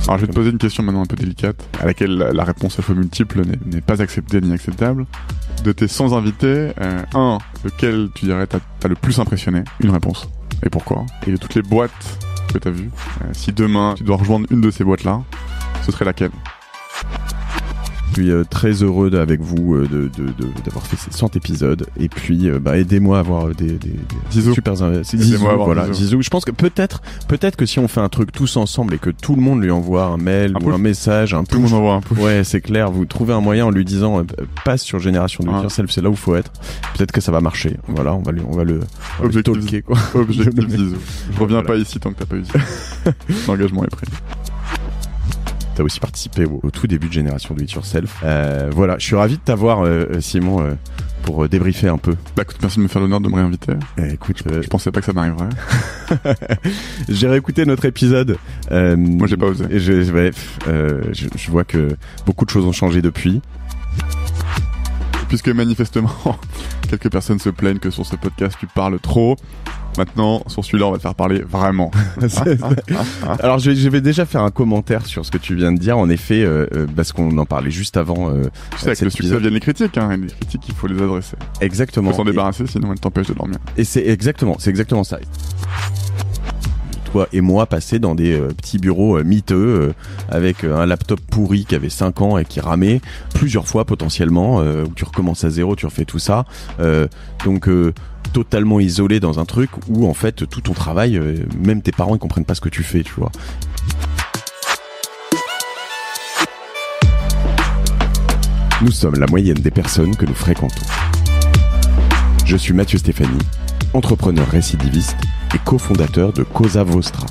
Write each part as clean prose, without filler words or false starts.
Alors je vais te poser une question maintenant un peu délicate, à laquelle la réponse à choix multiple n'est pas acceptée ni acceptable. De tes 100 invités, lequel tu dirais t'as le plus impressionné? Une réponse. Et pourquoi? Et de toutes les boîtes que t'as vues, si demain tu dois rejoindre une de ces boîtes-là, ce serait laquelle? Je suis très heureux avec vous d'avoir fait ces 100 épisodes et puis aidez-moi à avoir des super Zizou, voilà, Zizou. Je pense que peut-être que si on fait un truc tous ensemble et que tout le monde lui envoie un mail ou un message, tout le monde envoie un push. Ouais, c'est clair, vous trouvez un moyen en lui disant passe sur Génération Do It Yourself, c'est là où faut être. Peut-être que ça va marcher. Voilà, on va le talker, quoi. Objectif Zizou. Je reviens pas ici tant que t'as pas eu ça. L'engagement est pris. T'as aussi participé au tout début de Génération Do It Yourself. Voilà, je suis ravi de t'avoir, Simon, pour débriefer un peu. Bah écoute, merci de me faire l'honneur de me réinviter. Écoute, je pensais pas que ça m'arriverait. J'ai réécouté notre épisode. Moi, j'ai pas osé. Et je vois que beaucoup de choses ont changé depuis. Puisque manifestement, quelques personnes se plaignent que sur ce podcast, tu parles trop. Maintenant, sur celui-là, on va te faire parler vraiment. Alors, je vais déjà faire un commentaire sur ce que tu viens de dire. En effet, parce qu'on en parlait juste avant. Tu sais, avec le succès viennent les critiques, hein. Et les critiques, il faut les adresser. Exactement. Il faut s'en débarrasser, sinon elles t'empêchent de dormir. Et c'est exactement ça. Toi et moi passer dans des petits bureaux miteux avec un laptop pourri qui avait 5 ans et qui ramait plusieurs fois potentiellement, où tu recommences à zéro, tu refais tout ça. Donc totalement isolé dans un truc où en fait tout ton travail, même tes parents ils comprennent pas ce que tu fais, tu vois. Nous sommes la moyenne des personnes que nous fréquentons. Je suis Mathieu Stéphanie, entrepreneur récidiviste et cofondateur de Cosa Vostra,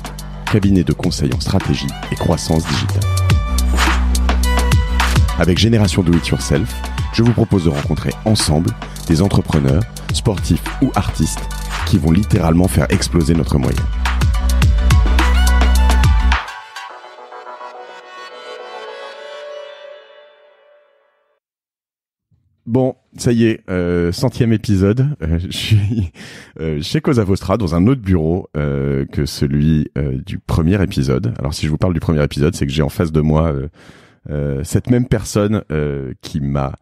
cabinet de conseil en stratégie et croissance digitale. Avec Génération Do It Yourself, je vous propose de rencontrer ensemble des entrepreneurs, sportifs ou artistes qui vont littéralement faire exploser notre moyenne. Bon, ça y est, 100e épisode. Je suis chez Cosa Vostra dans un autre bureau que celui du premier épisode. Alors si je vous parle du premier épisode, c'est que j'ai en face de moi cette même personne qui m'a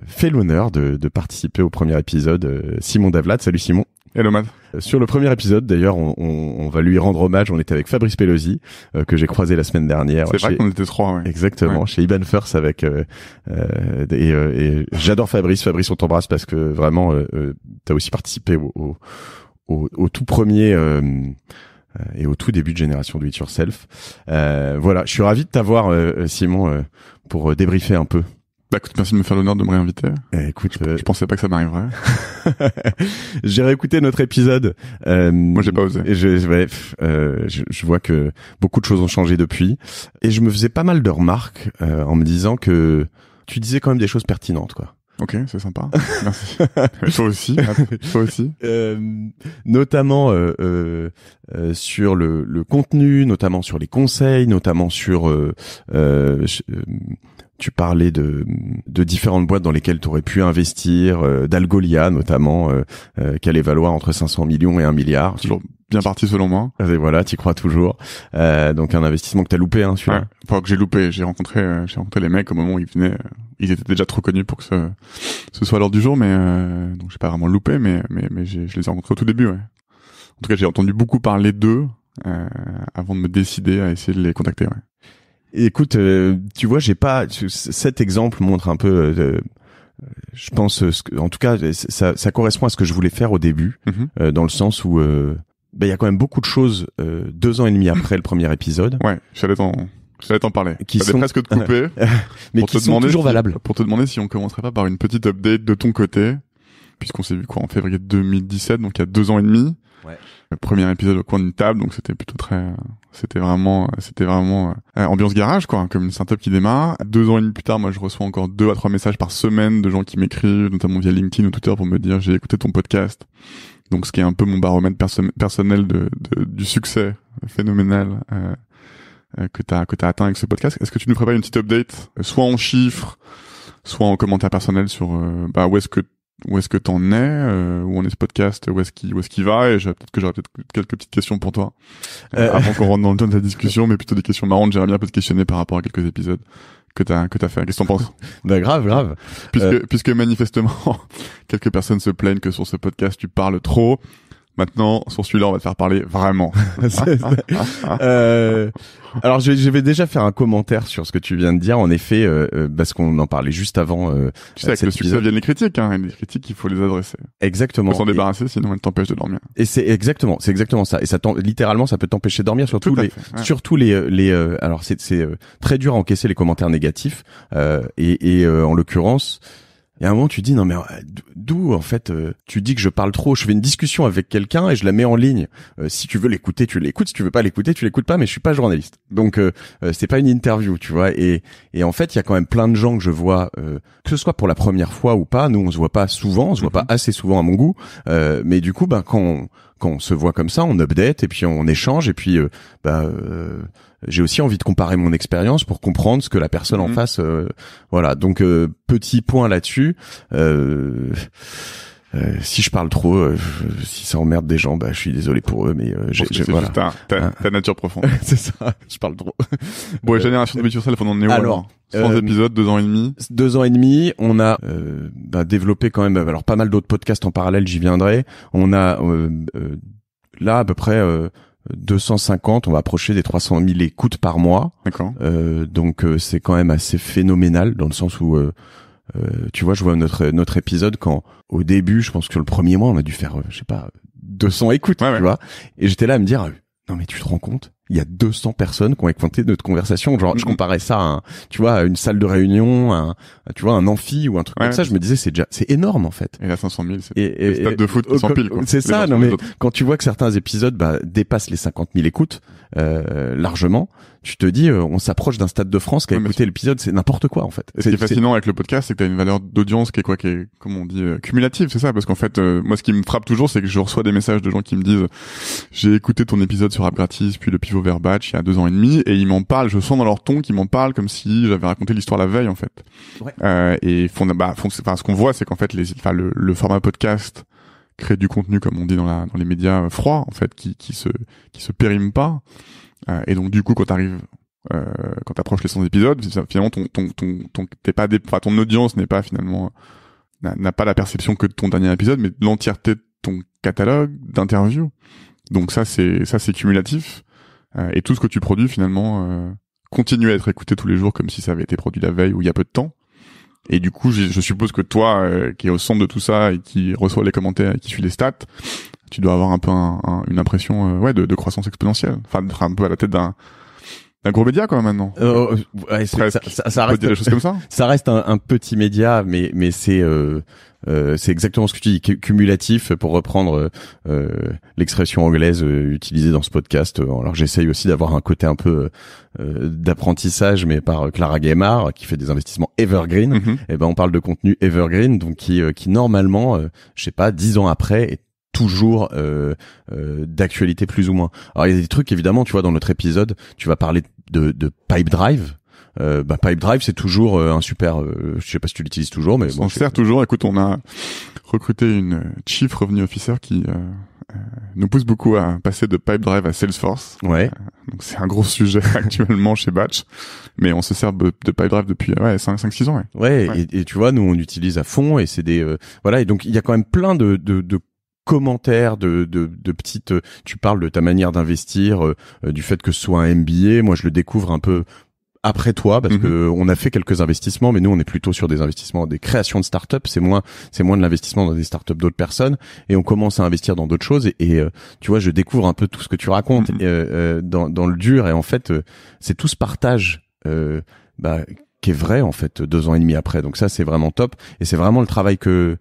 fait l'honneur de participer au premier épisode, Simon Davlat. Salut Simon. Hello Matt. Sur le premier épisode, d'ailleurs, on va lui rendre hommage. On était avec Fabrice Pelosi, que j'ai croisé la semaine dernière. C'est vrai qu'on était 3, ouais. Exactement, ouais. Chez Iban First avec et j'adore Fabrice. Fabrice, on t'embrasse parce que vraiment, t'as aussi participé au tout premier et au tout début de Génération Do It Yourself. Voilà, je suis ravi de t'avoir, Simon, pour débriefer un peu. Bah écoute, merci de me faire l'honneur de me réinviter. Écoute, je pensais pas que ça m'arriverait. J'ai réécouté notre épisode. Moi, j'ai pas osé. Et je vois que beaucoup de choses ont changé depuis. Et je me faisais pas mal de remarques en me disant que tu disais quand même des choses pertinentes, quoi. Ok, c'est sympa. Merci. Toi aussi. Toi aussi. Notamment sur le contenu, notamment sur les conseils, notamment sur tu parlais de différentes boîtes dans lesquelles tu aurais pu investir, d'Algolia notamment, qui allait valoir entre 500 millions et 1 milliard. Toujours bien parti selon moi. Et voilà, t'y crois toujours. Donc un investissement que t'as loupé, hein, celui-là. Ouais, pas que j'ai loupé. J'ai rencontré les mecs au moment où ils venaient. Ils étaient déjà trop connus pour que ce soit à l'ordre du jour, mais donc j'ai pas vraiment loupé, mais je les ai rencontrés au tout début, ouais. En tout cas, j'ai entendu beaucoup parler d'eux avant de me décider à essayer de les contacter, ouais. Écoute, tu vois, cet exemple montre un peu, je pense, en tout cas, ça correspond à ce que je voulais faire au début, dans le sens où, il y a quand même beaucoup de choses 2 ans et demi après le premier épisode. Ouais, j'allais t'en parler. Qui sont presque te couper, mais qui sont toujours valables. Pour te demander si on commencerait pas par une petite update de ton côté, puisqu'on s'est vu en février 2017, donc il y a 2 ans et demi. Ouais. Le premier épisode au coin d'une table, donc c'était vraiment ambiance garage, quoi, comme une startup qui démarre. 2 ans et demi plus tard, moi je reçois encore 2 à 3 messages par semaine de gens qui m'écrivent, notamment via LinkedIn ou Twitter, pour me dire j'ai écouté ton podcast. Donc ce qui est un peu mon baromètre personnel du succès phénoménal que t'as atteint avec ce podcast. Est-ce que tu nous ferais pas une petite update, soit en chiffres, soit en commentaire personnel sur où est-ce que où est-ce que t'en es, où en est ce podcast, où est-ce qu'il va, et j'aurais peut-être quelques petites questions pour toi avant qu'on rentre dans le temps de la discussion, mais plutôt des questions marrantes. J'aimerais bien un peu te questionner par rapport à quelques épisodes que t'as fait. Qu'est-ce que t'en penses? Bah grave. Puisque manifestement quelques personnes se plaignent que sur ce podcast tu parles trop. Maintenant, sur celui-là, on va te faire parler vraiment. Alors, je vais déjà faire un commentaire sur ce que tu viens de dire. En effet, parce qu'on en parlait juste avant. Tu sais, avec le succès viennent les critiques, hein. Et les critiques, il faut les adresser. Exactement. Faut s'en débarrasser, sinon elles t'empêchent de dormir. Et c'est exactement ça. Et ça littéralement, ça peut t'empêcher de dormir, surtout alors c'est très dur à encaisser les commentaires négatifs. Et en l'occurrence, il y a un moment, tu dis, non, mais d'où, en fait, tu dis que je parle trop, je fais une discussion avec quelqu'un et je la mets en ligne. Si tu veux l'écouter, tu l'écoutes. Si tu veux pas l'écouter, tu l'écoutes pas, mais je suis pas journaliste. Donc, c'est pas une interview, tu vois. Et en fait, il y a quand même plein de gens que je vois, que ce soit pour la première fois ou pas. Nous, on se voit pas souvent, on se voit pas assez souvent à mon goût. Mais du coup, quand on se voit comme ça, on update et puis on échange et puis, j'ai aussi envie de comparer mon expérience pour comprendre ce que la personne en face voilà. Donc petit point là-dessus, si je parle trop, si ça emmerde des gens, je suis désolé pour eux, mais voilà. Juste ta nature profonde. C'est ça, je parle trop. Bon, Génération de Be Yourself, on en est où alors 100 épisodes, 2 ans et demi. 2 ans et demi, on a développé quand même alors pas mal d'autres podcasts en parallèle, j'y viendrai. On a là à peu près 250, on va approcher des 300 000 écoutes par mois. D'accord. Donc c'est quand même assez phénoménal dans le sens où tu vois, je vois notre épisode quand au début, je pense que sur le premier mois, on a dû faire 200 écoutes, tu vois. Et j'étais là à me dire non mais tu te rends compte, il y a 200 personnes qui ont écouté notre conversation. Genre je comparais ça à à une salle de réunion, un amphi ou un truc comme ça. Je me disais c'est énorme en fait. Et là 500 000, c'est des stades de foot qui s'empilent quoi. C'est ça. Non mais quand tu vois que certains épisodes dépassent les 50 000 écoutes largement, tu te dis on s'approche d'un stade de France qui a écouté l'épisode, c'est n'importe quoi en fait. Ce qui est fascinant avec le podcast, c'est que t'as une valeur d'audience qui est comme on dit cumulative, c'est ça, parce qu'en fait moi ce qui me frappe toujours, c'est que je reçois des messages de gens qui me disent j'ai écouté ton épisode sur Rap Gratis puis le Pivot vers Batch il y a 2 ans et demi, et ils m'en parlent, je sens dans leur ton qu'ils m'en parlent comme si j'avais raconté l'histoire la veille en fait. Ouais. Et ce qu'on voit, c'est qu'en fait le format podcast crée du contenu comme on dit dans les médias froids en fait, qui se périment pas. Et donc du coup quand t'approches les 100 épisodes, finalement ton audience n'est pas finalement n'a pas la perception que de ton dernier épisode, mais de l'entièreté de ton catalogue d'interviews. Donc ça c'est cumulatif, et tout ce que tu produis finalement continue à être écouté tous les jours comme si ça avait été produit la veille ou il y a peu de temps. Et du coup je suppose que toi qui est au centre de tout ça et qui reçoit les commentaires et qui suit les stats, tu dois avoir un peu une impression de croissance exponentielle, enfin d'être un peu à la tête d'un gros média quoi maintenant. Ouais, ça reste des choses comme ça. Ça reste un petit média, mais c'est exactement ce que tu dis, cumulatif, pour reprendre l'expression anglaise utilisée dans ce podcast. Alors j'essaye aussi d'avoir un côté un peu d'apprentissage, mais par Clara Gaymard qui fait des investissements evergreen. Et on parle de contenu evergreen, donc qui normalement, 10 ans après est toujours d'actualité plus ou moins. Alors il y a des trucs évidemment, tu vois, dans notre épisode, tu vas parler de Pipedrive. Pipedrive c'est toujours un super je sais pas si tu l'utilises toujours, mais on sert toujours. Écoute, on a recruté une Chief Revenue Officer qui nous pousse beaucoup à passer de Pipedrive à Salesforce. Ouais. Donc c'est un gros sujet actuellement chez Batch, mais on se sert de Pipedrive depuis 5-6 ans. Ouais. Et tu vois, nous on utilise à fond, et c'est des et donc il y a quand même plein de commentaires, de petites, tu parles de ta manière d'investir, du fait que ce soit un MBA. Moi je le découvre un peu après toi, parce que on a fait quelques investissements, mais nous on est plutôt sur des investissements, des créations de start-up. C'est moins de l'investissement dans des start-up d'autres personnes, et on commence à investir dans d'autres choses, et tu vois, je découvre un peu tout ce que tu racontes dans le dur, et en fait c'est tout ce partage qui est vrai en fait 2 ans et demi après. Donc ça c'est vraiment top, et c'est vraiment le travail que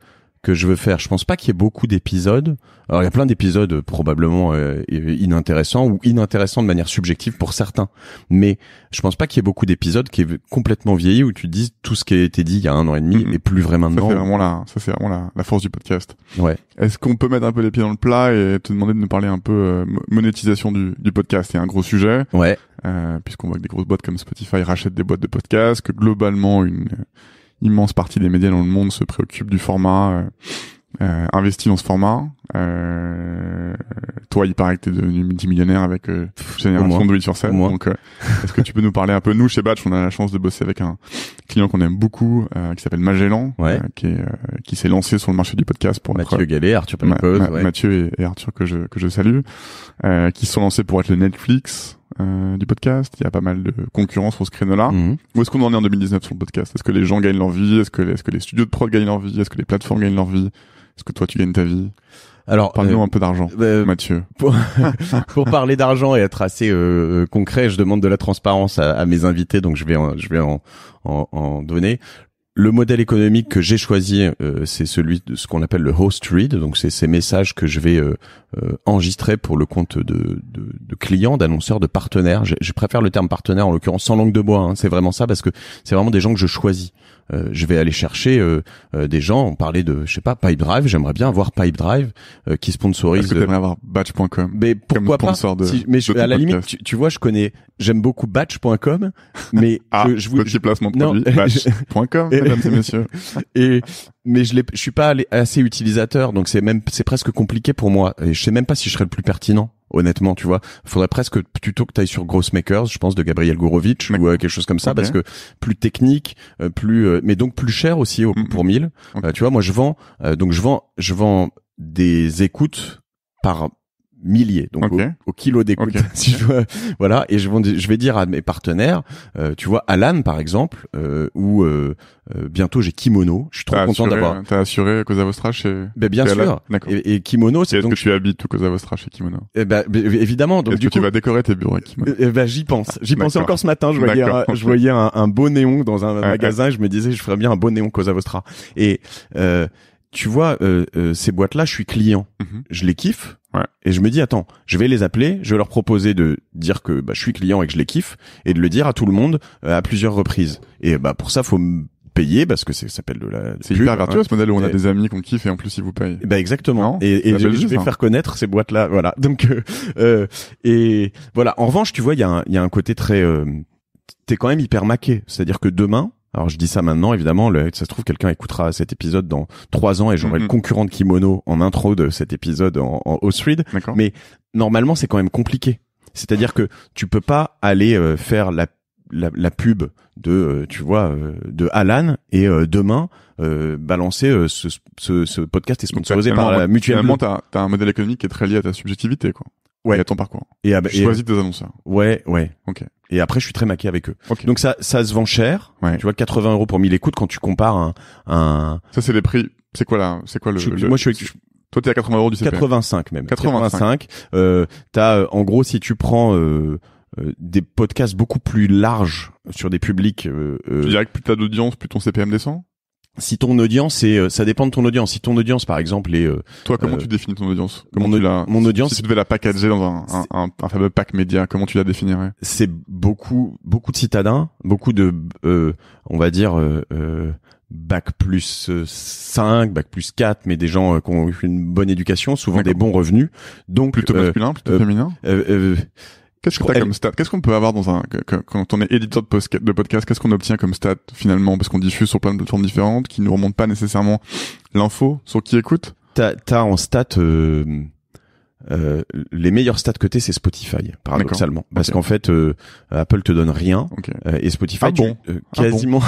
je veux faire. Je pense pas qu'il y ait beaucoup d'épisodes. Alors il y a plein d'épisodes probablement inintéressants, ou inintéressants de manière subjective pour certains. Mais je pense pas qu'il y ait beaucoup d'épisodes qui est complètement vieilli, où tu te dis tout ce qui a été dit il y a 1 an et demi est plus vrai maintenant. Ça c'est vraiment la force du podcast. Ouais. Est-ce qu'on peut mettre un peu les pieds dans le plat et te demander de nous parler un peu monétisation du podcast? C'est un gros sujet. Ouais. Puisqu'on voit que des grosses boîtes comme Spotify rachètent des boîtes de podcast, que globalement immense partie des médias dans le monde se préoccupe du format, investit dans ce format. Toi, il paraît que t'es devenu multimillionnaire avec Génération de 8 sur 7. Donc, est-ce que tu peux nous parler un peu? Nous, chez Batch, on a la chance de bosser avec un client qu'on aime beaucoup, qui s'appelle Magellan, qui s'est lancé sur le marché du podcast pour Mathieu Gallet, Arthur Panicos, Mathieu et Arthur que je salue, qui se sont lancés pour être le Netflix du podcast. Il y a pas mal de concurrence sur ce créneau-là. Où est-ce qu'on en est en 2019 sur le podcast? Est-ce que les gens gagnent leur vie? Est-ce que les studios de prod gagnent leur vie? Est-ce que les plateformes gagnent leur vie? Est-ce que toi tu gagnes ta vie? Alors, parle-nous un peu d'argent, Mathieu. Pour parler d'argent et être assez concret, je demande de la transparence à mes invités, donc je vais en donner. Le modèle économique que j'ai choisi, c'est celui de ce qu'on appelle le host read. Donc, c'est ces messages que je vais enregistrer pour le compte de clients, d'annonceurs, de partenaires. Je préfère le terme partenaire, en l'occurrence, sans langue de bois. Hein. C'est vraiment ça, parce que c'est vraiment des gens que je choisis. Je vais aller chercher des gens. On parlait de, je sais pas, Pipedrive. J'aimerais bien avoir Pipedrive qui sponsorise. Est-ce que t'aimerais avoir Batch.com? Mais pourquoi pas? Mais à la limite, tu vois, j'aime beaucoup Batch.com, mais petit placement de produit. Batch.com, mesdames et messieurs. Mais je suis pas assez utilisateur, donc c'est presque compliqué pour moi. Et je sais même pas si je serais le plus pertinent. Honnêtement, tu vois, faudrait presque plutôt que tu ailles sur Grossmakers, je pense, de Gabriel Gourovitch ou quelque chose comme ça, parce que plus technique, mais donc plus cher aussi pour 1000. Tu vois, moi je vends des écoutes par milliers, donc au kilo d'écoute. Si voilà, et je vais dire à mes partenaires, tu vois, Alan par exemple, ou bientôt j'ai Kimono. Je suis trop content d'avoir. T'as assuré Cosa Vostra chez. Bien sûr. Et Kimono, c'est donc. Est-ce que tu habites tout Cosa Vostra chez Kimono? Évidemment. Donc du coup, tu vas décorer tes bureaux avec Kimono? J'y pense. J'y pensais encore ce matin. Je voyais un beau néon dans un magasin. Et je me disais, je ferais bien un beau néon Cosa Vostra. Et tu vois, ces boîtes-là, je suis client. Je les kiffe. Et je me dis, attends, je vais les appeler, je vais leur proposer de dire que je suis client et que je les kiffe, et de le dire à tout le monde à plusieurs reprises. Et pour ça, faut me payer, parce que ça s'appelle de la c'est pub, hyper vertueux ce modèle où on a des amis qu'on kiffe et en plus ils vous payent. Exactement. Non, et je vais faire connaître ces boîtes-là, voilà. Donc et voilà. En revanche, tu vois, il y a un côté très t'es quand même hyper maqué, c'est-à-dire que demain, alors je dis ça maintenant, évidemment, ça se trouve quelqu'un écoutera cet épisode dans 3 ans et j'aurai le concurrent de Kimono en intro de cet épisode en host read. Mais normalement, c'est quand même compliqué. C'est-à-dire que tu peux pas aller faire la pub de tu vois de Alan et demain balancer ce podcast est sponsorisé par la Mutuelle Bleue. Finalement, t'as un modèle économique qui est très lié à ta subjectivité, quoi. Et à ton parcours. Et choisis tes annonceurs. Ouais. Ok. Et après, je suis très maqué avec eux. Donc ça se vend cher. Tu vois, 80 € pour 1000 écoutes quand tu compares un. Ça, c'est les prix. C'est quoi le... Moi, toi, t'es à 80 € du CPM. 85 même. 85. T'as, en gros, si tu prends, des podcasts beaucoup plus larges sur des publics, tu dirais que plus t'as d'audience, plus ton CPM descend? Si ton audience ça dépend de ton audience. Si ton audience, par exemple, est toi, comment tu définis ton audience? Mon audience, si tu devais la packager dans un fameux pack média, comment tu la définirais? C'est beaucoup de citadins, beaucoup de on va dire bac plus 5, bac plus 4, mais des gens qui ont eu une bonne éducation, souvent des bons revenus. Donc plutôt masculin, plutôt féminin. Qu'est-ce que t'as comme stat? Qu'est-ce qu'on peut avoir quand on est éditeur de podcast? Qu'est-ce qu'on obtient comme stat finalement? Parce qu'on diffuse sur plein de plateformes différentes qui ne remontent pas nécessairement l'info sur qui écoute. T'as en stat, les meilleurs stats que c'est Spotify, paradoxalement. Parce qu'en fait, Apple te donne rien. Et Spotify, quasiment,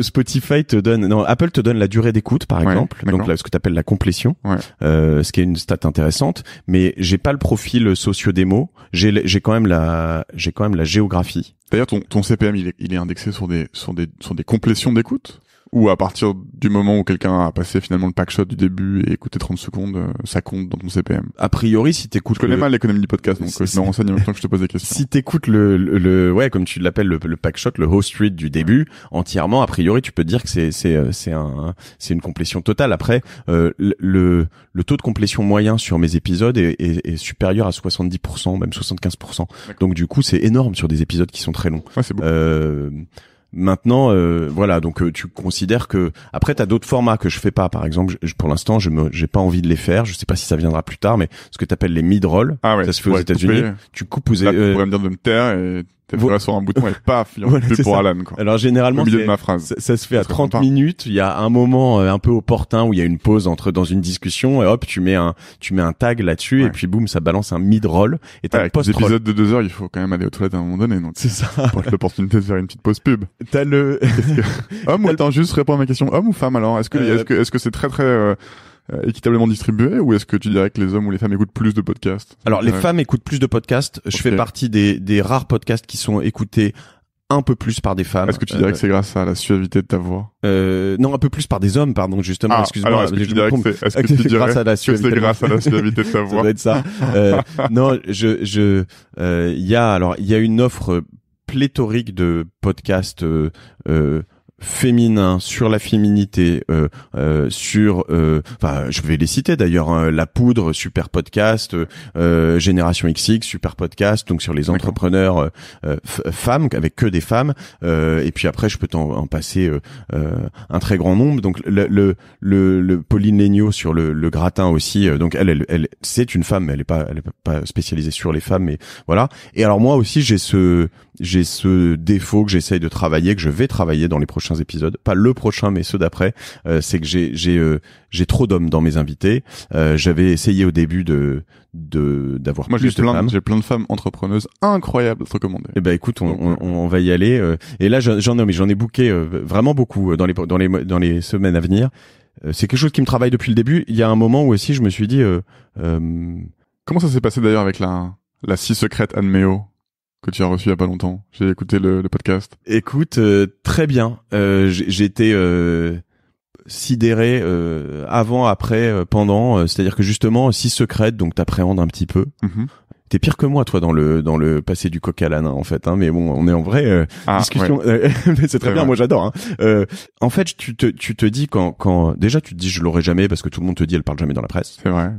Spotify te donne, non, Apple te donne la durée d'écoute, par exemple. Donc là, ce que t'appelles la complétion. Ce qui est une stat intéressante. Mais j'ai pas le profil socio-démo. J'ai quand même la géographie. D'ailleurs, ton CPM, il est indexé sur des complétions d'écoute? Ou à partir du moment où quelqu'un a passé finalement le packshot du début et écouté 30 secondes, ça compte dans ton CPM? A priori, si t'écoutes... Je connais mal l'économie du podcast, donc je me renseigne en même temps que je te pose des questions. Si t'écoutes ouais, comme tu l'appelles, le packshot, le host read du début, entièrement, a priori, tu peux te dire que c'est une complétion totale. Après, le taux de complétion moyen sur mes épisodes est supérieur à 70%, même 75%. Donc du coup, c'est énorme sur des épisodes qui sont très longs. Ouais, c'est beau. Maintenant, voilà, donc tu considères que après t'as d'autres formats que je fais pas. Par exemple, pour l'instant, j'ai pas envie de les faire. Je sais pas si ça viendra plus tard, mais ce que t'appelles les mid-rolls, ça se fait aux États-Unis. Tu coupes Là, tu pourrais me dire de me taire et T'appuieras sur un bouton et paf, il y a Voilà, plus c'est pour ça. Alan, quoi. Alors généralement Au milieu de ma phrase. ça se fait à Ça serait 30 sympa. minutes, il y a un moment un peu opportun où il y a une pause dans une discussion et hop, tu mets un tag là-dessus Ouais. et puis boum, ça balance un mid-roll et t'as le Avec les post-roll. épisodes de 2 heures, il faut quand même aller aux toilettes à un moment donné, donc. C'est ça. Pour l'opportunité de faire une petite pause pub. T'as le Homme ou attends, juste réponds à ma question. Homme ou femme alors? Est-ce que c'est très très équitablement distribué ou est-ce que tu dirais que les hommes ou les femmes écoutent plus de podcasts? Alors les femmes écoutent plus de podcasts. Je fais partie des rares podcasts qui sont écoutés un peu plus par des femmes. Est-ce que tu dirais que c'est grâce à la suavité de ta voix? Non, un peu plus par des hommes, pardon, justement. Excuse-moi. Alors est-ce que tu dirais que c'est grâce à la c'est grâce à la suavité de ta Ça voix? doit être ça. Non, il y a une offre pléthorique de podcasts féminin, sur la féminité, sur je vais les citer d'ailleurs, hein, La Poudre, super podcast, Génération XX, super podcast, donc sur les entrepreneurs femmes, avec que des femmes, et puis après je peux en passer un très grand nombre. Donc le Pauline Léniaud sur le gratin aussi, donc elle c'est une femme, mais elle est pas spécialisée sur les femmes, mais voilà. Et alors moi aussi j'ai ce défaut que j'essaye de travailler, que je vais travailler dans les prochains épisodes, pas le prochain mais ceux d'après, c'est que j'ai trop d'hommes dans mes invités. J'avais essayé au début d'avoir plus de femmes. J'ai plein de femmes entrepreneuses incroyables à te recommander. Eh ben écoute, on va y aller. Et là j'en ai booké vraiment beaucoup dans les semaines à venir. C'est quelque chose qui me travaille depuis le début. Il y a un moment où aussi je me suis dit comment ça s'est passé d'ailleurs avec la si secrète Anne Méo que tu as reçue il y a pas longtemps? J'ai écouté le podcast. Écoute, très bien. J'ai été sidéré avant, après, pendant. C'est-à-dire que justement, si secrète, donc t'appréhendes un petit peu. Mm-hmm. T'es pire que moi, toi, dans le passé du coq à l'âne, en fait. Hein, mais bon, on est en vraie discussion. Ouais. Mais c'est très bien, moi j'adore. Hein. En fait, tu te dis quand déjà tu te dis je l'aurai jamais parce que tout le monde te dit elle parle jamais dans la presse. C'est vrai.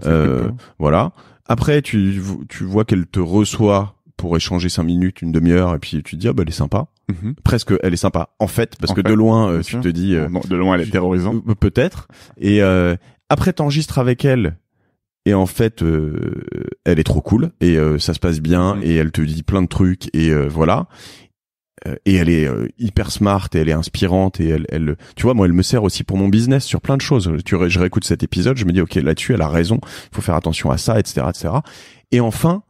Voilà. Après, tu vois qu'elle te reçoit pour échanger 5 minutes, une demi-heure, et puis tu te dis elle est sympa. Mm-hmm. Presque, elle est sympa. En fait, parce que de loin, tu te dis non, de loin, elle est terrorisante. Peut-être. Et après, t'enregistres avec elle. Et en fait, elle est trop cool et ça se passe bien et elle te dit plein de trucs et voilà. Et elle est hyper smart et elle est inspirante et elle tu vois, moi elle me sert aussi pour mon business sur plein de choses. Je réécoute cet épisode, je me dis ok, là-dessus elle a raison, il faut faire attention à ça, etc., etc. Et enfin,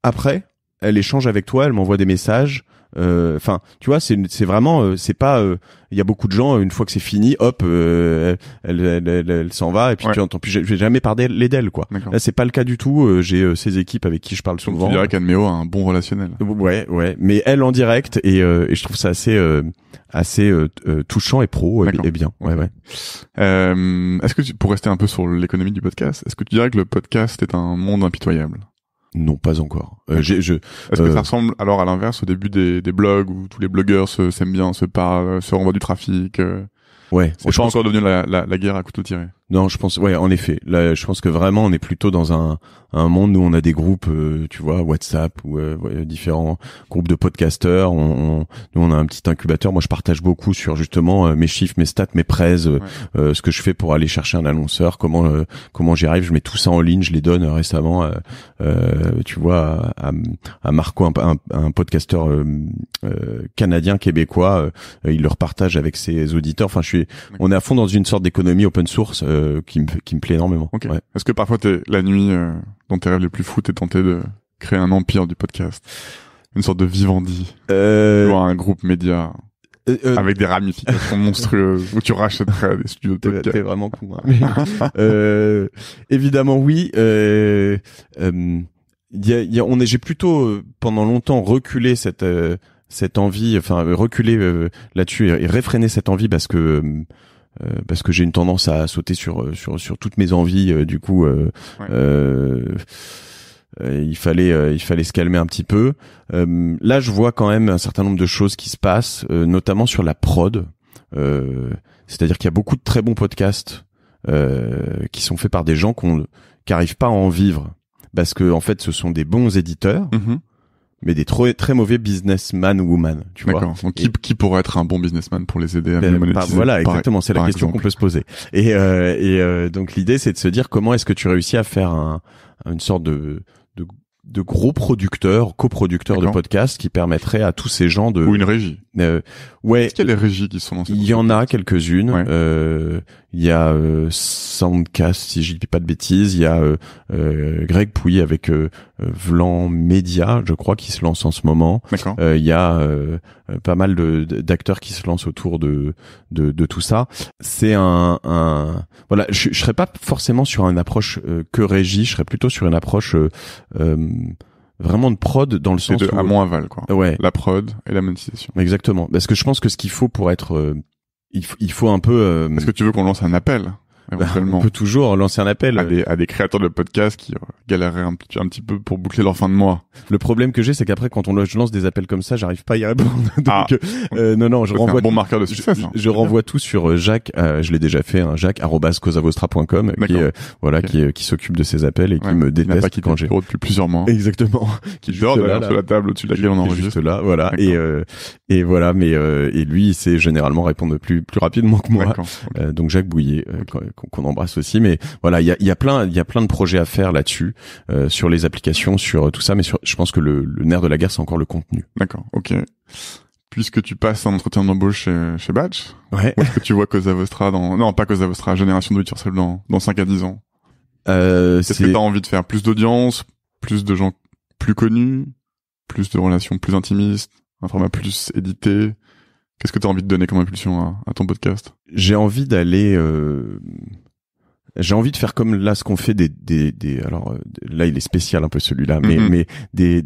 après, elle échange avec toi, elle m'envoie des messages. Enfin, tu vois, c'est vraiment, c'est pas. Il y a beaucoup de gens, une fois que c'est fini, hop, elle s'en va et puis tu entends plus. J'ai jamais parlé d'elle, quoi. Là, c'est pas le cas du tout. J'ai ces équipes avec qui je parle souvent. Tu dirais qu'Anne Méo a un bon relationnel. Ouais. Mais elle en direct et je trouve ça assez touchant et pro et bien. Ouais. Est-ce que pour rester un peu sur l'économie du podcast, est-ce que tu dirais que le podcast est un monde impitoyable? Non, pas encore. Est-ce que ça ressemble alors à l'inverse au début des blogs où tous les blogueurs s'aiment bien, se parlent, se renvoient du trafic? Ouais. C'est pas encore devenu la guerre à couteau tiré. Non, je pense, en effet. Là, je pense que vraiment, on est plutôt dans un monde où on a des groupes, tu vois, WhatsApp ou différents groupes de podcasteurs. Nous, on a un petit incubateur. Moi, je partage beaucoup sur justement mes chiffres, mes stats, mes prêts, ce que je fais pour aller chercher un annonceur, comment j'y arrive. Je mets tout ça en ligne. Je les donne récemment, tu vois, à Marco, un podcasteur canadien, québécois. Il leur partage avec ses auditeurs. Enfin, on est à fond dans une sorte d'économie open source. Qui me plaît énormément. Okay. Ouais. Est-ce que parfois la nuit, dans tes rêves les plus fous, t'es tenté de créer un empire du podcast? Une sorte de Vivendi? Ou un groupe média? Avec des ramifications monstrueuses où tu rachèterais des studios de podcast? T'es vraiment con. Hein. Évidemment, oui. J'ai plutôt, pendant longtemps, reculé cette envie, reculé là-dessus et réfréné cette envie parce que j'ai une tendance à sauter sur toutes mes envies. Du coup, il fallait se calmer un petit peu. Là, je vois quand même un certain nombre de choses qui se passent, notamment sur la prod. C'est-à-dire qu'il y a beaucoup de très bons podcasts qui sont faits par des gens qui arrivent pas à en vivre parce que en fait, ce sont des bons éditeurs. Mm-hmm. Mais des très mauvais businessman ou woman, tu vois. D'accord. Donc qui pourrait être un bon businessman pour les aider à mieux monétiser? Voilà, exactement. C'est la question qu'on peut se poser. Et donc l'idée, c'est de se dire comment est-ce que tu réussis à faire une sorte de gros producteurs, coproducteurs de podcasts qui permettraient à tous ces gens de... Ou une régie. Ouais. Est-ce qu'il y a des régies qui sont dans cette Il y en a quelques-unes. Ouais. Il y a Soundcast, si je dis pas de bêtises. Il y a Greg Pouilly avec Vlan Media, je crois, qui se lance en ce moment. D'accord. Il y a pas mal d'acteurs qui se lancent autour de tout ça. C'est voilà, je serais pas forcément sur une approche que régie, je serais plutôt sur une approche vraiment de prod, dans le sens de amont aval, quoi. Ouais. La prod et la monétisation. Exactement. Parce que je pense que ce qu'il faut pour être il faut un peu Est-ce que tu veux qu'on lance un appel éventuellement? On peut toujours lancer un appel à des créateurs de podcasts qui galéreraient un petit peu pour boucler leur fin de mois. Le problème que j'ai, c'est qu'après, quand je lance des appels comme ça, j'arrive pas à y répondre. Donc, non, je renvoie un bon marqueur de succès. Je renvoie tout sur Jacques. Je l'ai déjà fait, hein, Jacques@causavostra.com, qui s'occupe de ces appels et qui me déteste quand j'ai depuis plusieurs mois. Exactement. Qui dort d'ailleurs sur la table au-dessus de laquelle on enregistre. Juste là, voilà. Et voilà, mais et lui, il sait généralement répondre plus rapidement que moi. Okay. Donc Jacques Bouillet, qu'on embrasse aussi. Mais voilà, il y a plein de projets à faire là-dessus, sur les applications, sur tout ça. Mais je pense que le nerf de la guerre, c'est encore le contenu. D'accord, ok. Puisque tu passes un entretien d'embauche chez Batch, ouais. Où est-ce que tu vois Causa Vostra non, pas Causa Vostra, Génération Do It Yourself dans 5 à 10 ans? Est-ce que t'as envie de faire plus d'audience, plus de gens plus connus, plus de relations plus intimistes, un format plus édité? Qu'est-ce que t'as envie de donner comme impulsion à ton podcast? J'ai envie d'aller... J'ai envie de faire comme là ce qu'on fait alors là il est spécial un peu celui-là, mais des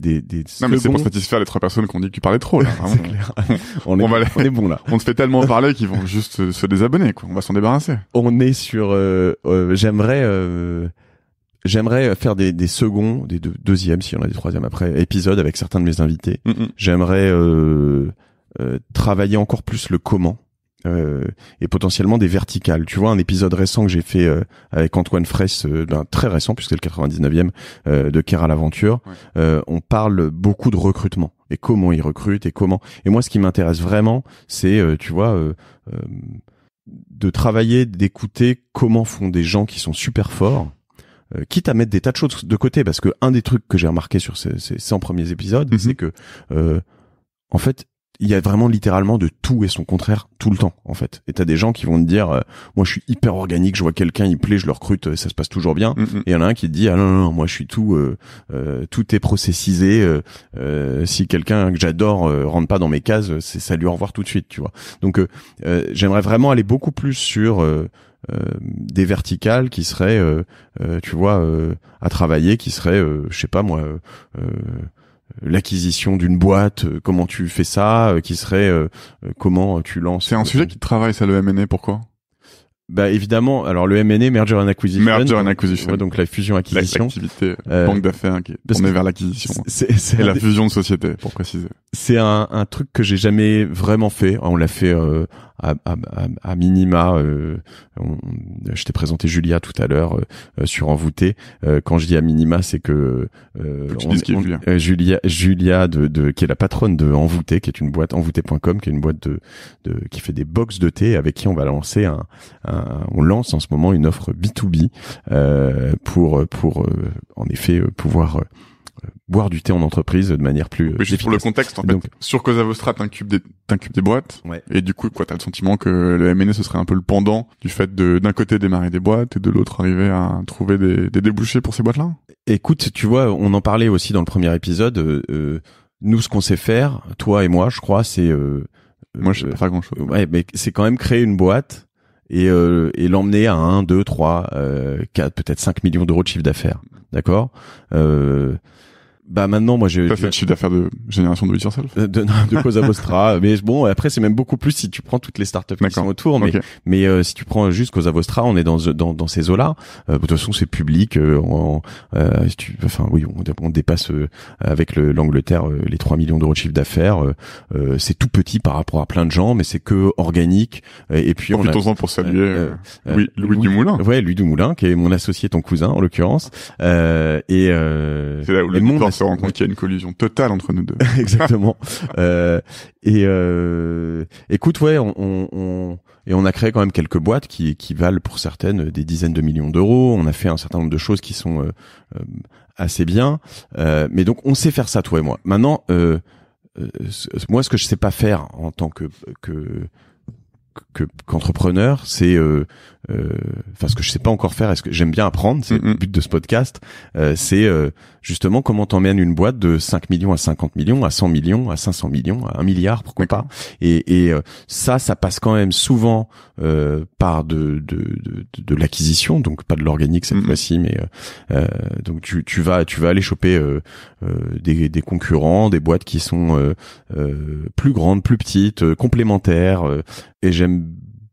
non mais c'est pour satisfaire les 3 personnes qu'on dit que tu parlais trop là. C'est clair. On est bon là. On te fait tellement parler qu'ils vont juste se désabonner, quoi. On va s'en débarrasser. On est sur j'aimerais faire des seconds, des deuxièmes, s'il y en a des troisièmes après, épisodes avec certains de mes invités. J'aimerais travailler encore plus le comment. Et potentiellement des verticales. Tu vois, un épisode récent que j'ai fait avec Antoine Fraisse, très récent puisque c'est le 99e de Caire à l'aventure, on parle beaucoup de recrutement et comment ils recrutent et comment. Et moi, ce qui m'intéresse vraiment, c'est tu vois, de travailler, d'écouter comment font des gens qui sont super forts. Quitte à mettre des tas de choses de côté, parce que un des trucs que j'ai remarqué sur ces 100 premiers épisodes, c'est que en fait, il y a vraiment littéralement de tout et son contraire tout le temps, en fait. Et t'as des gens qui vont te dire, moi je suis hyper organique, je vois quelqu'un, il plaît, je le recrute, ça se passe toujours bien. Et il y en a un qui te dit, ah non, moi je suis tout est processisé. Si quelqu'un que j'adore rentre pas dans mes cases, c'est salut, au revoir tout de suite, tu vois. Donc j'aimerais vraiment aller beaucoup plus sur des verticales qui seraient, tu vois, à travailler, qui seraient, je sais pas moi. L'acquisition d'une boîte, comment tu fais ça, qui serait comment tu lances. C'est un sujet qui te travaille, ça, le M&A, pourquoi? Bah évidemment, alors le M&A, Merger and Acquisition. Ouais, donc la fusion-acquisition. L'activité banque d'affaires qui est tournée vers l'acquisition. C'est la fusion de société, pour préciser. C'est un truc que j'ai jamais vraiment fait. On l'a fait à minima. Je t'ai présenté Julia tout à l'heure sur Envoûté. Quand je dis à minima, c'est que Julia qui est la patronne de Envoûté, qui est une boîte envoûté.com, qui est une boîte qui fait des box de thé, avec qui on va lancer on lance en ce moment une offre B2B pour en effet pouvoir boire du thé en entreprise de manière plus juste pour le contexte, en fait, donc, sur Causa Vostra, t'incubes des boîtes, ouais. Et du coup, quoi, t'as le sentiment que le M&A, ce serait un peu le pendant du fait d'un côté démarrer des boîtes et de l'autre arriver à trouver des débouchés pour ces boîtes-là? Écoute, tu vois, on en parlait aussi dans le premier épisode, nous, ce qu'on sait faire, toi et moi, je crois, c'est moi, je sais pas faire grand-chose. Ouais, mais c'est quand même créer une boîte et l'emmener à 1, 2, 3, 4, peut-être 5 millions d'euros de chiffre d'affaires. D'accord? Bah maintenant, moi j'ai... Ça, c'est le chiffre d'affaires de Génération Do It Yourself. De Causa Vostra. Mais bon, après, c'est même beaucoup plus si tu prends toutes les startups qui sont autour. Mais si tu prends juste Causa Vostra, on est dans ces eaux-là. De toute façon, c'est public. On dépasse avec l'Angleterre les 3 millions d'euros de chiffre d'affaires. C'est tout petit par rapport à plein de gens, mais c'est que organique. Et puis profitons-en pour saluer Louis Dumoulin. Ouais, Louis Dumoulin, qui est mon associé, ton cousin en l'occurrence. C'est là où le se rend compte qu'il y a une collusion totale entre nous deux. Exactement. Écoute, ouais, on a créé quand même quelques boîtes qui valent pour certaines des dizaines de millions d'euros. On a fait un certain nombre de choses qui sont assez bien. Mais donc on sait faire ça, toi et moi. Maintenant, moi, ce que je sais pas faire en tant qu'entrepreneur, c'est ce que je sais pas encore faire, est-ce que j'aime bien apprendre, c'est le but de ce podcast, c'est justement comment t'emmènes une boîte de 5 millions à 50 millions, à 100 millions, à 500 millions, à 1 milliard, pourquoi pas. Et ça passe quand même souvent par de l'acquisition, donc pas de l'organique cette fois-ci, mais donc tu vas aller choper des concurrents, des boîtes qui sont plus grandes, plus petites, complémentaires, et j'aime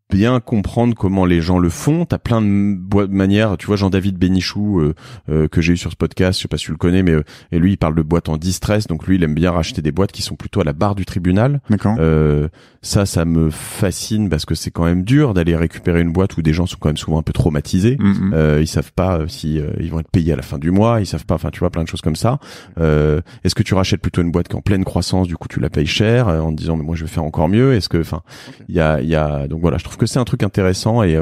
bien comprendre comment les gens le font. T'as plein de manières. Tu vois, Jean-David Bénichou que j'ai eu sur ce podcast, je sais pas si tu le connais, mais et lui il parle de boîtes en distress. Donc lui il aime bien racheter des boîtes qui sont plutôt à la barre du tribunal. D'accord. Ça me fascine parce que c'est quand même dur d'aller récupérer une boîte où des gens sont quand même souvent un peu traumatisés. Ils savent pas si ils vont être payés à la fin du mois. Ils savent pas. Enfin, tu vois, plein de choses comme ça. Est-ce que tu rachètes plutôt une boîte qui est en pleine croissance, du coup tu la payes cher en te disant mais moi je vais faire encore mieux. Est-ce que, enfin, il y a donc voilà, je trouve que c'est un truc intéressant et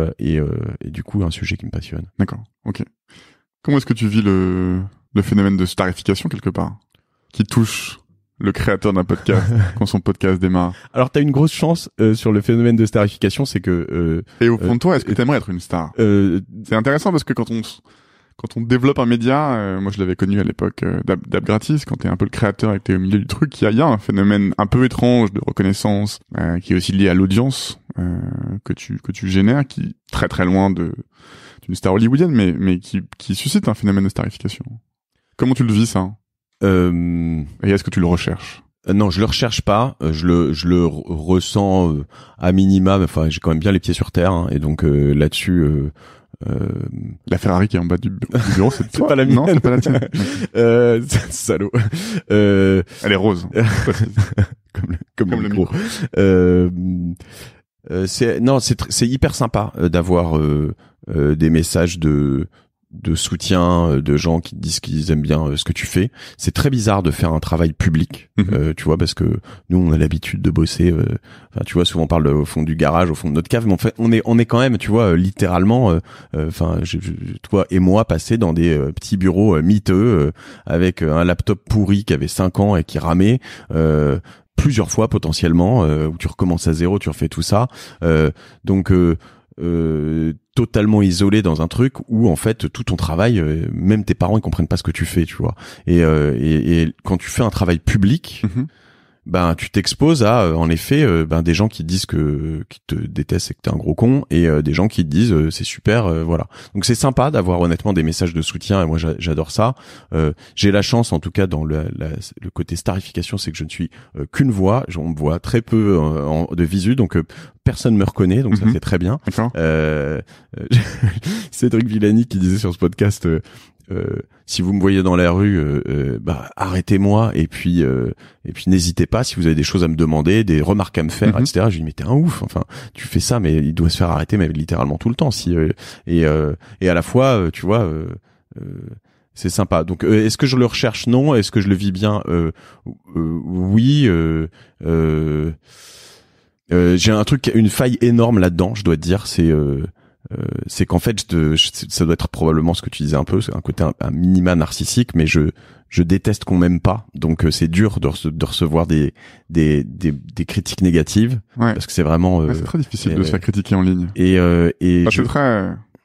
du coup un sujet qui me passionne. D'accord. Ok. Comment est-ce que tu vis le phénomène de starification quelque part, qui touche le créateur d'un podcast quand son podcast démarre? Alors t'as une grosse chance sur le phénomène de starification, c'est que et au fond de toi, est-ce que t'aimerais être une star? C'est intéressant parce que quand on développe un média, moi je l'avais connu à l'époque d'App Gratis, quand t'es un peu le créateur et que t'es au milieu du truc, il y a un phénomène un peu étrange de reconnaissance qui est aussi lié à l'audience que tu génères, qui est très très loin d'une star hollywoodienne, mais qui suscite un phénomène de starification. Comment tu le vis ça? Et est-ce que tu le recherches? Non, je le recherche pas. Je le ressens à minima. Enfin, j'ai quand même bien les pieds sur terre, hein, et donc là-dessus. La Ferrari qui est en bas du bureau, c'est pas la mienne. Non, c'est pas la tienne. Salaud. Elle est rose. comme le micro. C'est hyper sympa d'avoir des messages de soutien de gens qui disent qu'ils aiment bien ce que tu fais. C'est très bizarre de faire un travail public, tu vois, parce que nous on a l'habitude de bosser. Enfin, tu vois, souvent on parle au fond du garage, au fond de notre cave, mais en fait on est quand même, tu vois, littéralement. Enfin, toi et moi passer dans des petits bureaux miteux avec un laptop pourri qui avait 5 ans et qui ramait. Plusieurs fois potentiellement, où tu recommences à zéro, tu refais tout ça. Donc totalement isolé dans un truc où en fait tout ton travail, même tes parents ils comprennent pas ce que tu fais, tu vois. Et quand tu fais un travail public, ben tu t'exposes à en effet des gens qui disent qui te détestent et que t'es un gros con, et des gens qui te disent c'est super, voilà. Donc c'est sympa d'avoir honnêtement des messages de soutien, et moi j'adore ça. J'ai la chance en tout cas dans le côté starification, c'est que je ne suis qu'une voix, on me voit très peu de visu, donc personne me reconnaît, donc ça c'est très bien. Cédric Villani qui disait sur ce podcast si vous me voyez dans la rue, arrêtez-moi, et puis n'hésitez pas si vous avez des choses à me demander, des remarques à me faire, etc. Je lui dis mais t'es un ouf, enfin tu fais ça, mais il doit se faire arrêter, mais littéralement tout le temps. Et à la fois, tu vois, c'est sympa. Donc est-ce que je le recherche? Non. Est-ce que je le vis bien? Oui. J'ai une faille énorme là-dedans, je dois te dire, c'est qu'en fait ça doit être probablement ce que tu disais un peu, c'est un côté un minima narcissique, mais je déteste qu'on m'aime pas, donc c'est dur de recevoir des critiques négatives, parce que c'est vraiment c'est très difficile de se faire critiquer en ligne,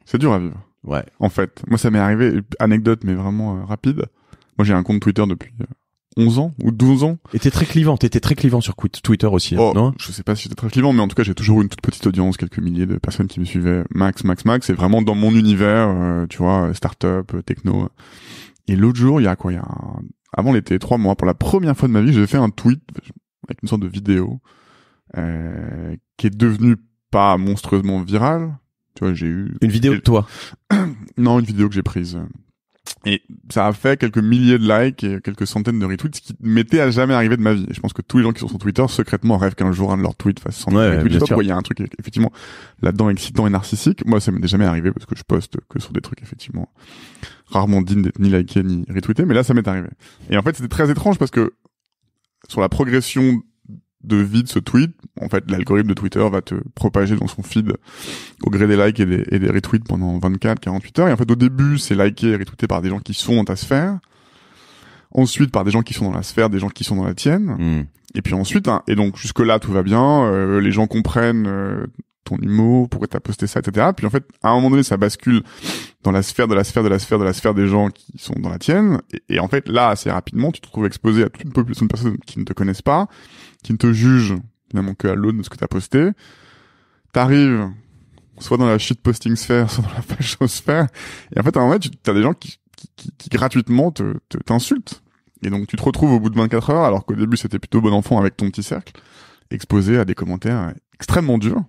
c'est dur à vivre. Ouais. En fait, moi ça m'est arrivé, anecdote mais vraiment rapide. Moi j'ai un compte Twitter depuis 11 ans ou 12 ans. Et t'étais très clivant sur Twitter aussi, non? Je sais pas si j'étais très clivant, mais en tout cas, j'ai toujours eu une toute petite audience, quelques milliers de personnes qui me suivaient, max, et vraiment dans mon univers, tu vois, start-up, techno. Et l'autre jour, avant l'été, 3 mois, pour la première fois de ma vie, j'ai fait un tweet avec une sorte de vidéo, qui est devenue pas monstrueusement virale. Tu vois, j'ai eu... Une vidéo de toi? Non, une vidéo que j'ai prise. Et ça a fait quelques milliers de likes et quelques centaines de retweets, ce qui m'était à jamais arrivé de ma vie. Et je pense que tous les gens qui sont sur Twitter secrètement rêvent qu'un jour un de leurs tweets fasse 100 retweets. Je sais pas pourquoi il y a un truc effectivement là-dedans excitant et narcissique. Moi, ça m'est jamais arrivé parce que je poste que sur des trucs effectivement rarement dignes d'être ni likés ni retweetés. Mais là, ça m'est arrivé. Et en fait, c'était très étrange parce que sur la progression de vie de ce tweet, en fait, l'algorithme de Twitter va te propager dans son feed au gré des likes et des retweets pendant 24, 48 heures. Et en fait, au début, c'est liké et retweeté par des gens qui sont dans ta sphère. Ensuite, par des gens qui sont dans la sphère, des gens qui sont dans la tienne. Et puis ensuite, et donc jusque-là, tout va bien. Les gens comprennent ton humour, pourquoi t'as posté ça, etc. Puis en fait, à un moment donné, ça bascule dans la sphère des gens qui sont dans la tienne. Et en fait, là, assez rapidement, tu te retrouves exposé à toute une population de personnes qui ne te connaissent pas, qui ne te jugent finalement que à l'aune de ce que t'as posté. T'arrives soit dans la shitposting sphère, soit dans la fachosphère. Et en fait, à un moment, t'as des gens qui gratuitement t'insultent. Et donc, tu te retrouves au bout de 24 heures, alors qu'au début, c'était plutôt bon enfant avec ton petit cercle, exposé à des commentaires extrêmement durs.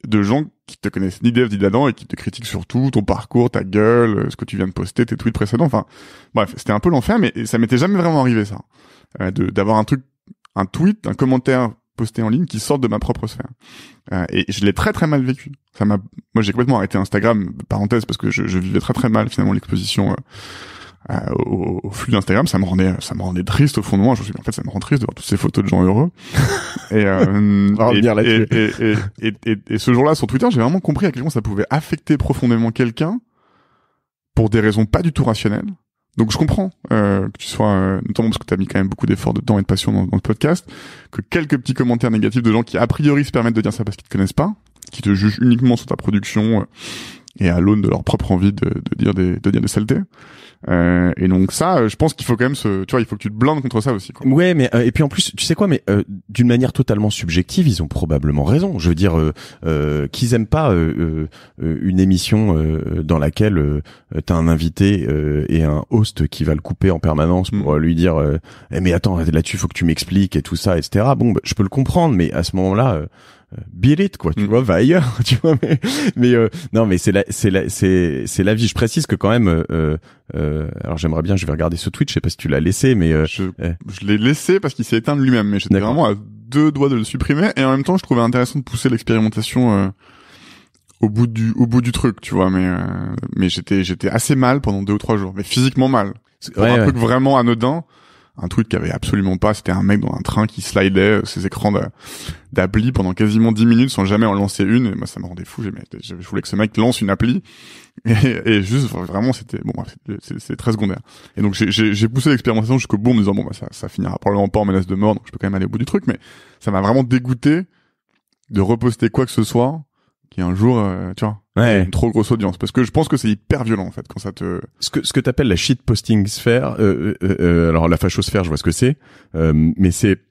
De gens qui te connaissent ni d'Ève ni d'Adam et qui te critiquent sur tout, ton parcours, ta gueule, ce que tu viens de poster, tes tweets précédents. Enfin, bref, c'était un peu l'enfer, mais ça m'était jamais vraiment arrivé, ça. D'avoir un tweet, un commentaire posté en ligne qui sorte de ma propre sphère. Et je l'ai très très mal vécu. Moi, j'ai complètement arrêté Instagram, parenthèse, parce que je vivais très très mal, finalement, l'exposition au flux d'Instagram. Ça me rendait triste au fond de moi. Je me suis dit, en fait, ça me rend triste de voir toutes ces photos de gens heureux. Et ce jour-là, sur Twitter, j'ai vraiment compris à quel point ça pouvait affecter profondément quelqu'un pour des raisons pas du tout rationnelles. Donc je comprends que tu sois, notamment parce que tu as mis quand même beaucoup d'efforts, de temps et de passion dans le podcast, que quelques petits commentaires négatifs de gens qui a priori se permettent de dire ça parce qu'ils te connaissent pas, qui te jugent uniquement sur ta production et à l'aune de leur propre envie de dire des saletés. Et donc ça, je pense qu'il faut quand même il faut que tu te blindes contre ça aussi, quoi. Ouais, mais et puis en plus, tu sais quoi, mais d'une manière totalement subjective, ils ont probablement raison. Je veux dire, qu'ils aiment pas une émission dans laquelle t'as un invité et un host qui va le couper en permanence pour lui dire mais attends, là-dessus faut que tu m'expliques et tout ça, etc. Bon, je peux le comprendre, mais à ce moment-là, beat it, quoi, tu vois, va ailleurs, tu vois, mais non, mais c'est la vie. Je précise que quand même, alors j'aimerais bien, je vais regarder ce tweet, je sais pas si tu l'as laissé, mais je l'ai laissé parce qu'il s'est éteint de lui-même, mais j'étais vraiment à 2 doigts de le supprimer, et en même temps je trouvais intéressant de pousser l'expérimentation au bout du truc, tu vois, mais j'étais assez mal pendant 2 ou 3 jours, mais physiquement mal. Pour un truc vraiment anodin. Un tweet qui avait absolument pas, c'était un mec dans un train qui slidait ses écrans d'appli pendant quasiment 10 minutes sans jamais en lancer une, et moi ça me rendait fou. Je voulais que ce mec lance une appli, et juste vraiment c'est très secondaire. Et donc j'ai poussé l'expérimentation jusqu'au bout en me disant ça finira probablement pas en menace de mort, donc je peux quand même aller au bout du truc, mais ça m'a vraiment dégoûté de reposter quoi que ce soit qui un jour tu vois, une trop grosse audience, parce que je pense que c'est hyper violent en fait quand ça te ce que t'appelles la shitposting sphère, alors la fachosphère, je vois ce que c'est, mais c'est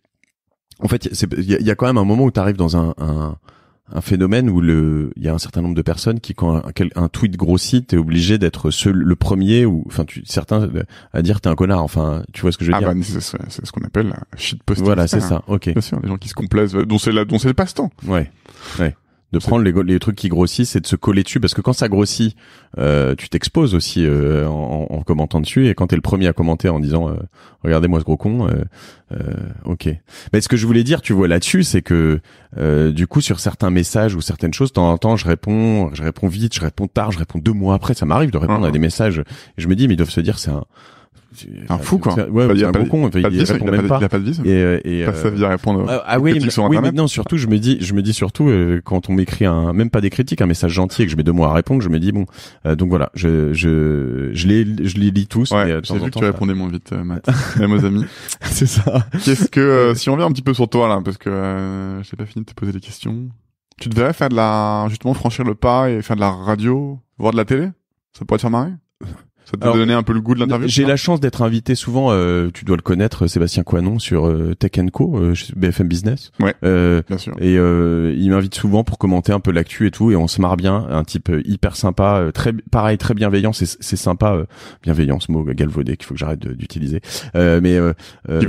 en fait il y a quand même un moment où t'arrives dans un phénomène où il y a un certain nombre de personnes qui, quand un tweet grossit, t'es obligé d'être le premier, ou enfin certains à dire t'es un connard, enfin tu vois ce que je veux dire. C'est ce qu'on appelle la shitposting. Voilà, c'est ça. Ok. Bien sûr, les gens qui se complaisent, dont c'est le passe-temps. Ouais. De prendre les trucs qui grossissent et de se coller dessus, parce que quand ça grossit, tu t'exposes aussi en commentant dessus, et quand t'es le premier à commenter en disant regardez-moi ce gros con, ok. Mais ce que je voulais dire, tu vois, là-dessus, c'est que du coup sur certains messages ou certaines choses, de temps en temps je réponds vite, je réponds tard, je réponds 2 mois après, ça m'arrive de répondre à des messages, et je me dis mais ils doivent se dire c'est un fou, quoi. Ouais, c'est un gros con. Il répond même pas. Il a pas de vie. Et passe sa vie à répondre. Mais non, surtout, je me dis surtout, quand on m'écrit même pas des critiques, un message gentil et que je mets 2 mois à répondre, je me dis bon, donc voilà, je les lis tous. Ouais, j'ai vu que tu répondais moins vite, Matt. Même aux amis. C'est ça. Qu'est-ce que, si on vient un petit peu sur toi, là, parce que, j'ai pas fini de te poser des questions. Tu devrais faire justement franchir le pas et faire de la radio, voir de la télé? Ça pourrait te faire marrer? Ça t'a donné un peu le goût de l'interview? J'ai la chance d'être invité souvent, tu dois le connaître, Sébastien Coinon, sur Tech & Co, BFM Business. Ouais, bien sûr. Et il m'invite souvent pour commenter un peu l'actu et tout, et on se marre bien. Un type hyper sympa, très bienveillant, c'est sympa. Bienveillant, ce mot galvaudé qu'il faut que j'arrête d'utiliser. Il veut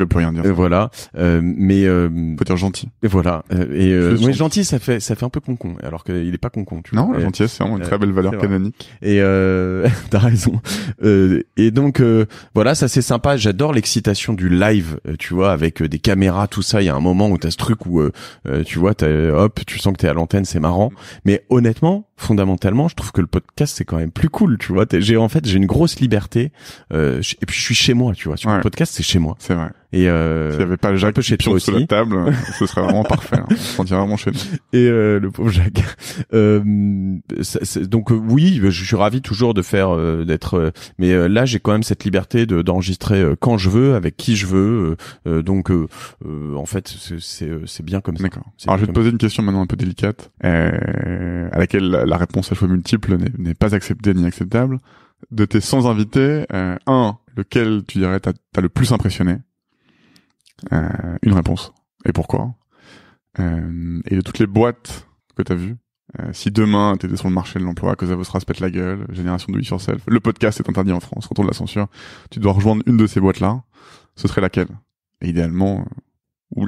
plus rien dire. Voilà. Faut dire gentil. Et voilà. Mais gentil, ça fait un peu con, alors qu'il est pas con, tu vois. Non, la gentillesse, c'est vraiment une très belle valeur canonique. Et t'as raison. Et donc voilà, ça c'est sympa. J'adore l'excitation du live, tu vois, avec des caméras, tout ça. Il y a un moment où t'as ce truc où tu vois, tu sens que t'es à l'antenne, c'est marrant. Mais honnêtement, fondamentalement, je trouve que le podcast c'est quand même plus cool, tu vois. J'ai une grosse liberté. Et puis je suis chez moi, tu vois. Sur le podcast, c'est chez moi. C'est vrai. Et s'il y avait pas Jacques peu chez qui toi pionce sur aussi. la table, ce serait vraiment parfait. Hein. On se sentirait vraiment chez nous. Et le pauvre Jacques. Donc oui, je suis ravi toujours de faire d'être. Mais là, j'ai quand même cette liberté d'enregistrer quand je veux, avec qui je veux. Donc en fait, c'est bien comme ça. D'accord. Alors je vais te poser une question maintenant un peu délicate, à laquelle la réponse à choix multiple n'est pas acceptée ni acceptable. De tes 100 invités, lequel tu dirais t'as le plus impressionné? Une réponse. Et pourquoi? Et de toutes les boîtes que t'as vues, si demain t'étais sur le marché de l'emploi, que Zavostra se pète la gueule, Génération Do It Yourself, le podcast est interdit en France, retour de la censure, tu dois rejoindre une de ces boîtes-là, ce serait laquelle? Et idéalement, où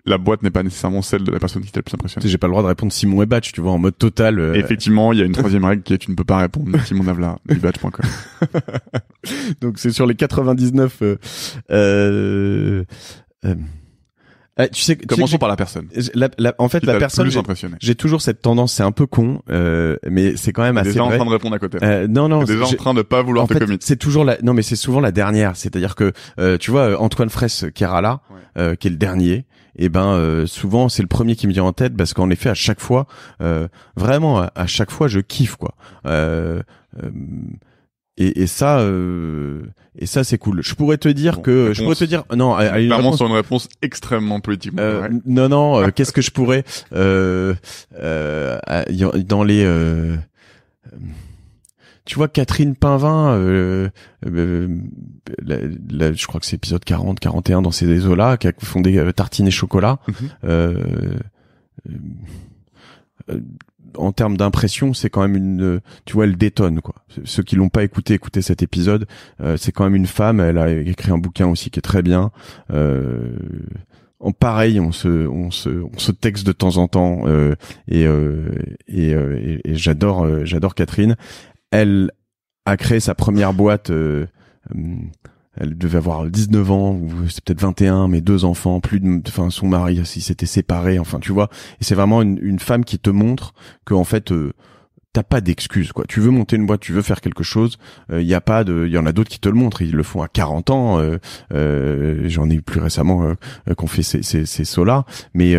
la boîte n'est pas nécessairement celle de la personne qui t'a le plus impressionné. J'ai pas le droit de répondre Simon et Batch, tu vois, en mode total. Et effectivement, il y a une troisième règle qui est tu ne peux pas répondre. Simon Navla, dubatch.com. Donc c'est sur les 99. Tu sais, commençons par la personne. En fait, la personne, j'ai toujours cette tendance, c'est un peu con, mais c'est quand même assez déjà vrai. En train de répondre à côté. Non, déjà en train de pas vouloir te commit. C'est toujours non, mais c'est souvent la dernière. C'est-à-dire que, tu vois, Antoine Fraisse qui est là, qui est le dernier. Et souvent c'est le premier qui me vient en tête parce qu'en effet à chaque fois, vraiment à chaque fois je kiffe quoi. Et ça c'est cool. Je pourrais te dire non, clairement sur une réponse extrêmement politique. Non, qu'est-ce que je pourrais dans les tu vois Catherine Painvin, je crois que c'est épisode 40, 41 dans ces eaux-là, qui a fondé Tartine et Chocolat. En termes d'impression, c'est quand même tu vois, elle détonne quoi. Ceux qui l'ont pas écouté cet épisode, c'est quand même une femme. Elle a écrit un bouquin aussi qui est très bien. En pareil, on se texte de temps en temps et j'adore Catherine. Elle a créé sa première boîte, elle devait avoir 19 ans, ou c'est peut-être 21, mais 2 enfants, son mari, il s'était séparé, enfin, tu vois. Et c'est vraiment une femme qui te montre que, en fait, t'as pas d'excuses, quoi. Tu veux monter une boîte, tu veux faire quelque chose, il y en a d'autres qui te le montrent, ils le font à 40 ans, j'en ai eu plus récemment, qu'on fait ces sauts-là, mais,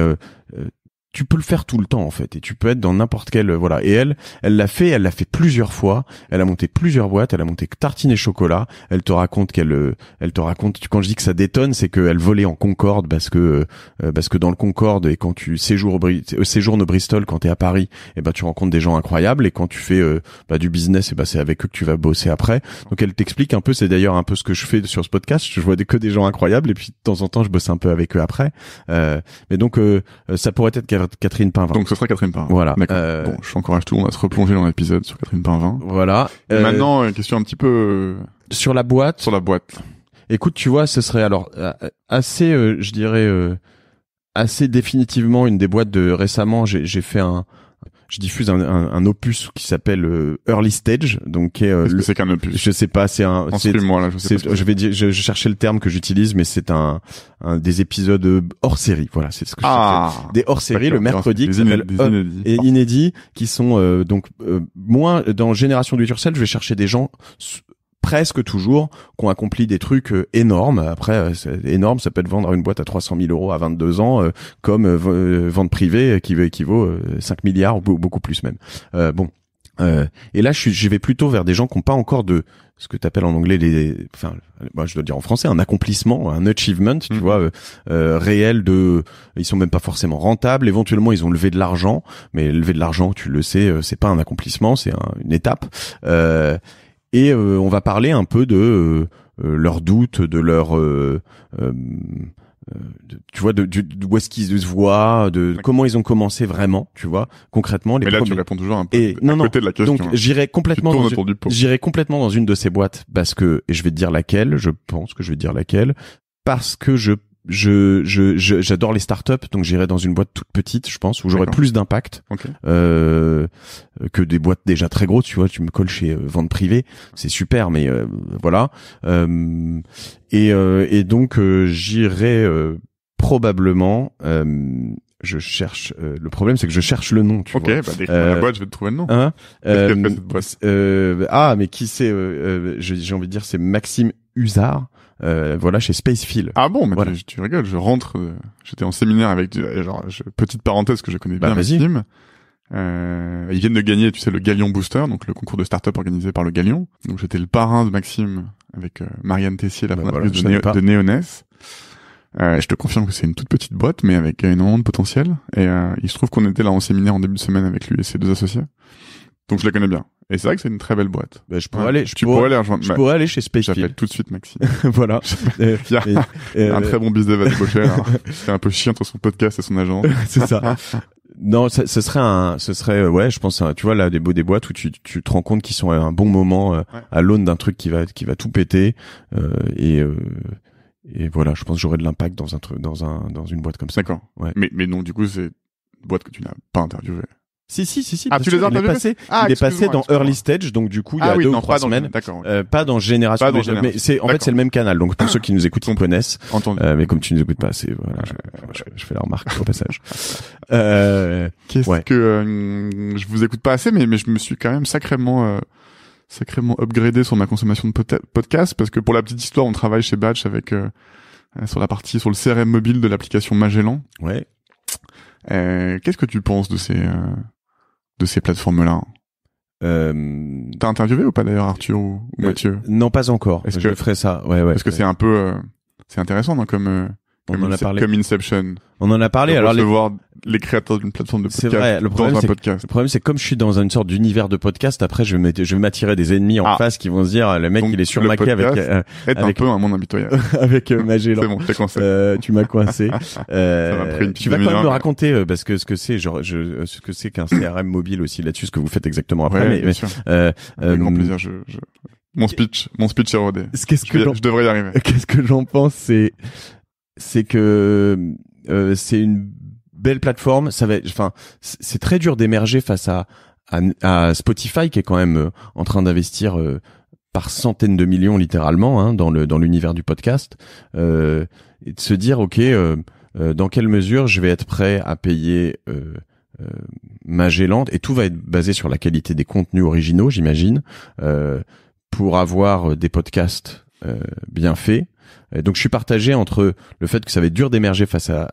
tu peux le faire tout le temps en fait et tu peux être dans n'importe quel voilà. Et elle l'a fait plusieurs fois. Elle a monté plusieurs boîtes. Elle a monté Tartine et Chocolat. Elle te raconte quand je dis que ça détonne, c'est qu'elle volait en Concorde parce que dans le Concorde et quand tu séjournes au Bristol quand t'es à Paris, tu rencontres des gens incroyables et quand tu fais du business c'est avec eux que tu vas bosser après. Donc elle t'explique un peu. C'est d'ailleurs un peu ce que je fais sur ce podcast. Je vois que des gens incroyables et puis de temps en temps je bosse un peu avec eux après. Mais donc ça pourrait être Catherine Painvin. Donc ce sera Catherine Painvin. Voilà. Bon, je encourage tout le monde à se replonger dans l'épisode sur Catherine Painvin. Voilà. Maintenant, une question un petit peu sur la boîte. Sur la boîte. Écoute, tu vois, ce serait alors assez, je dirais, assez définitivement une des boîtes de récemment. J'ai fait je diffuse un opus qui s'appelle Early Stage, donc qu'est-ce que c'est qu'un opus? Je sais pas, moi là, je sais pas. Je cherchais le terme que j'utilise, mais c'est un des épisodes hors série. Voilà, c'est ce que je fais. Des hors série le mercredi, des inédits. Et inédits qui sont moi dans Génération Do It Yourself, je vais chercher des gens presque toujours qui ont accompli des trucs énormes. Après, c'est énorme, ça peut être vendre une boîte à 300 000 euros à 22 ans, comme vente privée qui équivaut 5 milliards ou beaucoup plus même. Et là, je vais plutôt vers des gens qui n'ont pas encore de ce que tu appelles en anglais je dois dire en français, un accomplissement, un achievement, tu vois, réel ils sont même pas forcément rentables. Éventuellement, ils ont levé de l'argent, mais lever de l'argent, tu le sais, c'est pas un accomplissement, c'est une étape. Et on va parler un peu de leurs doutes, de leur tu vois, d'où est-ce qu'ils se voient, de comment ils ont commencé vraiment, tu vois, concrètement. Mais là, tu réponds toujours un peu côté de la question. Donc, j'irai complètement dans une de ces boîtes et je vais te dire laquelle, je pense que je vais te dire laquelle, parce que j'adore les startups, donc j'irai dans une boîte toute petite, je pense, où j'aurai plus d'impact que des boîtes déjà très grosses. Tu vois, tu me colles chez Vente Privée, c'est super, mais voilà. Et donc j'irai probablement. Je cherche. Le problème, c'est que je cherche le nom. Tu vois. Bah décris la boîte, je vais te trouver le nom. Mais qui c'est j'ai envie de dire, c'est Maxime Husard. voilà, chez Spacefield. Ah bon, mais voilà. tu rigoles, je rentre, j'étais en séminaire avec, petite parenthèse que je connais bien, vas-y. Maxime. Ils viennent de gagner, tu sais, le Galion Booster, donc le concours de start-up organisé par le Galion. Donc j'étais le parrain de Maxime avec Marianne Tessier, la fondatrice de Neoness. Je te confirme que c'est une toute petite boîte, mais avec énormément de potentiel. Et il se trouve qu'on était là en séminaire en début de semaine avec lui et ses 2 associés. Donc je la connais bien. Et c'est vrai que c'est une très belle boîte. Je pourrais aller. Tu pourrais aller rejoindre. Je pourrais aller chez Spacefield. J'appelle tout de suite Maxime. Voilà. Il y a un très bon business à débaucher. C'est un peu chiant entre son podcast et son agent. C'est ça. Non, ce serait, ouais, je pense, tu vois, là, des boîtes où tu te rends compte qu'ils sont à un bon moment, à l'aune d'un truc qui va tout péter, et voilà, je pense que j'aurais de l'impact dans une boîte comme ça. D'accord. Ouais. Mais non, du coup, c'est une boîte que tu n'as pas interviewée. Si. Ah, tu les as interviewés? Il est passé dans Early Stage, donc du coup, il y a 2 ou 3 semaines. D'accord. Pas dans Génération. Mais c'est le même canal. Donc pour ceux qui nous écoutent, ils connaissent. Entendu. Mais comme tu nous écoutes pas, c'est voilà, je fais la remarque au passage. Qu'est-ce que je vous écoute pas assez, mais je me suis quand même sacrément upgradé sur ma consommation de podcast, parce que pour la petite histoire, on travaille chez Batch avec sur le CRM mobile de l'application Magellan. Ouais. Qu'est-ce que tu penses de ces plateformes-là? T'as interviewé ou pas d'ailleurs Arthur ou Mathieu? Non, pas encore. Je ferai ça. Ouais. Parce que c'est un peu, c'est intéressant, non, comme Inception. On en a parlé. Alors recevoir les créateurs d'une plateforme de podcast. C'est vrai. Le problème, c'est comme je suis dans une sorte d'univers de podcast. Après, je vais m'attirer des ennemis en face qui vont se dire, le mec, il est surmaqué avec un peu un monde impitoyable. Avec Magellan. C'est bon, t'es coincé. Tu m'as coincé. Tu vas quand même me raconter, parce que ce que c'est qu'un CRM mobile aussi là-dessus, ce que vous faites exactement après. Ouais, bien sûr. Avec grand plaisir, mon speech est rodé. Je devrais y arriver. Qu'est-ce que j'en pense, c'est que c'est une belle plateforme. C'est très dur d'émerger face à Spotify, qui est quand même en train d'investir par centaines de millions littéralement dans l'univers du podcast, et de se dire dans quelle mesure je vais être prêt à payer Magellan, et tout va être basé sur la qualité des contenus originaux, j'imagine, pour avoir des podcasts bien faits. Donc je suis partagé entre le fait que ça va être dur d'émerger face à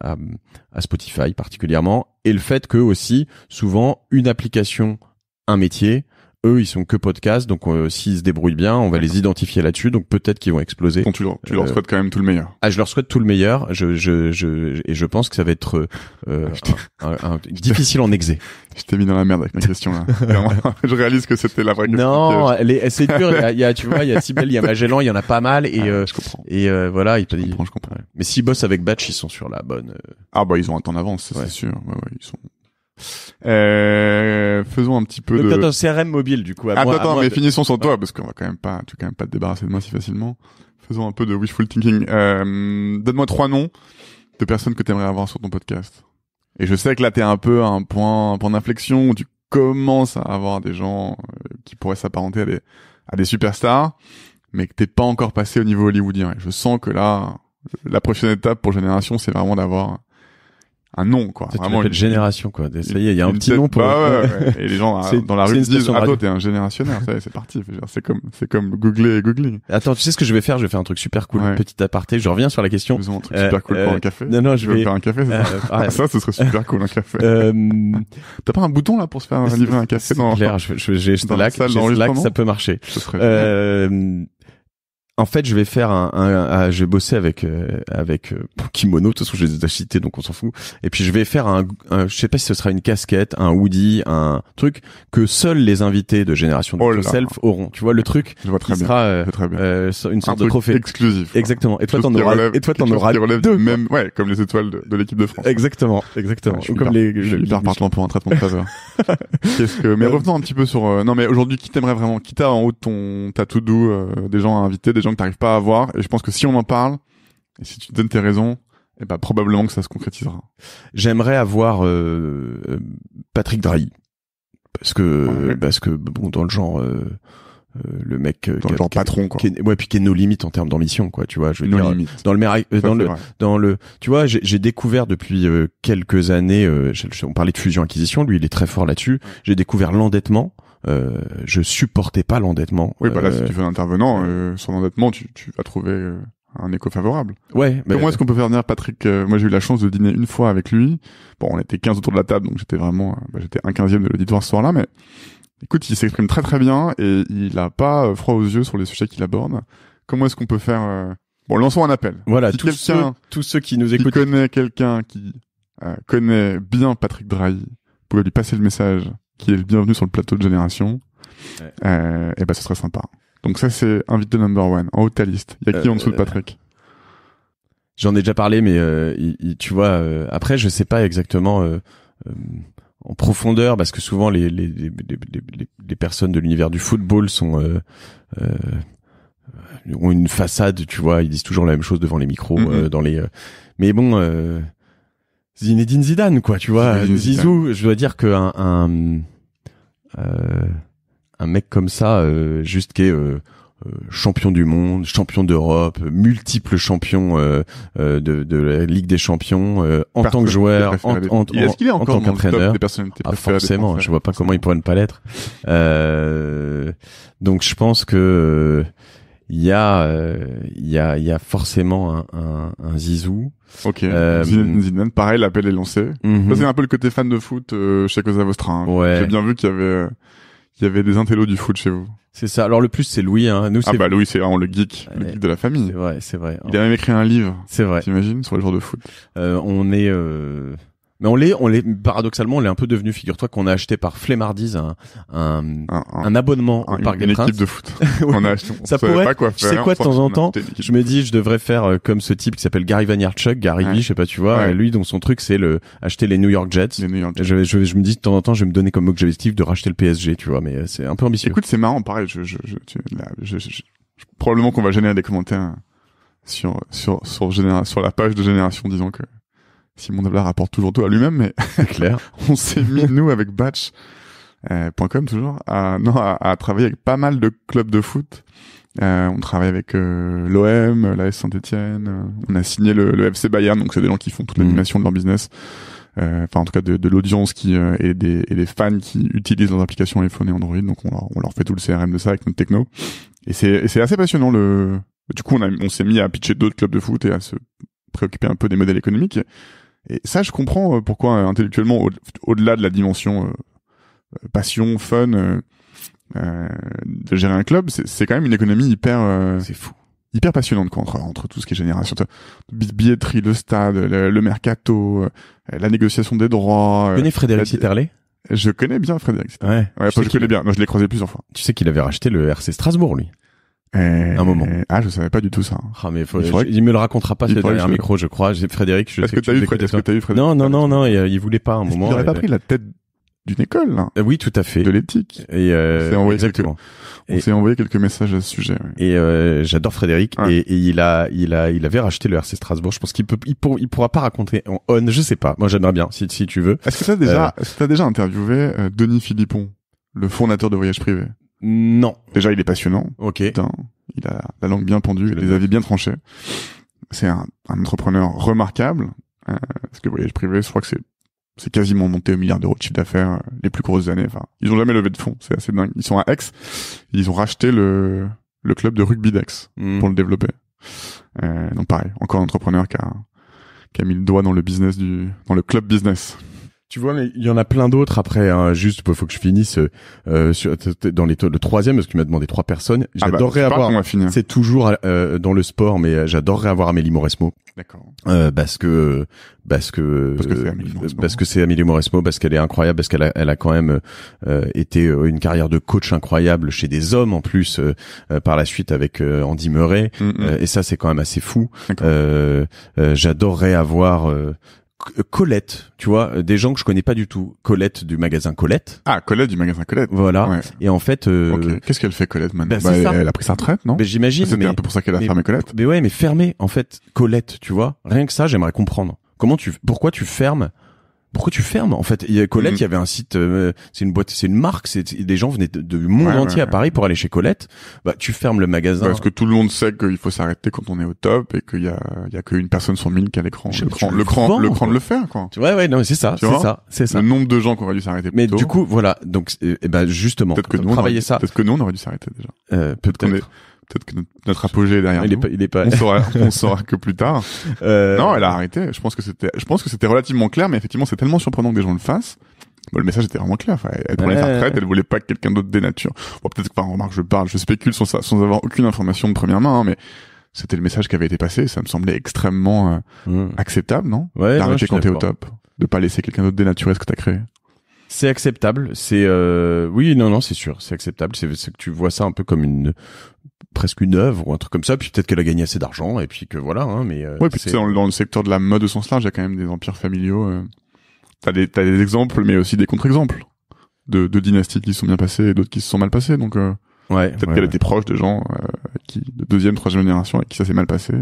Spotify particulièrement, et le fait que aussi souvent une application, un métier, eux ils sont que podcast, donc s'ils se débrouillent bien, on va les identifier là-dessus, donc peut-être qu'ils vont exploser. Donc tu leur souhaites quand même tout le meilleur. Je leur souhaite tout le meilleur. Et je pense que ça va être difficile en exé. Je t'ai mis dans la merde avec ma question là. Je réalise que c'était la vraie question. Non, c'est dur. Tu vois, il y a Sibel, il y a Magellan, il y en a pas mal, et je comprends. Et voilà, je comprends. Ouais. Mais s'ils bossent avec Batch, ils sont sur la bonne. Ah bah ils ont un temps d'avance, c'est sûr. Ouais, ils sont. Faisons un petit peu donc, de. Attends, CRM mobile du coup. Finissons sur toi, parce qu'on va quand même pas te débarrasser de moi si facilement. Faisons un peu de wishful thinking. Donne-moi 3 noms de personnes que t'aimerais avoir sur ton podcast. Et je sais que là t'es un peu à un point d'inflexion où tu commences à avoir des gens qui pourraient s'apparenter à des superstars, mais que t'es pas encore passé au niveau hollywoodien. Et je sens que là, la prochaine étape pour Génération, c'est vraiment d'avoir un nom, quoi. Ça, vraiment une génération, quoi. Ça y est, il y a un petit nom pour. Ouais. Et les gens dans la rue disent, toi, t'es un générationnaire. Ça y est, c'est parti. C'est comme googler et googling. Attends, tu sais ce que je vais faire? Je vais faire un truc super cool. Petit aparté. Je reviens sur la question. Faisons un truc super cool pour un café. Non, je vais faire un café. Ça, ce serait super cool, un café. T'as pas un bouton, là, pour se faire livrer un café dans clair, j'ai Slack, ça peut marcher. En fait, je vais faire je vais bosser avec Kimono. De toute façon, je les ai cités, donc on s'en fout. Et puis, je vais faire je sais pas si ce sera une casquette, un hoodie, un truc que seuls les invités de Génération de Self auront. Tu vois, le truc qui sera une sorte de trophée exclusif. Exactement. Et toi, t'en auras deux. Même, comme les étoiles de l'équipe de France. Exactement. Ou comme je suis hyper partant pour un traitement de faveur. Mais revenons un petit peu sur, non, mais aujourd'hui, qui t'aimerais vraiment, qui t'a en haut de ta to-do, des gens à inviter, des gens que t'arrives pas à voir, et je pense que si on en parle, et si tu te donnes tes raisons, probablement que ça se concrétisera. J'aimerais avoir Patrick Drahi, parce que bon, dans le genre le mec dans le genre patron, quoi. Puis qui est nos limites en termes d'ambition, quoi, tu vois, je veux dire, limites. dans le tu vois, j'ai découvert depuis quelques années, on parlait de fusion acquisition, lui il est très fort là-dessus. J'ai découvert l'endettement. Je supportais pas l'endettement. Oui, là, si tu fais un intervenant sur l'endettement, tu vas trouver un écho favorable. Ouais. Comment est-ce qu'on peut faire venir Patrick moi, j'ai eu la chance de dîner une fois avec lui. Bon, on était 15 autour de la table, donc j'étais vraiment, j'étais 1/15 de l'auditoire ce soir-là, mais écoute, il s'exprime très très bien et il a pas froid aux yeux sur les sujets qu'il aborde. Comment est-ce qu'on peut faire Bon, lançons un appel. Voilà, si tous ceux qui nous qui écoutent. connaît quelqu'un qui connaît bien Patrick Drahi, vous pouvez lui passer le message qu'il est le bienvenu sur le plateau de Génération. Ouais. Et ce serait sympa. Donc ça, c'est invité number one, en haut de ta liste. Il y a qui en dessous de Patrick? J'en ai déjà parlé, mais tu vois, après, je sais pas exactement en profondeur, parce que souvent les personnes de l'univers du football ont une façade, tu vois, ils disent toujours la même chose devant les micros, dans les. Mais bon, Zinedine Zidane, quoi, tu vois, Zizou. Je dois dire que un mec comme ça, juste qui est champion du monde, champion d'Europe, multiple champion de la Ligue des Champions, en tant que joueur, est-ce qu'il est encore en tant qu'entraîneur. Des personnalités forcément, je vois pas comment il pourrait ne pas l'être. Donc je pense que il y a forcément un Zizou. Ok. Zidane, pareil, l'appel est lancé. Ça, c'est un peu le côté fan de foot chez Cosa Vostra. Hein. Ouais. J'ai bien vu qu'il y avait des intellos du foot chez vous. C'est ça. Alors le plus c'est Louis. Hein. Nous, Louis, c'est vraiment le geek de la famille. C'est vrai. Il a même écrit un livre. C'est vrai. T'imagines, sur les joueurs de foot. Mais on l'est paradoxalement, on l'est un peu devenu. Figure-toi qu'on a acheté par flemmardise un abonnement au Parc des Princes. Une équipe de foot. On a acheté. Ça pourrait. Pas quoi faire. Tu sais quoi, de temps en temps, je me dis, je devrais faire comme ce type qui s'appelle Gary Vaynerchuk, Gary V, je sais pas, tu vois. Ouais. Lui, dont son truc, c'est acheter les New York Jets. Les New York Jets. Je me dis de temps en temps, je vais me donner comme objectif de racheter le PSG, tu vois. Mais c'est un peu ambitieux. Écoute, c'est marrant, pareil. Probablement qu'on va générer des commentaires sur la page de Génération disant que Simon Deblard rapporte toujours tout à lui-même, mais c'est clair. On s'est mis, nous, avec Batch.com toujours, à travailler avec pas mal de clubs de foot. On travaille avec l'OM, l'AS Saint-Etienne, on a signé le FC Bayern, donc c'est des gens qui font toute l'animation de leur business. En tout cas de l'audience et des fans qui utilisent leurs applications iPhone et Android, donc on leur fait tout le CRM de ça avec notre techno. Et c'est assez passionnant. Du coup, on s'est mis à pitcher d'autres clubs de foot et à se préoccuper un peu des modèles économiques. Et ça, je comprends pourquoi intellectuellement, au-delà de la dimension passion, fun, de gérer un club, c'est quand même une économie c'est fou, hyper passionnante, quoi, entre tout ce qui est génération, billetterie, le stade, le mercato, la négociation des droits. Tu connais Frédéric Sitterley? Je connais bien Frédéric Sitterley. Ouais, je connais bien. Non, je l'ai croisé plusieurs fois. Tu sais qu'il avait racheté le RC Strasbourg, lui. Un moment. Ah, je savais pas du tout ça. Ah, mais il me le racontera pas derrière un micro, je crois. Frédéric, Est-ce que t'as eu Frédéric? Non, il voulait pas un moment. Il aurait pas pris la tête d'une école, là. Oui, tout à fait. De l'éthique. Et exactement. On s'est envoyé quelques messages à ce sujet. Ouais. Et j'adore Frédéric. Ouais. Et il avait racheté le RC Strasbourg. Je pense qu'il pourra pas raconter en on. Je sais pas. Moi, j'aimerais bien, si tu veux. Est-ce que t'as déjà interviewé Denis Philippon, le fondateur de Voyage Privé? Non. Déjà, il est passionnant. Ok. Putain, il a la langue bien pendue, les avis bien tranchés. C'est un entrepreneur remarquable. Parce que Voyage Privé, je crois que c'est quasiment monté au milliard d'euros de chiffre d'affaires les plus grosses années. Enfin, ils ont jamais levé de fonds, c'est assez dingue. Ils sont à Aix, ils ont racheté le club de rugby d'Aix pour le développer. Donc pareil, encore un entrepreneur qui a mis le doigt dans le business dans le club business. Tu vois, mais il y en a plein d'autres après. Hein, juste, faut que je finisse dans le troisième parce que tu m'as demandé 3 personnes. J'adorerais avoir. C'est toujours dans le sport, mais j'adorerais avoir Amélie Mauresmo. D'accord. Parce que c'est Amélie Mauresmo, parce qu'elle est incroyable, parce qu'elle a quand même été une carrière de coach incroyable chez des hommes en plus par la suite avec Andy Murray. Et ça, c'est quand même assez fou. J'adorerais avoir Colette, tu vois, des gens que je connais pas du tout. Colette du magasin Colette. Ah, Colette du magasin Colette. Voilà. Ouais. Et en fait, okay. Qu'est-ce qu'elle fait Colette maintenant? Elle a pris sa retraite, non? J'imagine. C'était un peu pour ça qu'elle a fermé Colette. Mais ouais, mais fermé, en fait, Colette, tu vois. Rien que ça, j'aimerais comprendre. Pourquoi tu fermes? En fait, Colette, il y avait un site, c'est une boîte, c'est une marque, des gens venaient du monde entier à Paris pour aller chez Colette. Bah, tu fermes le magasin. Parce que tout le monde sait qu'il faut s'arrêter quand on est au top et qu'il y a qu'une personne sur 1000 qui a l'écran de le faire, quoi. Ouais, non, c'est ça. Le nombre de gens qui auraient dû s'arrêter plus mais tôt. Du coup, voilà. Donc, justement, peut-être que nous, travailler ça. Peut-être que nous, on aurait dû s'arrêter déjà. Peut-être. peut-être que notre apogée est derrière nous. Il est pas. On saura que plus tard. Non, elle a arrêté. Je pense que c'était relativement clair, mais effectivement, c'est tellement surprenant que des gens le fassent. Bon, le message était vraiment clair. Enfin, elle prenait sa retraite, elle voulait pas que quelqu'un d'autre dénature. Bon, peut-être que, enfin, remarque, je spécule sans avoir aucune information de première main, hein, mais c'était le message qui avait été passé. Ça me semblait extrêmement acceptable, non? Ouais. D'arrêter quand t'es au top, de pas laisser quelqu'un d'autre dénaturer ce que t'as créé. C'est acceptable. Oui, non, c'est sûr, c'est acceptable. C'est que tu vois ça un peu comme presque une œuvre ou un truc comme ça. Puis peut-être qu'elle a gagné assez d'argent et puis que voilà. Hein, mais ouais, puis tu sais, dans le secteur de la mode au sens large, il y a quand même des empires familiaux. T'as des exemples, mais aussi des contre-exemples de dynasties qui se sont bien passées et d'autres qui se sont mal passées. Donc peut-être qu'elle était proche de gens de deuxième, troisième génération avec qui ça s'est mal passé.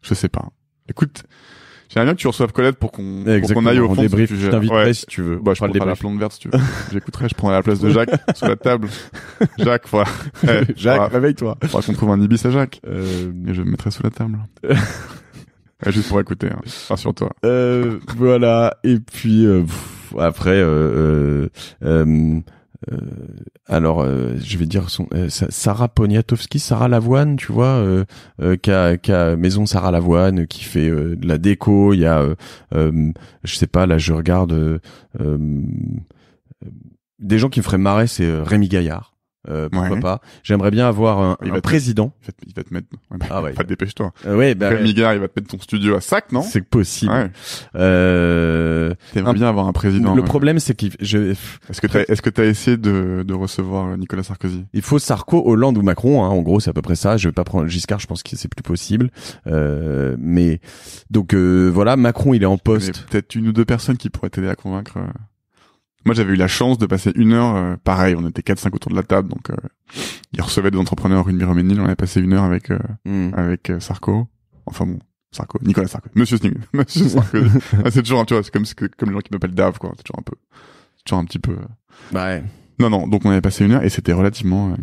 Je sais pas. Écoute, j'aimerais bien que tu reçoives Colette pour qu'on aille au fond débrief. du sujet. Je t'inviterai si tu veux. Bah, je prendrai la plante verte si tu veux. J'écouterai, je prendrai la place de Jacques sur la table. Jacques, voilà. Jacques, réveille-toi. Faudra qu'on trouve un ibis à Jacques. Et je me mettrai sous la table. Juste pour écouter, hein. Rassure-toi. Voilà. Et puis après, alors, je vais dire Sarah Poniatowski, Sarah Lavoine, tu vois, qui a Maison Sarah Lavoine, qui fait de la déco. Il y a, je sais pas, là, je regarde des gens qui me feraient marrer, c'est Rémi Gaillard. Pourquoi pas. J'aimerais bien avoir un président. Il va te mettre. Ah ouais. Pas dépêche-toi. Ouais, bah. Rémi Gaillard, il va te mettre ton studio à sac, non? C'est possible. Ouais. T'aimerais bien avoir un président. Le problème, c'est est-ce que t'as essayé de recevoir Nicolas Sarkozy? Il faut Sarko, Hollande ou Macron, hein. En gros, c'est à peu près ça. Je vais pas prendre Giscard, je pense que c'est plus possible. Mais, donc, voilà, Macron, il est en poste. Peut-être une ou deux personnes qui pourraient t'aider à convaincre. Moi, j'avais eu la chance de passer 1 heure, pareil, on était 4-5 autour de la table, donc ils recevaient des entrepreneurs rue de Miromesnil, on avait passé 1 heure avec Sarko. Enfin bon, Nicolas Sarko. Monsieur Sarkozy. C'est toujours, tu vois, c'est comme les gens qui m'appellent Dave, quoi. C'est toujours un petit peu. Ouais. Non, donc on avait passé 1 heure et c'était relativement,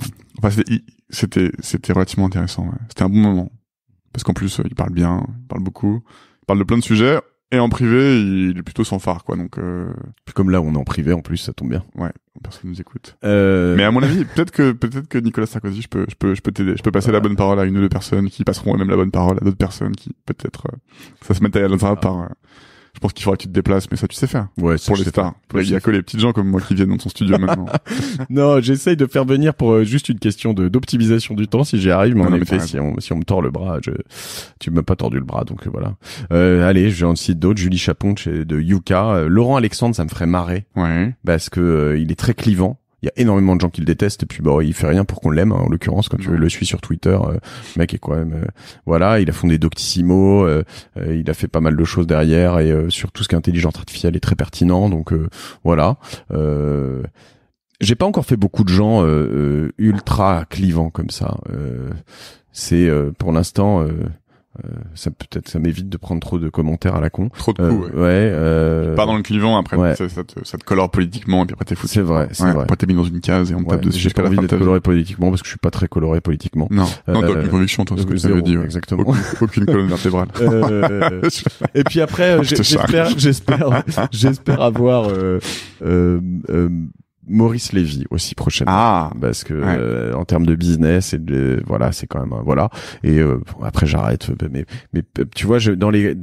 c'était relativement intéressant. Ouais. C'était un bon moment. Parce qu'en plus, il parle bien, il parle beaucoup, il parle de plein de sujets. Et en privé, il est plutôt sans phare, quoi. Donc, comme là, on est en privé, en plus, ça tombe bien. Ouais, personne nous écoute. Mais à mon avis, peut-être que Nicolas Sarkozy, je peux t'aider. Je peux passer la bonne parole à une ou deux personnes qui passeront même la bonne parole à d'autres personnes qui, peut-être, ça se matérialisera par, je pense qu'il faudra que tu te déplaces, mais ça, tu sais faire. Ouais, pour les stars. Il y a que les petites gens comme moi qui viennent dans ton studio maintenant. Non, j'essaye de faire venir pour juste une question d'optimisation du temps, si j'y arrive, mais en effet, si on me tord le bras, tu m'as pas tordu le bras, donc voilà. Allez, je vais en citer d'autres. Julie Chapon de Yuka. Laurent Alexandre, ça me ferait marrer. Ouais. Parce que, il est très clivant. Il y a énormément de gens qui le détestent et puis bon, il fait rien pour qu'on l'aime, hein, en l'occurrence quand tu le suis sur Twitter, le mec est quand même voilà, il a fondé Doctissimo, il a fait pas mal de choses derrière et sur tout ce qui est intelligence artificielle est très pertinent, donc voilà. J'ai pas encore fait beaucoup de gens ultra clivants comme ça. C'est pour l'instant ça m'évite de prendre trop de commentaires à la con. Trop de coups, ouais. Pas dans le clivant, après, ouais. ça te colore politiquement, et puis après t'es foutu. C'est vrai. Après t'es mis dans une case et on tape dessus. J'ai pas envie d'être coloré politiquement parce que je suis pas très coloré politiquement. Non, t'as aucune conviction, toi, ce que ça veut dire. Exactement. Aucune colonne vertébrale. Et puis après, j'espère avoir, Maurice Lévy aussi prochainement, parce que en termes de business et voilà, c'est quand même voilà, et après j'arrête, mais tu vois, dans les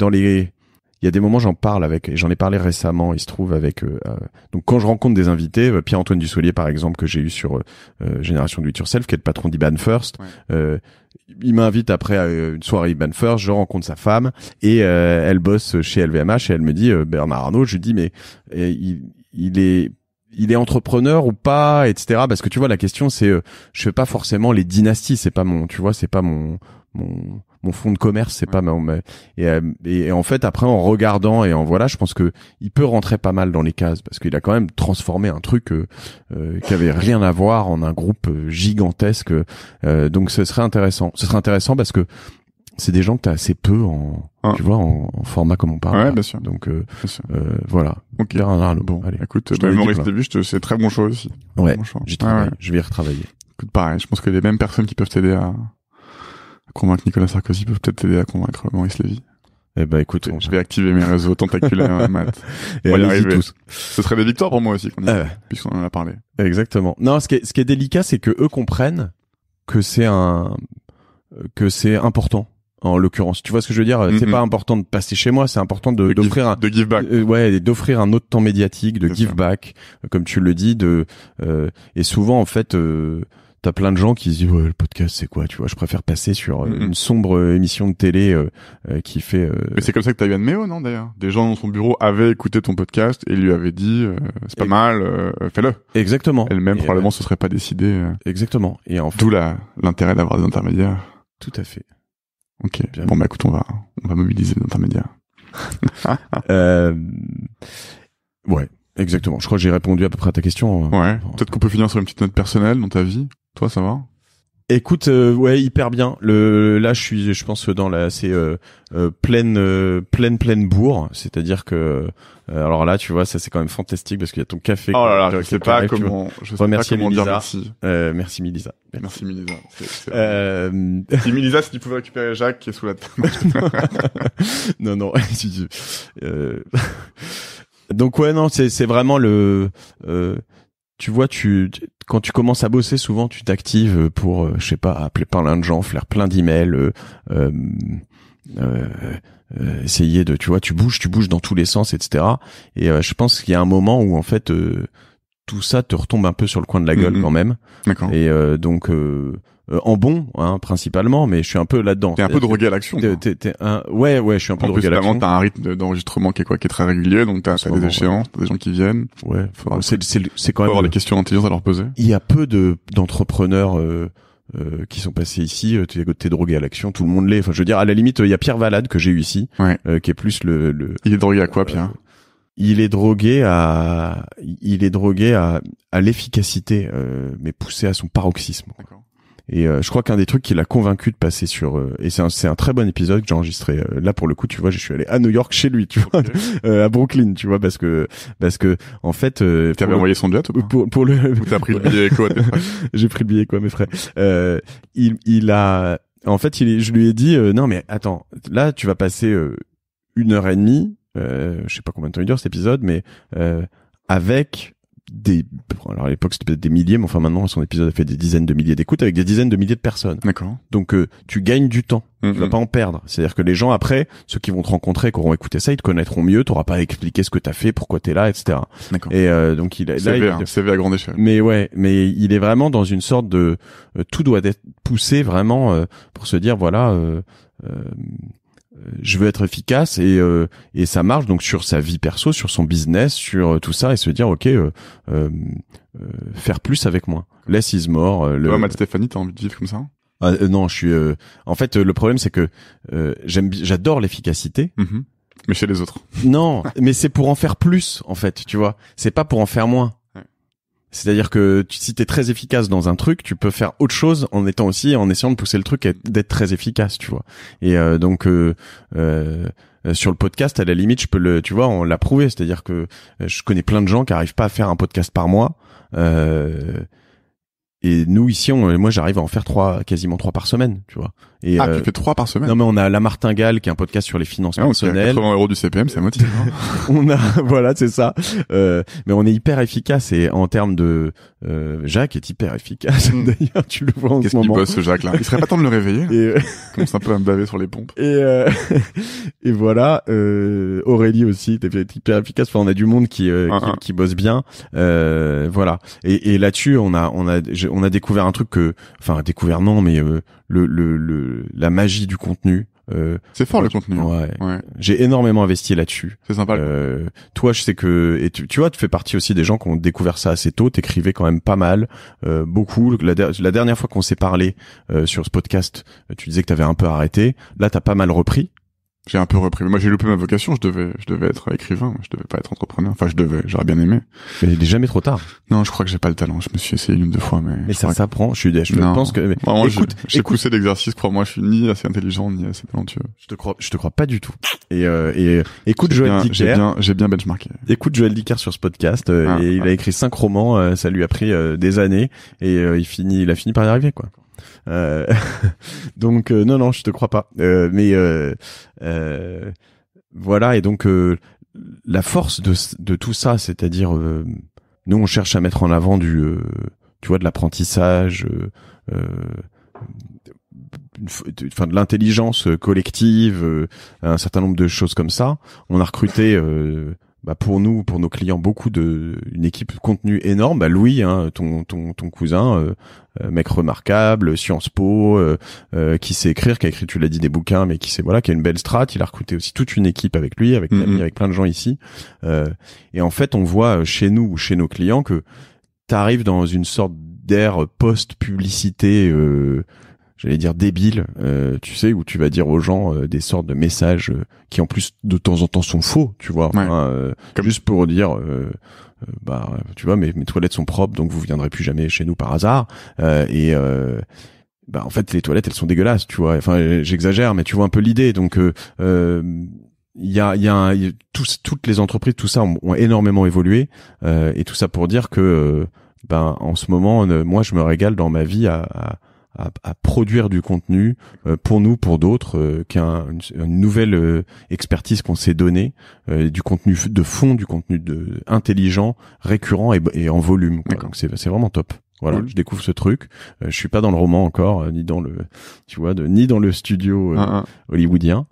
il y a des moments, j'en ai parlé récemment, il se trouve avec donc quand je rencontre des invités, Pierre-Antoine Dussolier par exemple, que j'ai eu sur Génération Do It Yourself, qui est le patron d'Iban First, il m'invite après à une soirée Iban First, je rencontre sa femme et elle bosse chez LVMH et elle me dit Bernard Arnault, je lui dis mais il est entrepreneur ou pas, etc. Parce que tu vois, la question c'est, je fais pas forcément les dynasties, c'est pas mon fonds de commerce, c'est pas et en fait après en regardant et en voilà, je pense que il peut rentrer pas mal dans les cases parce qu'il a quand même transformé un truc qui avait rien à voir en un groupe gigantesque. Donc ce serait intéressant parce que c'est des gens que t'as assez peu tu vois, en format comme on parle. Ouais, bien sûr. Donc, bien sûr. voilà. Ok. Bon, allez. Écoute, Maurice Lévy, c'est très bon choix aussi. Ouais. Bon choix. J'y travaille. Je vais y retravailler. Écoute, pareil. Je pense que les mêmes personnes qui peuvent t'aider à convaincre Nicolas Sarkozy peuvent peut-être t'aider à convaincre Maurice Lévy. Eh ben, écoute, je vais activer mes réseaux tentaculaires, Matt. Et on va y arriver. Tous. Ce serait des victoires pour moi aussi, puisqu'on en a parlé. Exactement. Non, ce qui est délicat, c'est que eux comprennent que c'est un que c'est important. En l'occurrence, tu vois ce que je veux dire? C'est pas important de passer chez moi, c'est important d'offrir de give back. D'offrir un autre temps médiatique, de C'est give ça. back, comme tu le dis, et souvent en fait, t'as plein de gens qui se disent ouais, le podcast c'est quoi, tu vois? Je préfère passer sur une sombre émission de télé qui fait. Mais c'est comme ça que t'as eu Anne Méo, non, d'ailleurs? Des gens dans son bureau avaient écouté ton podcast et lui avaient dit c'est pas mal, fais-le. Exactement. Elle-même probablement se serait pas décidée. Exactement. Et en fait, D'où l'intérêt d'avoir des intermédiaires. tout à fait. Ok. Bien. Bon, bah écoute, on va mobiliser des intermédiaires. Ouais, exactement. Je crois que j'ai répondu à peu près à ta question. Ouais. Peut-être qu'on peut finir sur une petite note personnelle dans ta vie. Toi, ça va? Écoute, ouais, hyper bien. Là, je pense dans c'est pleine bourre. C'est-à-dire que, alors là, tu vois, ça c'est quand même fantastique parce qu'il y a ton café. Oh là là, je qui sais pas arrive, tu vois. comment, je sais Remercier pas comment dire Mélisa. merci. Merci Mélisa. Merci Mélisa. Euh... Mélisa, si tu pouvais récupérer Jacques qui est sous la table. non. Donc ouais, non, c'est vraiment tu vois, quand tu commences à bosser, souvent tu t'actives pour, je sais pas, appeler plein de gens, faire plein d'emails, essayer de, tu vois, tu bouges dans tous les sens, etc. Et je pense qu'il y a un moment où en fait tout ça te retombe un peu sur le coin de la gueule quand même. D'accord. Et donc en bon, hein, principalement, mais je suis un peu là-dedans. T'es un peu drogué à l'action. Ouais, je suis un peu En plus, drogué à l'action. t'as un rythme d'enregistrement qui est très régulier, donc t'as des échéances, t'as des gens qui viennent. Ouais, c'est quand Faut même avoir des questions intelligentes à leur poser. il y a peu d'entrepreneurs qui sont passés ici. T'es drogué à l'action, tout le monde l'est. Enfin, je veux dire, à la limite, il y a Pierre Valade que j'ai eu ici, Ouais. qui est plus Il est drogué à quoi, Pierre? il est drogué à l'efficacité, mais poussé à son paroxysme. D'accord. Et je crois qu'un des trucs qui l'a convaincu de passer sur et c'est un très bon épisode que j'ai enregistré. Là pour le coup, tu vois, je suis allé à New York chez lui, tu vois, à Brooklyn, tu vois, parce que en fait, T'avais envoyé son jet ou pas? pour le Ou t'as pris le billet éco à tes frères? j'ai pris le billet quoi, mes frères. Il a en fait, je lui ai dit non mais attends, là tu vas passer 1h30, je sais pas combien de temps il dure cet épisode, mais avec alors à l'époque c'était peut-être des milliers, mais enfin maintenant son épisode a fait des dizaines de milliers d'écoutes avec des dizaines de milliers de personnes. D'accord. Donc tu gagnes du temps, tu vas pas en perdre. C'est-à-dire que les gens après, ceux qui vont te rencontrer, qui auront écouté ça, ils te connaîtront mieux. T'auras pas à expliquer ce que t'as fait, pourquoi t'es là, etc. D'accord. Et donc il CV à grande échelle. mais il est vraiment dans une sorte de tout doit être poussé vraiment pour se dire voilà. Je veux être efficace et ça marche donc sur sa vie perso, sur son business, sur tout ça et se dire ok faire plus avec moins. Less is more. Matt Stéphanie, t'as envie de vivre comme ça? Non, je suis en fait le problème c'est que j'adore l'efficacité. Mais chez les autres. Non, mais c'est pour en faire plus en fait, tu vois. C'est pas pour en faire moins. C'est-à-dire que si t'es très efficace dans un truc, tu peux faire autre chose en essayant de pousser le truc d'être très efficace, tu vois. Et donc sur le podcast, à la limite, tu vois, on l'a prouvé. C'est-à-dire que je connais plein de gens qui arrivent pas à faire un podcast par mois. Et nous ici, moi j'arrive à en faire quasiment 3 par semaine, tu vois. Et tu fais 3 par semaine? Non mais on a La Martingale qui est un podcast sur les finances personnelles. 80 € du CPM, ça motive. Hein. On a, voilà, c'est ça. Mais on est hyper efficace et en termes de, Jacques est hyper efficace. D'ailleurs, tu le vois en ce Qu'est-ce qu'il moment. bosse ce Jacques là? Il serait pas temps de le réveiller? Et Commence un peu à me baver sur les pompes. et voilà. Aurélie aussi, t'es hyper efficace. Enfin, on a du monde qui bosse bien. Voilà. Et là-dessus, on a découvert un truc découvert non, mais la magie du contenu. C'est fort le contenu. Ouais. Ouais. J'ai énormément investi là-dessus. C'est sympa. Toi, je sais que et tu vois, tu fais partie aussi des gens qui ont découvert ça assez tôt. T'écrivais quand même pas mal, beaucoup. La dernière fois qu'on s'est parlé sur ce podcast, tu disais que t'avais un peu arrêté. Là, t'as pas mal repris. J'ai un peu repris. Mais moi, j'ai loupé ma vocation. Je devais être écrivain. Je devais pas être entrepreneur. Enfin, j'aurais bien aimé. Mais il est jamais trop tard. Non, je crois que j'ai pas le talent. Je me suis essayé 1 ou 2 fois, mais ça s'apprend. Je pense que, vraiment, écoute, j'ai poussé l'exercice. Crois-moi, je suis ni assez intelligent, ni assez talentueux. Je te crois pas du tout. Et écoute Joël Dicker. J'ai bien benchmarké. Écoute Joël Dicker sur ce podcast, et il a écrit 5 romans, ça lui a pris des années, et il a fini par y arriver, quoi. Donc non, je te crois pas. Mais voilà, et donc la force de tout ça, c'est-à-dire nous on cherche à mettre en avant tu vois, de l'apprentissage, de l'intelligence collective, un certain nombre de choses comme ça. On a recruté pour nos clients une équipe de contenu énorme. Louis, ton cousin, mec remarquable, Sciences Po, qui sait écrire, qui a écrit, tu l'as dit, des bouquins, mais qui a une belle strate. Il a recruté aussi toute une équipe avec lui, avec Camille, avec plein de gens ici. Et en fait, on voit chez nous ou chez nos clients que t'arrives dans une sorte d'ère post-publicité, j'allais dire débile, tu sais, où tu vas dire aux gens des sortes de messages qui en plus de temps en temps sont faux, tu vois, juste pour dire tu vois, mes toilettes sont propres, donc vous viendrez plus jamais chez nous par hasard, en fait les toilettes elles sont dégueulasses, tu vois, enfin j'exagère, mais tu vois un peu l'idée. Donc toutes les entreprises, tout ça ont énormément évolué, et tout ça pour dire que en ce moment moi je me régale dans ma vie à produire du contenu pour nous, pour d'autres, qui a une nouvelle expertise qu'on s'est donnée, du contenu de fond, du contenu intelligent, récurrent et en volume, quoi. Donc c'est vraiment top. Voilà, cool. Je découvre ce truc. Je suis pas dans le roman encore, ni dans le studio hollywoodien.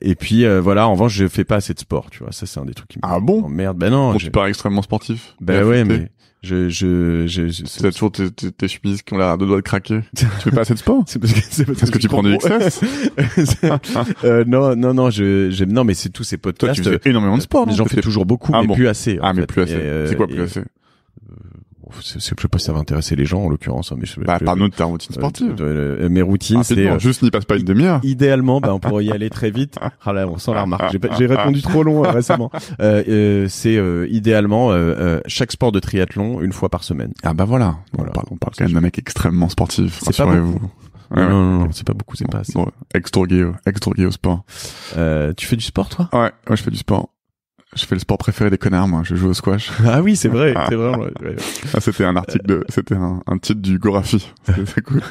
Et puis voilà, en revanche, je fais pas assez de sport, tu vois. Ça c'est un des trucs qui m'emmerde. Non, tu parais extrêmement sportif. Ouais, mais c'est toujours tes chemises qui ont l'air à deux doigts de craquer. Tu fais pas assez de sport? C'est parce que tu prends du XS? Non, non, mais c'est tous ces podcasts. Toi, tu fais énormément de sport. Mais j'en fais toujours beaucoup, mais plus assez. Mais plus assez. C'est quoi plus assez? Je sais pas si ça va intéresser les gens en l'occurrence, mais parle-nous de ta routine sportive. Mes routines, c'est juste n'y passe pas une demi-heure. Idéalement, on pourrait y aller très vite. Ah là, on sent la remarque. J'ai répondu trop long récemment. C'est idéalement chaque sport de triathlon une fois par semaine. Voilà. On parle quand même d'un mec extrêmement sportif. C'est pas beaucoup. Non, c'est pas beaucoup, c'est pas assez. Extorgué au sport. Tu fais du sport, toi? Ouais, je fais du sport. Je fais le sport préféré des connards, moi. Je joue au squash. Ah oui, c'est vrai, c'est vrai. Ouais. C'était un article c'était un titre du Gorafi. C'est cool.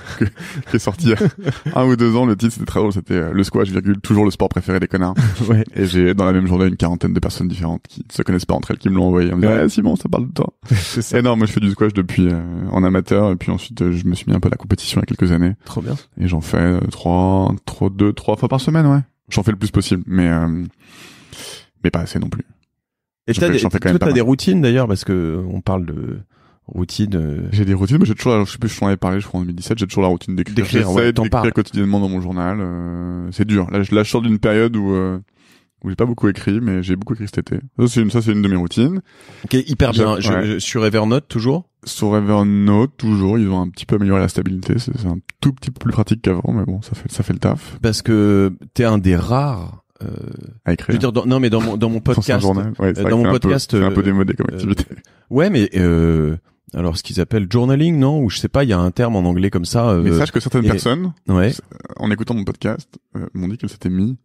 Qui est sorti il y a 1 ou 2 ans. Le titre, c'était très drôle. C'était le squash, toujours le sport préféré des connards. Ouais. Et j'ai, dans la même journée, une quarantaine de personnes différentes qui ne se connaissent pas entre elles, qui me l'ont envoyé. On me dit, Simon, ça parle de toi. C'est ça. Et non, moi, je fais du squash depuis, en amateur. Et puis ensuite, je me suis mis un peu à la compétition il y a quelques années. Trop bien. Et j'en fais 3 fois par semaine, ouais. J'en fais le plus possible. Mais pas assez non plus. Et t'as des routines d'ailleurs, parce que on parle de routine. J'ai des routines, mais j'ai toujours, je sais plus, je t'en avais parlé, je crois en 2017, j'ai toujours la routine d'écrire. J'essaie d'écrire quotidiennement dans mon journal. C'est dur. Là, je sors d'une période où j'ai pas beaucoup écrit, mais j'ai beaucoup écrit cet été. Ça c'est une de mes routines. Ok, hyper bien. Sur Evernote toujours. Sur Evernote toujours, ils ont un petit peu amélioré la stabilité. C'est un tout petit peu plus pratique qu'avant, mais bon, ça fait le taf. Parce que t'es un des rares. À écrire. Je veux dire, dans mon podcast, dans mon podcast, c'est un peu démodé comme activité. Ouais, mais alors ce qu'ils appellent journaling, non, ou je sais pas, il y a un terme en anglais comme ça. Mais sache que certaines personnes, ouais, en écoutant mon podcast, m'ont dit qu'elles s'étaient mis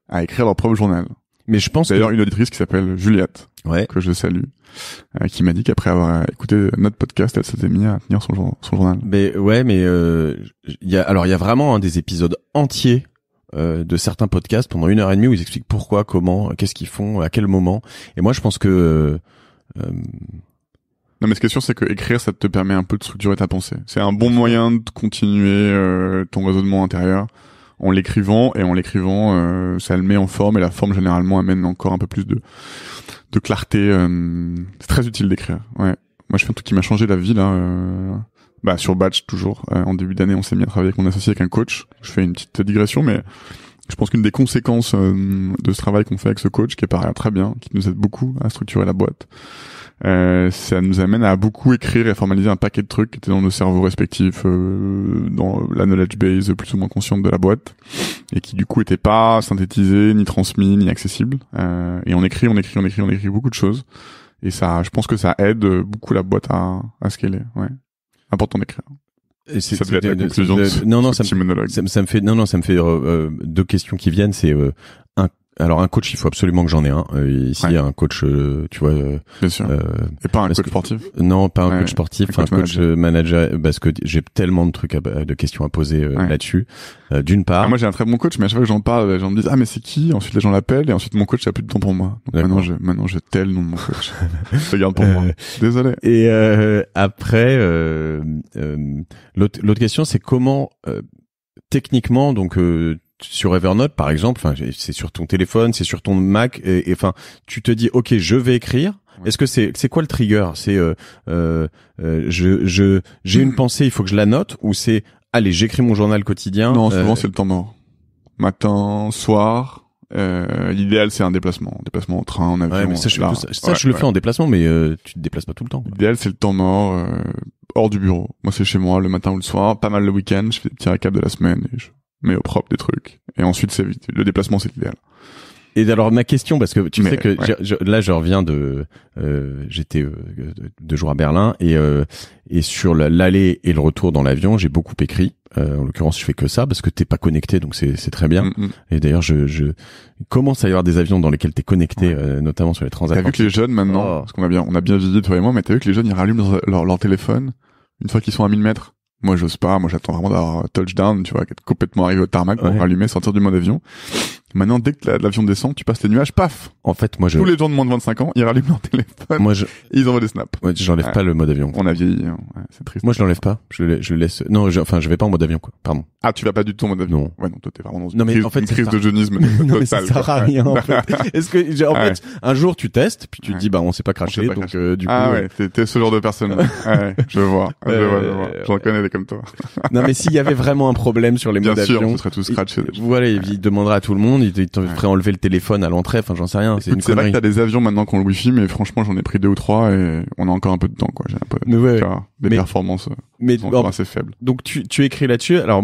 à écrire leur propre journal. Mais je pense d'ailleurs une auditrice qui s'appelle Juliette, que je salue, qui m'a dit qu'après avoir écouté notre podcast, elle s'était mise à tenir son journal. Mais ouais, mais il y a vraiment des épisodes entiers de certains podcasts pendant 1h30 où ils expliquent pourquoi, comment, qu'est-ce qu'ils font, à quel moment. Et moi, je pense que non, mais ce qui est sûr, c'est que écrire, ça te permet un peu de structurer ta pensée. C'est un bon moyen de continuer ton raisonnement intérieur en l'écrivant, ça le met en forme, et la forme généralement amène encore un peu plus de clarté. C'est très utile d'écrire. Ouais. Moi, je fais un truc qui m'a changé la vie là. Sur Batch toujours. En début d'année, on s'est mis à travailler avec mon associé, avec un coach. Je fais une petite digression, mais je pense qu'une des conséquences de ce travail qu'on fait avec ce coach, qui est pareil très bien, qui nous aide beaucoup à structurer la boîte, ça nous amène à beaucoup écrire et à formaliser un paquet de trucs qui étaient dans nos cerveaux respectifs, dans la knowledge base plus ou moins consciente de la boîte, et qui du coup étaient pas synthétisés, ni transmis, ni accessibles. Et on écrit beaucoup de choses. Et ça, je pense que ça aide beaucoup la boîte à scaler. Ouais. Important d'écrire. Et ça devait être la conclusion de ce petit monologue. Ça me fait 2 questions qui viennent. C'est alors un coach, il faut absolument que j'en ai un. Ici, il y a un coach, tu vois. Bien sûr. Et pas un coach sportif. Non, pas un coach sportif, un coach manager, parce que j'ai tellement de trucs, de questions à poser là-dessus. D'une part. Moi, j'ai un très bon coach, mais à chaque fois que j'en parle, les gens me disent mais c'est qui? Ensuite, les gens l'appellent, et ensuite mon coach a plus de temps pour moi. Donc maintenant, je tais le nom de mon coach. Je garde pour moi. Désolé. Et après, l'autre question, c'est comment techniquement, donc sur Evernote par exemple, enfin c'est sur ton téléphone, c'est sur ton Mac, et enfin tu te dis ok, je vais écrire. Est-ce que c'est quoi le trigger? C'est j'ai une pensée, il faut que je la note, ou c'est allez, j'écris mon journal quotidien? Non, souvent c'est le temps mort. Matin, soir. L'idéal c'est un déplacement en train, en avion. Ouais, mais ça, je le fais en déplacement, mais tu te déplaces pas tout le temps, quoi. L'idéal c'est le temps mort hors du bureau. Moi c'est chez moi le matin ou le soir, pas mal le week-end, je fais des petits récaps de la semaine et je mets au propre des trucs. Et ensuite c'est vite. Le déplacement c'est l'idéal. Et alors ma question, parce que tu sais que là je reviens j'étais 2 jours à Berlin, et sur l'aller et le retour dans l'avion j'ai beaucoup écrit. En l'occurrence je fais que ça parce que t'es pas connecté, donc c'est très bien. Et d'ailleurs je commence à y avoir des avions dans lesquels t'es connecté, notamment sur les transatlantiques. T'as vu que les jeunes maintenant, parce qu'on a bien vieilli toi et moi, mais t'as vu que les jeunes ils rallument leur téléphone une fois qu'ils sont à 1000 mètres. Moi, j'ose pas. Moi, j'attends vraiment d'avoir touchdown, tu vois, être complètement arrivé au tarmac pour rallumer, sortir du mode avion. Maintenant, dès que l'avion descend, tu passes les nuages, paf! En fait, moi, tous les gens de moins de 25 ans, ils rallument leur téléphone. Moi, et ils envoient des snaps. Ouais, j'enlève pas le mode avion. On a vieilli, hein. Ouais, c'est triste. Moi, je l'enlève pas. Je le laisse. Non, je vais pas en mode avion, quoi. Pardon. Ah, tu vas pas du tout en mode avion? Non. Ouais, non, toi, t'es vraiment dans une crise de jeunisme non, totale. Mais ça sert à rien, en fait. Est-ce que, en fait, un jour, tu testes, puis tu te dis, bah, on s'est pas craché, donc, du coup. Ah ouais, t'es ce genre de personne. Ouais, je vois. J'en connais des comme toi. Non, mais s'il y avait vraiment un problème sur les modes avion. Bien sûr, ce serait tout scratché. Voilà, il demanderait à tout le monde, il te ferait enlever le téléphone à l'entrée, enfin, j'en sais rien. C'est vrai que t'as des avions maintenant qui ont le wifi, mais franchement, j'en ai pris 2 ou 3 et on a encore un peu de temps, quoi. J'ai un peu, des performances, encore assez faibles. Donc, tu écris là-dessus. Alors,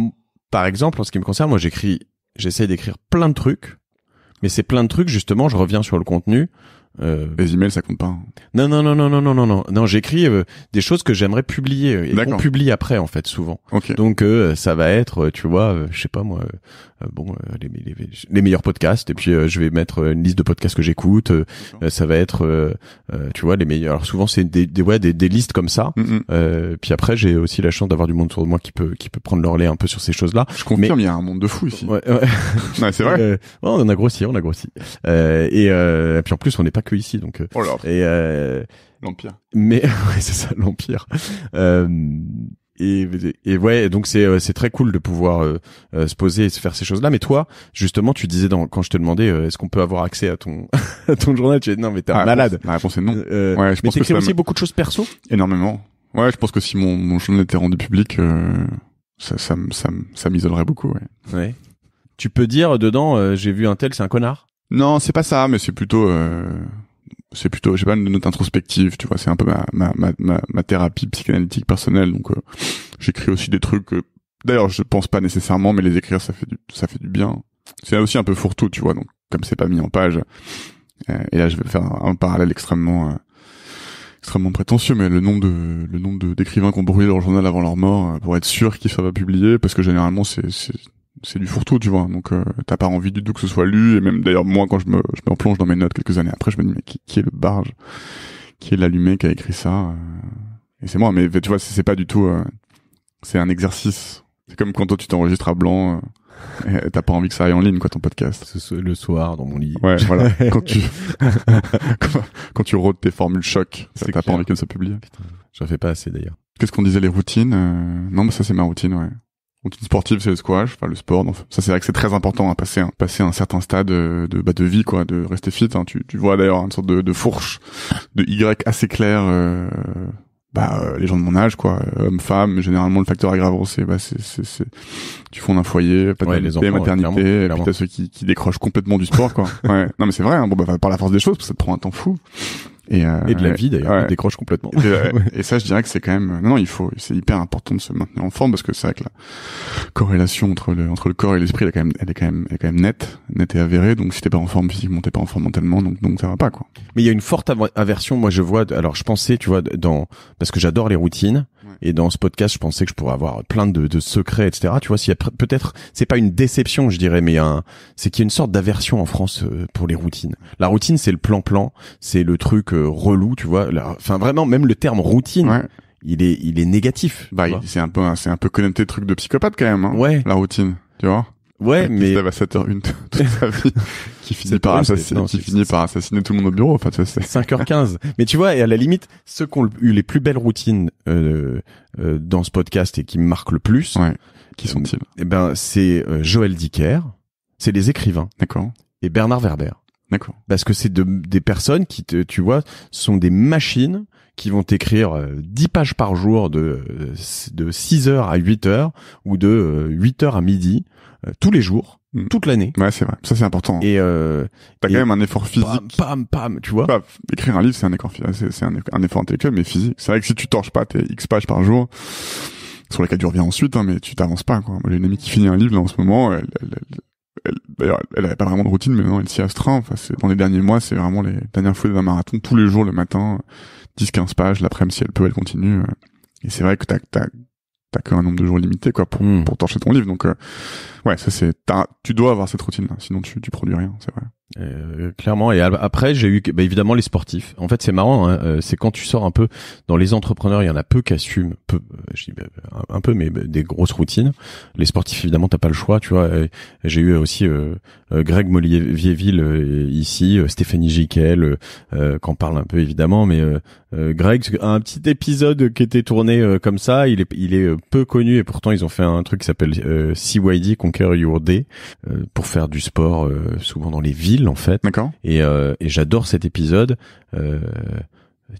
par exemple, en ce qui me concerne, moi, j'essaie d'écrire plein de trucs, mais c'est plein de trucs, justement, je reviens sur le contenu. Les emails, ça compte pas. Non, j'écris des choses que j'aimerais publier et qu'on publie après, en fait, souvent. Okay. Donc ça va être, tu vois, je sais pas moi, les meilleurs podcasts, et puis je vais mettre une liste de podcasts que j'écoute. Ça va être, tu vois, les meilleurs. Alors souvent c'est des listes comme ça. Puis après j'ai aussi la chance d'avoir du monde autour de moi qui peut prendre le relais un peu sur ces choses-là. Je confirme, il y a un monde de fous ici. Ouais. Ouais, c'est vrai. On a grossi. Et puis en plus on n'est pas que ici, donc. L'empire. Mais ouais, c'est ça, l'empire. Et ouais, donc c'est très cool de pouvoir se poser et se faire ces choses-là. Mais toi, justement, tu disais quand je te demandais est-ce qu'on peut avoir accès à ton à ton journal, tu disais non, mais t'es un malade. La réponse est non. Ouais, je pense que t'écris aussi beaucoup de choses perso. Énormément. Ouais, je pense que si mon journal était rendu public, ça m'isolerait beaucoup. Ouais. Tu peux dire dedans, j'ai vu un tel, c'est un connard. Non, c'est pas ça, mais c'est plutôt, j'ai pas une note introspective, tu vois, c'est un peu ma thérapie psychanalytique personnelle, donc j'écris aussi des trucs d'ailleurs je pense pas nécessairement, mais les écrire ça fait du bien. C'est aussi un peu fourre-tout, tu vois, donc comme c'est pas mis en page, et là je vais faire un parallèle extrêmement prétentieux, mais le nombre d'écrivains qui ont brûlé leur journal avant leur mort pour être sûr qu'ils soient pas publiés, parce que généralement c'est du fourre-tout, tu vois, donc t'as pas envie du tout que ce soit lu, et même d'ailleurs moi quand je me replonge dans mes notes quelques années après, je me dis mais qui est le barge, qui est l'allumé qui a écrit ça, et c'est moi, mais tu vois c'est pas du tout, c'est un exercice, c'est comme quand toi tu t'enregistres à blanc, et t'as pas envie que ça aille en ligne, quoi, ton podcast. Le soir dans mon lit. Ouais, voilà. quand tu rôdes tes formules choc, t'as pas envie qu'elles soient publiées. Putain, j'en fais pas assez d'ailleurs. Qu'est-ce qu'on disait, les routines? Non, mais ça c'est ma routine, ouais. Routine sportive, c'est le squash, enfin le sport. Donc, ça c'est vrai que c'est très important, à passer un certain stade de vie, quoi, de rester fit. Hein. Tu vois d'ailleurs une sorte de fourche de Y assez claire. Les gens de mon âge, quoi, hommes-femmes, généralement le facteur aggravant c'est tu fondes un foyer, pas de maternité, et puis t'as ceux qui décrochent complètement du sport, quoi. Ouais. Non mais c'est vrai, hein. Bon par la force des choses, parce que ça te prend un temps fou. Et de la vie d'ailleurs, il décroche complètement. Et ça, je dirais que c'est quand même, c'est hyper important de se maintenir en forme, parce que c'est vrai que la corrélation entre le corps et l'esprit, elle est quand même nette et avérée. Donc si t'es pas en forme physiquement, t'es pas en forme mentalement, donc ça va pas, quoi. Mais il y a une forte aversion, moi je vois, alors je pensais, tu vois, parce que j'adore les routines, et dans ce podcast, je pensais que je pourrais avoir plein de secrets, etc. Tu vois, s'il y a peut-être, c'est pas une déception, je dirais, mais c'est qu'il y a une sorte d'aversion en France pour les routines. La routine, c'est le plan-plan, c'est le truc relou, tu vois. Enfin, vraiment, même le terme routine, il est négatif. Bah, c'est un peu connoté truc de psychopathe quand même, hein. Ouais. La routine, tu vois. Ouais, Qui mais se lève à 7h01 toute sa vie, qui finit par assassiner tout le monde au bureau. Enfin, tu vois, c'est 5h15. Mais tu vois, et à la limite, ceux qui ont eu les plus belles routines dans ce podcast et qui me marquent le plus, ouais. Qui sont-ils? Eh ben, c'est Joël Dicker, c'est les écrivains, D'accord. et Bernard Werber. D'accord. Parce que c'est des personnes qui, tu vois, sont des machines qui vont t'écrire 10 pages par jour de 6h à 8h ou de 8h à midi, tous les jours, toute l'année. Ouais, c'est vrai. Ça, c'est important. Et t'as quand même un effort physique. Pam, tu vois. Bah, écrire un livre, c'est un effort, un effort intellectuel, mais physique. C'est vrai que si tu torches pas tes X pages par jour, sur lesquelles tu reviens ensuite, hein, mais tu t'avances pas, quoi. Moi, j'ai une amie qui finit un livre, là, en ce moment, d'ailleurs, elle avait pas vraiment de routine, mais non, elle s'y astreint. Enfin, dans les derniers mois, c'est vraiment les dernières fois d'un marathon, tous les jours, le matin, 10-15 pages, l'après-midi, si elle peut, elle continue. Et c'est vrai que t'as qu'un nombre de jours limité, quoi, pour torcher ton livre. Donc, ouais, ça tu dois avoir cette routine-là, sinon tu produis rien, c'est vrai. Clairement. Et après, j'ai eu évidemment les sportifs. En fait, c'est marrant, hein, c'est quand tu sors un peu dans les entrepreneurs, il y en a peu qui assument je dis un peu, mais des grosses routines. Les sportifs, évidemment, t'as pas le choix, tu vois. J'ai eu aussi Greg Mollier-Vieville ici, Stéphanie Giquel, qu'en parle un peu évidemment, mais Greg, un petit épisode qui était tourné comme ça, il est peu connu et pourtant ils ont fait un truc qui s'appelle CYD, Conquer Your Day, pour faire du sport souvent dans les villes en fait. D'accord. Et j'adore cet épisode.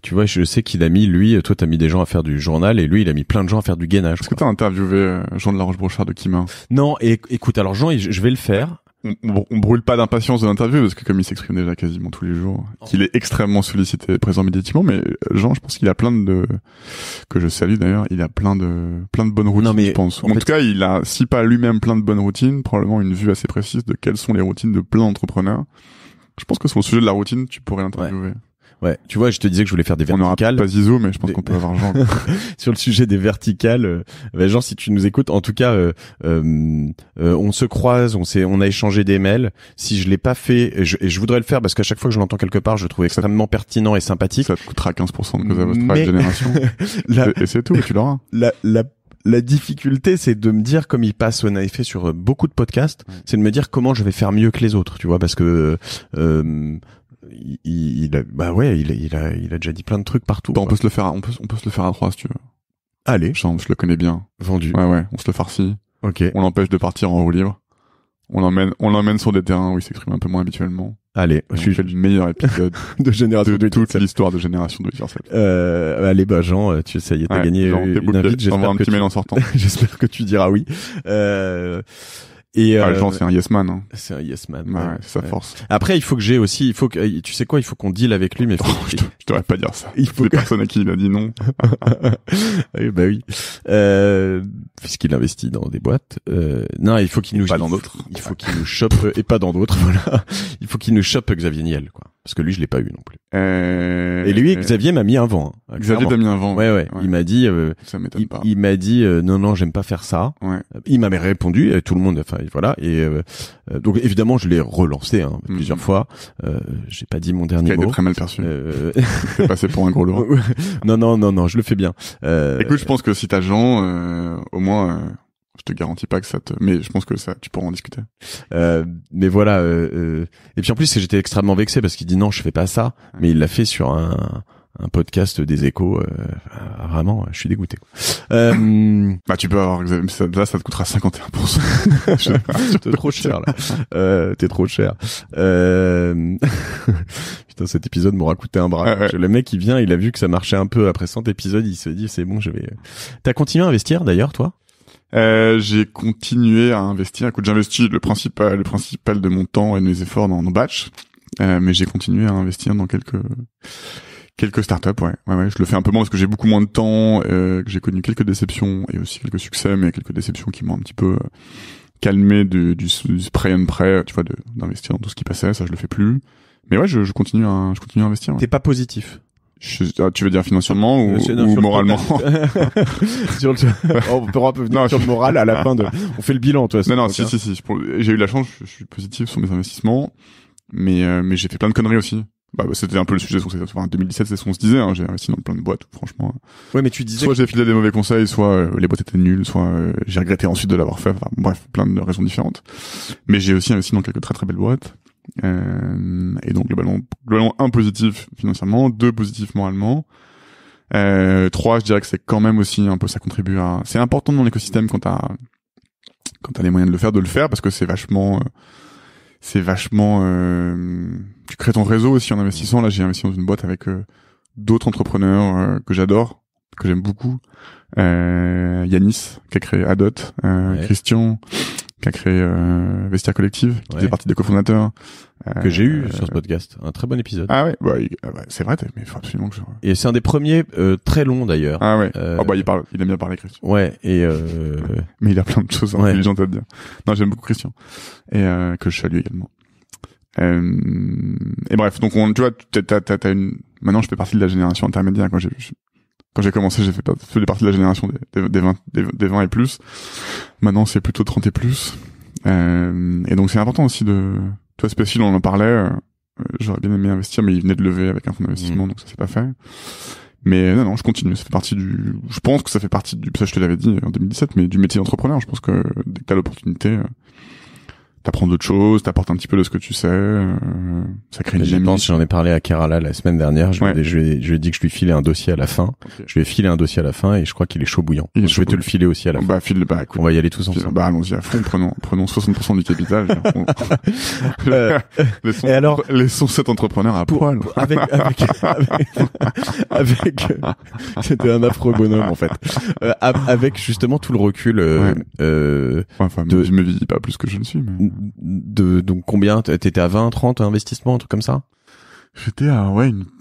Tu vois, je sais qu'il a mis, lui, toi t'as mis des gens à faire du journal et lui il a mis plein de gens à faire du gainage. Est-ce que t'as interviewé Jean de la Roche-Brochard de Kima? Non, et écoute, alors Jean, je vais le faire. On brûle pas d'impatience de l'interview parce que comme il s'exprime déjà quasiment tous les jours, qu'il est extrêmement sollicité et présent médiatiquement, mais Jean, je pense qu'il a que je salue d'ailleurs, il a plein de bonnes routines, je pense. En tout cas, il a, si pas lui-même plein de bonnes routines, probablement une vue assez précise de quelles sont les routines de plein d'entrepreneurs. Je pense que sur le sujet de la routine, tu pourrais l'interviewer. Ouais, tu vois, je te disais que je voulais faire des verticales. On n'aura pas Zizou, mais je pense qu'on peut avoir Jean. Sur le sujet des verticales, Jean, si tu nous écoutes, en tout cas, on se croise, on a échangé des mails. Si je l'ai pas fait, et je voudrais le faire parce qu'à chaque fois que je l'entends quelque part, je le trouve extrêmement pertinent et sympathique. Ça te coûtera 15% de Causa Vostra Génération. Et c'est tout, et tu l'auras. La difficulté, c'est de me dire, comme il passe en effet sur beaucoup de podcasts, c'est de me dire comment je vais faire mieux que les autres, tu vois, parce que il a déjà dit plein de trucs partout. Bah, on peut se le faire à 3 si tu veux. Allez. Jean, je le connais bien. Vendu. Ouais, on se le farcit. Ok. On l'empêche de partir en roue libre. On l'emmène sur des terrains où il s'exprime un peu moins habituellement. Allez. Je fais le meilleur épisode de Génération de toute l'histoire de Génération de Yourself. Allez, bah, Jean, ça y est, t'as gagné une invite. J'envoie un petit mail en sortant. J'espère que tu diras oui. Jean, c'est un yes man, hein. C'est un yes man. Ouais, c'est sa force. Après, il faut que, tu sais quoi, il faut qu'on deal avec lui, mais je devrais pas dire ça. Il faut des personnes à qui il a dit non. Bah oui. Puisqu'il investit dans des boîtes. Non, il faut qu'il nous, pas dans d'autres. Il faut qu'il nous chope, et pas dans d'autres, voilà. Il faut qu'il nous chope Xavier Niel, quoi. Parce que lui, je l'ai pas eu non plus. Et lui, Xavier m'a mis un vent. Hein, Xavier t'a mis un vent. Ouais. Il m'a dit, ça m'étonne pas. Il m'a dit, non, j'aime pas faire ça. Ouais. Il m'avait répondu, tout le monde, enfin, voilà. Et, donc, évidemment, je l'ai relancé, plusieurs fois. J'ai pas dit mon dernier mot. Qui a été très mal perçu. C'est passé pour un gros lourd. Non, je le fais bien. Écoute, je pense que si t'as Jean, au moins, je te garantis pas que mais je pense que tu pourras en discuter. Mais voilà, et puis en plus, j'étais extrêmement vexé parce qu'il dit non, je fais pas ça, mais il l'a fait sur un podcast des Échos. Vraiment, je suis dégoûté. Bah, tu peux avoir, là, ça te coûtera 51%. T'es trop cher, là. T'es trop cher. Putain, cet épisode m'aura coûté un bras. Ouais. Le mec, il vient, il a vu que ça marchait un peu après 100 épisodes, il se dit, c'est bon, je vais... T'as continué à investir, d'ailleurs, toi? J'ai continué à investir. Écoute, j'investis le principal de mon temps et de mes efforts dans nos batchs. Mais j'ai continué à investir dans quelques startups, ouais. Je le fais un peu moins parce que j'ai beaucoup moins de temps, que j'ai connu quelques déceptions et aussi quelques succès, mais quelques déceptions qui m'ont un petit peu calmé du spray and pray, tu vois, d'investir dans tout ce qui passait. Ça, je le fais plus. Mais ouais, je continue à investir. Ouais. T'es pas positif? Tu veux dire financièrement ou moralement? On peut revenir sur le moral à la fin on fait le bilan, toi. Non, si. J'ai eu la chance, je suis positif sur mes investissements, mais j'ai fait plein de conneries aussi. c'était un peu le sujet, enfin, 2017, c'est ce qu'on se disait, hein, j'ai investi dans plein de boîtes, franchement. Ouais, mais tu disais Soit j'ai filé des mauvais conseils, soit les boîtes étaient nulles, soit j'ai regretté ensuite de l'avoir fait, enfin, bref, plein de raisons différentes. Mais j'ai aussi investi dans quelques très très belles boîtes. Et donc, globalement, 1 positif financièrement, 2 positif moralement. 3, je dirais que c'est quand même aussi un peu, ça contribue à, c'est important dans l'écosystème quand t'as les moyens de le faire, parce que c'est vachement, tu crées ton réseau aussi en investissant. Là, j'ai investi dans une boîte avec d'autres entrepreneurs que j'adore, que j'aime beaucoup. Yanis, qui a créé Adot, Christian, qui a créé Vestiaire Collective, qui faisait partie des cofondateurs. Que j'ai eu sur ce podcast. Un très bon épisode. Ah ouais, c'est vrai, mais il faut absolument que je... Et c'est un des premiers très longs d'ailleurs. Ah ouais. Il aime bien parler, Christian. Ouais, et mais il a plein de choses intelligentes à te dire. Non, j'aime beaucoup Christian. Et que je salue également. Et bref, donc tu vois, t'as une... Maintenant, je fais partie de la génération intermédiaire. Quand j'ai commencé, j'ai fait partie de la génération des 20 et plus. Maintenant, c'est plutôt 30 et plus. Et donc, c'est important aussi toi, Spécial, on en parlait, j'aurais bien aimé investir, mais il venait de lever avec un fonds d'investissement, donc ça s'est pas fait. Mais non, je continue, je pense que ça fait partie ça je te l'avais dit en 2017, mais du métier d'entrepreneur. Je pense que dès que t'as l'opportunité, t'apprends d'autres choses, t'apportes un petit peu de ce que tu sais, ça crée une dynamique. J'en ai parlé à Kerala la semaine dernière, je lui ai dit que je lui filais un dossier à la fin. Okay. Je lui ai filé un dossiet à la fin et je crois qu'il est chaud bouillant. Je vais te le filer aussi à la fin. Écoute, on va y aller tous ensemble. Allons-y à fond, prenons 60% du capital. Laissons cet entrepreneur à poil. C'était un affreux bonhomme en fait. Avec justement tout le recul, je me vis pas plus que je ne suis, mais... donc combien t'étais à 20, 30 investissements, un truc comme ça? J'étais à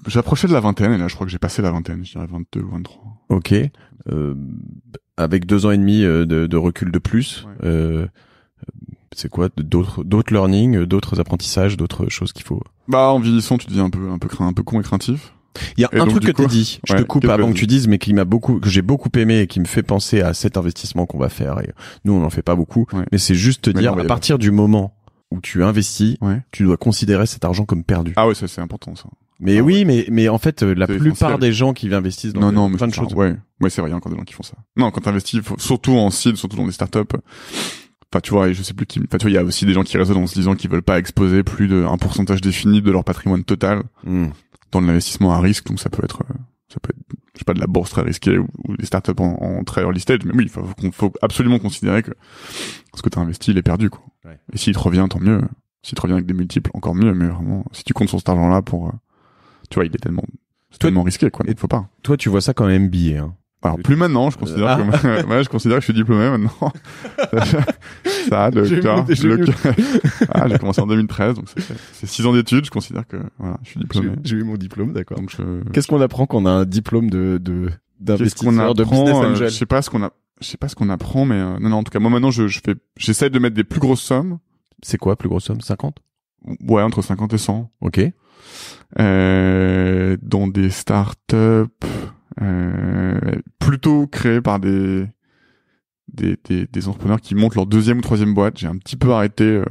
j'approchais de la vingtaine et là je crois que j'ai passé la vingtaine, je dirais 22 ou 23. OK. Avec 2 ans et demi de recul de plus, c'est quoi d'autres learning, d'autres apprentissages, d'autres choses qu'il faut? En vieillissant, tu deviens un peu con et craintif. Il y a un truc que t'as dit, je te coupe avant que tu dises, mais que j'ai beaucoup aimé et qui me fait penser à cet investissement qu'on va faire. Et nous, on n'en fait pas beaucoup, mais c'est juste te dire, à partir du moment où tu investis, tu dois considérer cet argent comme perdu. Ah ouais, ça c'est important ça. Mais mais en fait, la plupart des gens qui investissent dans plein de choses. Ouais, c'est vrai, il y a encore des gens qui font ça. Non, quand t'investis, surtout en seed, surtout dans des startups. Enfin, tu vois, je sais plus qui. Enfin, tu vois, il y a aussi des gens qui raisonnent en se disant qu'ils veulent pas exposer plus d'un pourcentage défini de leur patrimoine total. Dans de l'investissement à risque, donc ça peut être je sais pas, de la bourse très risquée ou des startups en très early stage, mais oui, faut absolument considérer que ce que t'as investi, il est perdu, quoi. Ouais. Et s'il te revient, tant mieux. S'il te revient avec des multiples, encore mieux, mais vraiment, si tu comptes sur cet argent-là pour, tu vois, il est tellement risqué, quoi. Il faut pas. Toi, tu vois ça comme MBA, hein. Alors, plus maintenant, je considère je considère que je suis diplômé maintenant. J'ai commencé en 2013, donc c'est 6 ans d'études, je considère que, voilà, je suis diplômé. J'ai eu mon diplôme, d'accord. Donc qu'est-ce qu'on apprend quand on a un diplôme d'investisseur, de business angel? Je sais pas ce qu'on apprend, mais, non, en tout cas, moi maintenant, j'essaie de mettre des plus grosses sommes. C'est quoi, plus grosse somme? 50? Ouais, entre 50 et 100. Ok. Dans des startups, plutôt créés par des entrepreneurs qui montent leur 2e ou 3e boîte. J'ai un petit peu arrêté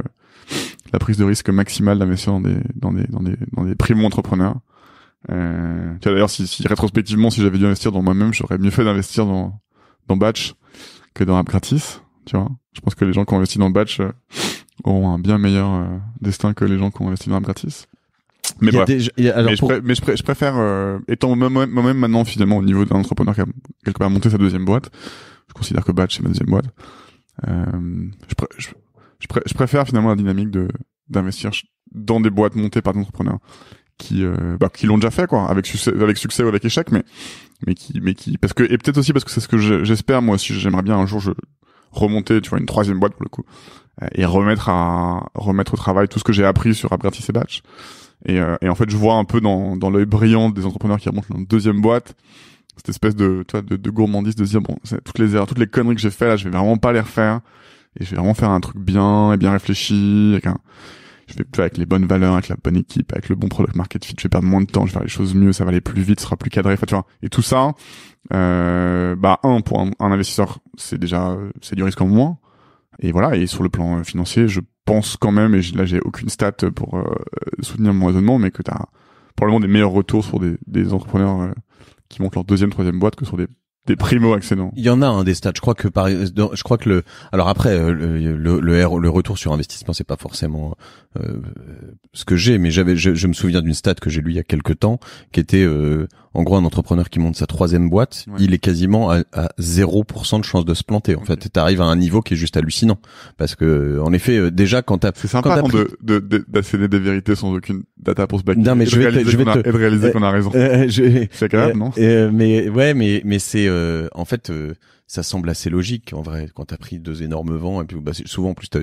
la prise de risque maximale d'investir dans des primo-entrepreneurs. Tu vois, d'ailleurs, si rétrospectivement, si j'avais dû investir dans moi-même, j'aurais mieux fait d'investir dans Batch que dans App Gratis. Tu vois, je pense que les gens qui ont investi dans Batch auront un bien meilleur destin que les gens qui ont investi dans App Gratis. Mais bref. Je préfère, étant moi-même maintenant finalement au niveau d'un entrepreneur qui a quelque part monté sa 2e boîte, je considère que Batch c'est ma 2e boîte. Je préfère finalement la dynamique d'investir dans des boîtes montées par des entrepreneurs qui l'ont déjà fait, quoi, avec succès ou avec échec, mais qui parce que, et peut-être aussi parce que c'est ce que j'espère moi aussi, j'aimerais bien un jour remonter, tu vois, une 3e boîte pour le coup, et remettre au travail tout ce que j'ai appris sur App Gratis et Batch. Et en fait, je vois un peu dans l'œil brillant des entrepreneurs qui remontent leur 2e boîte, cette espèce de gourmandise de se dire, bon, toutes les erreurs, toutes les conneries que j'ai fait là, je vais vraiment pas les refaire, et je vais vraiment faire un truc bien et bien réfléchi, avec les bonnes valeurs, avec la bonne équipe, avec le bon product market fit, je vais perdre moins de temps, je vais faire les choses mieux, ça va aller plus vite, ce sera plus cadré, enfin, tu vois. Et tout ça, pour un investisseur, c'est du risque en moins. Et voilà, et sur le plan financier, je pense quand même, et là j'ai aucune stat pour soutenir mon raisonnement, mais que t'as probablement des meilleurs retours sur des entrepreneurs qui montent leur deuxième, troisième boîte que sur des primo-accédants. Il y en a un des stats. Je crois que alors après le retour sur investissement c'est pas forcément ce que j'ai, mais je me souviens d'une stat que j'ai lue il y a quelques temps qui était en gros un entrepreneur qui monte sa troisième boîte, il est quasiment à 0% de chance de se planter. En fait, t'arrives à un niveau qui est juste hallucinant parce que en effet déjà c'est sympa d'accéder des vérités sans aucune data pour se baquer. Non mais je vais de réaliser qu'on a raison. C'est agréable, non? Mais c'est en fait ça semble assez logique en vrai quand t'as pris 2 énormes vents et puis souvent en plus t'as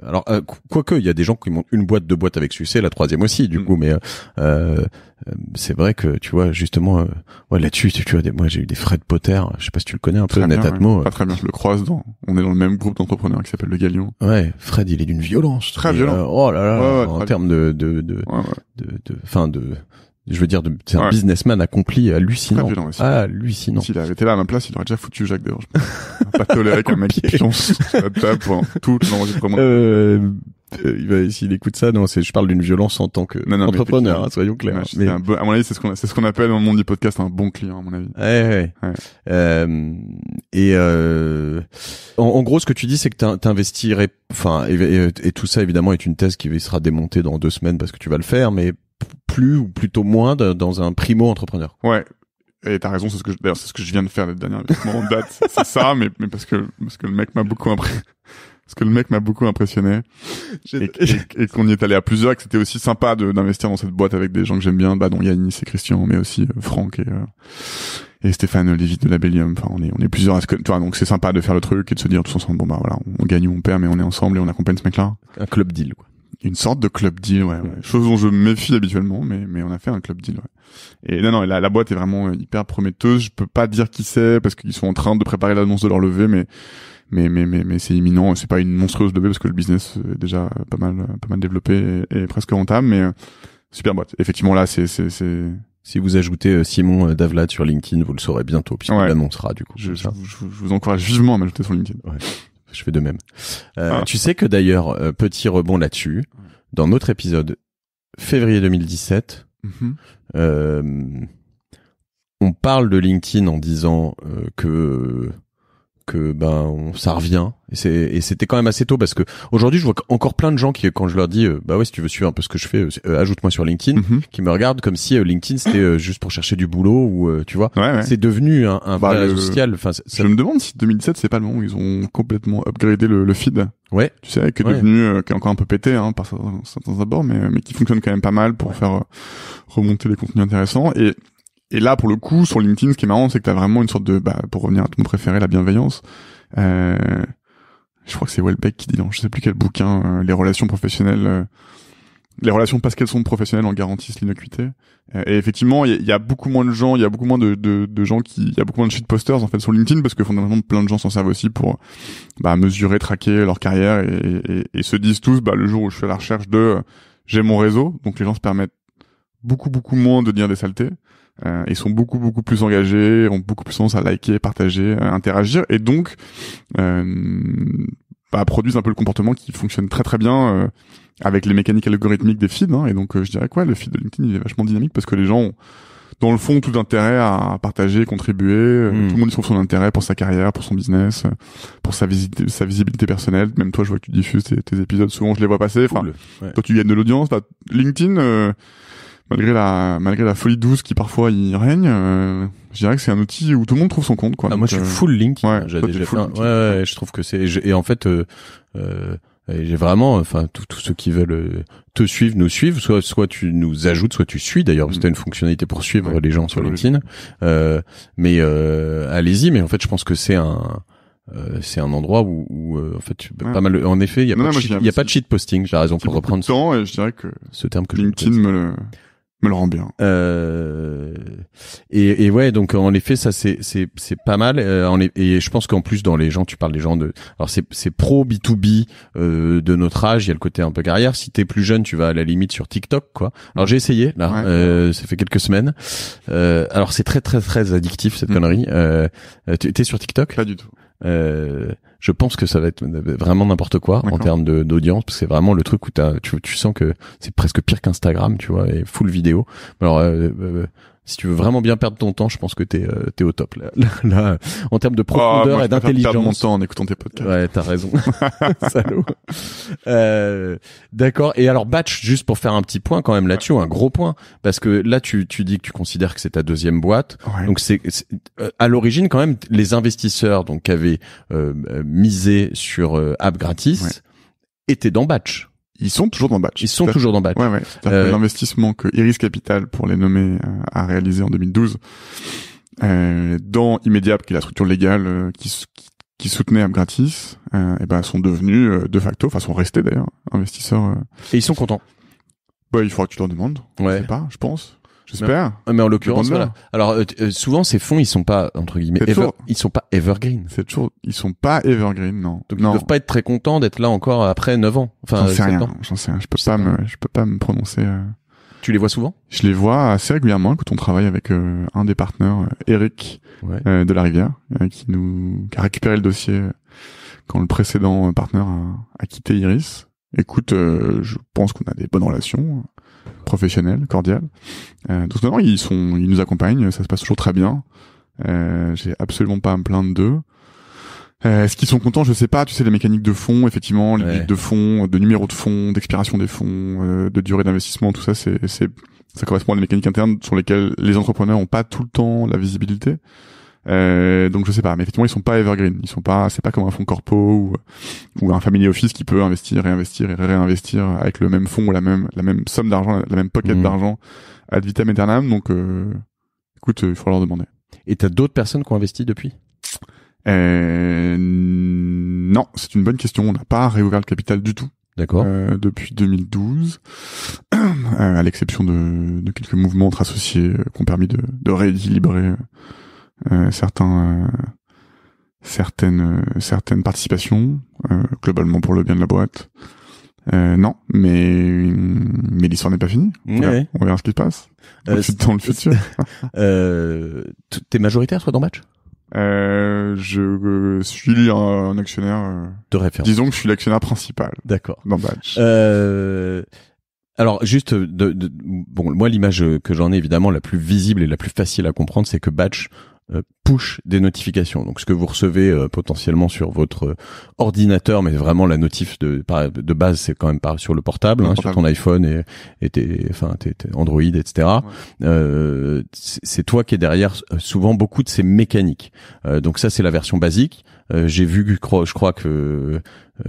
alors quoique il y a des gens qui montent une boîte, 2 boîtes avec succès, la troisième aussi du coup, mais c'est vrai que tu vois justement là-dessus tu vois moi j'ai eu des Fred Potter, je sais pas si tu le connais un peu, Netatmo. Pas très bien, je le croise on est dans le même groupe d'entrepreneurs qui s'appelle le Galion. Ouais, Fred il est d'une violence très violent. Oh là là, en termes je veux dire, c'est un businessman accompli hallucinant. Hallucinant. S'il avait été là à ma place, il aurait déjà foutu Jacques Desroches. Pas toléré qu'un mec qui pionce sur la table pendant tout l'enregistrement. S'il écoute ça, non, je parle d'une violence en tant que entrepreneur, soyons clairs. Mais à mon avis, c'est ce qu'on appelle dans le monde du podcast un bon client, à mon avis. Ouais. En gros, ce que tu dis, c'est que t'investirais, et tout ça, évidemment, est une thèse qui sera démontée dans 2 semaines parce que tu vas le faire, mais plus ou plutôt moins dans un primo-entrepreneur. Ouais. Et t'as raison, c'est ce que je viens de faire les derniers investissements en date. C'est ça, mais parce que le mec m'a beaucoup impressionné. Et qu'on y est allé à plusieurs, et que c'était aussi sympa d'investir dans cette boîte avec des gens que j'aime bien, dont Yannis et Christian, mais aussi Franck et Stéphane Lévy de Labellium. Enfin, on est plusieurs tu vois, donc c'est sympa de faire le truc et de se dire tous ensemble, voilà, on gagne ou on perd, mais on est ensemble et on accompagne ce mec-là. Un club deal, quoi. Une sorte de club deal, ouais. Chose dont je me méfie habituellement, mais on a fait un club deal, ouais. Et non, la boîte est vraiment hyper prometteuse. Je peux pas dire qui c'est parce qu'ils sont en train de préparer l'annonce de leur levée, mais c'est imminent. C'est pas une monstrueuse levée parce que le business est déjà pas mal développé et presque rentable, mais super boîte. Effectivement, là, c'est si vous ajoutez Simon Davlat sur LinkedIn, vous le saurez bientôt puisqu'il l'annoncera du coup. Je vous encourage vivement à m'ajouter sur LinkedIn. Ouais. Je fais de même. Tu sais que d'ailleurs, petit rebond là-dessus, dans notre épisode février 2017, on parle de LinkedIn en disant que ça revient, et c'était quand même assez tôt parce que aujourd'hui je vois encore plein de gens qui, quand je leur dis si tu veux suivre un peu ce que je fais, ajoute-moi sur LinkedIn, qui me regardent comme si LinkedIn c'était juste pour chercher du boulot ou tu vois. C'est devenu un vrai réseau social. Enfin, je me demande si 2017 c'est pas le moment où ils ont complètement upgradé le feed. Ouais. Tu sais, qui est devenu qui est encore un peu pété par certains abords, mais qui fonctionne quand même pas mal pour faire remonter des contenus intéressants. Et là, pour le coup, sur LinkedIn, ce qui est marrant, c'est que t'as vraiment une sorte de, pour revenir à ton préféré, la bienveillance. Je crois que c'est Welbeck qui dit dans je sais plus quel bouquin, les relations professionnelles, les relations parce qu'elles sont professionnelles en garantissent l'innocuité. Et effectivement, il y a beaucoup moins de gens, il y a beaucoup moins de gens il y a beaucoup moins de shitposters en fait sur LinkedIn parce que fondamentalement plein de gens s'en servent aussi pour mesurer, traquer leur carrière et se disent tous le jour où je suis à la recherche j'ai mon réseau, donc les gens se permettent beaucoup moins de dire des saletés. Ils sont beaucoup plus engagés, ont beaucoup plus tendance à liker, partager, interagir, et donc produisent un peu le comportement qui fonctionne très bien avec les mécaniques algorithmiques des feeds. Et donc je dirais que le feed de LinkedIn il est vachement dynamique parce que les gens ont dans le fond tout intérêt à partager, contribuer. Tout le monde y trouve son intérêt pour sa carrière, pour son business, pour sa visibilité personnelle. Même toi, je vois que tu diffuses tes épisodes, souvent je les vois passer. Enfin, toi tu gagnes de l'audience. LinkedIn. Malgré la folie douce qui parfois y règne, je dirais que c'est un outil où tout le monde trouve son compte, quoi. Moi, je suis full LinkedIn. Ouais, j'ai déjà fait je trouve que et en fait, j'ai vraiment, tous ceux qui veulent te suivre, nous suivent, soit tu nous ajoutes, soit tu suis, d'ailleurs, c'était une fonctionnalité pour suivre les gens sur LinkedIn. Mais allez-y, mais en fait, je pense que c'est un endroit où en fait pas mal en effet il y a pas de cheat posting, j'ai raison pour reprendre ce temps, et je dirais que ce terme que LinkedIn me le rend bien. Et ouais, donc en effet ça c'est pas mal, et je pense qu'en plus dans les gens, tu parles des gens alors c'est pro B2B de notre âge, il y a le côté un peu carrière. Si t'es plus jeune, tu vas à la limite sur TikTok, quoi. Alors j'ai essayé là, ça fait quelques semaines. Alors c'est très addictif cette connerie. T'es sur TikTok? Pas du tout. Je pense que ça va être vraiment n'importe quoi en termes d'audience, parce que c'est vraiment le truc où tu sens que c'est presque pire qu'Instagram, tu vois, et full vidéo. Alors si tu veux vraiment bien perdre ton temps, je pense que t'es au top là en termes de profondeur et d'intelligence. Perdre mon temps en écoutant tes podcasts. Ouais, t'as raison. Salaud. D'accord. Et alors Batch, juste pour faire un petit point quand même là-dessus, un gros point, parce que là tu dis que tu considères que c'est ta deuxième boîte. Ouais. Donc c'est à l'origine quand même les investisseurs donc qui avaient misé sur App Gratis étaient dans Batch. Ils sont toujours dans Batch. Ils sont toujours dans Batch. Ouais. C'est-à-dire que l'investissement que Iris Capital, pour les nommer, a réalisé en 2012, dans Immediap, qui est la structure légale qui soutenait App Gratis, et ben sont devenus de facto, enfin sont restés d'ailleurs investisseurs. Et ils sont contents. Bah il faudra que tu leur demandes. Ouais. Je sais pas, je pense. J'espère. Mais en l'occurrence, voilà. Alors souvent ces fonds, ils sont pas entre guillemets, ils sont pas evergreen. C'est toujours, ils sont pas evergreen, non. Donc ils doivent pas être très contents d'être là encore après 9 ans. Enfin, j'en sais rien. Je peux pas me prononcer. Tu les vois souvent? Je les vois assez régulièrement quand on travaille avec un des partenaires, Eric de la Rivière, qui a récupéré le dossier quand le précédent partenaire a quitté Iris. Écoute, je pense qu'on a des bonnes relations professionnelles, cordiales. Donc non, ils nous accompagnent, ça se passe toujours très bien. J'ai absolument pas à me plaindre d'eux. Est-ce qu'ils sont contents? Je sais pas. Tu sais, les mécaniques de fonds, effectivement, les limites de fonds, de numéro de fonds, d'expiration des fonds, de durée d'investissement, tout ça, ça correspond à des mécaniques internes sur lesquelles les entrepreneurs ont pas tout le temps la visibilité. Donc je sais pas, mais effectivement ils sont pas evergreen, c'est pas comme un fonds corpo ou un family office qui peut investir, réinvestir et réinvestir avec le même fonds ou la même somme d'argent, la même pocket d'argent ad vitam aeternam. Donc écoute, il faut leur demander. Et t'as d'autres personnes qui ont investi depuis? Non, c'est une bonne question. On n'a pas réouvert le capital du tout. D'accord. Depuis 2012, à l'exception de quelques mouvements entre associés qui ont permis de rééquilibrer certaines participations, globalement pour le bien de la boîte. Non, mais l'histoire n'est pas finie. On verra ce qui se passe dans le futur. T'es majoritaire toi dans Batch? Je suis un actionnaire de référence. Disons que je suis l'actionnaire principal. D'accord. Dans Batch. Alors juste bon, moi l'image que j'en ai évidemment la plus visible et la plus facile à comprendre, c'est que Batch push des notifications. Donc ce que vous recevez potentiellement sur votre ordinateur, mais vraiment la notif de base, c'est quand même pas sur le portable, sur ton iPhone et tes Android, etc. Ouais. C'est toi qui es derrière souvent beaucoup de ces mécaniques. Donc ça c'est la version basique. J'ai vu, je crois que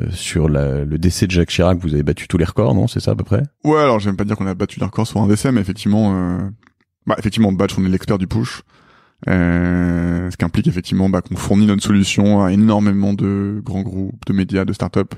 sur le décès de Jacques Chirac, vous avez battu tous les records, non? C'est ça à peu près? Ouais, alors j'aime pas dire qu'on a battu les records sur un décès, mais effectivement, Batch, on est l'expert du push. Ce qui implique effectivement qu'on fournit notre solution à énormément de grands groupes, de médias, de startups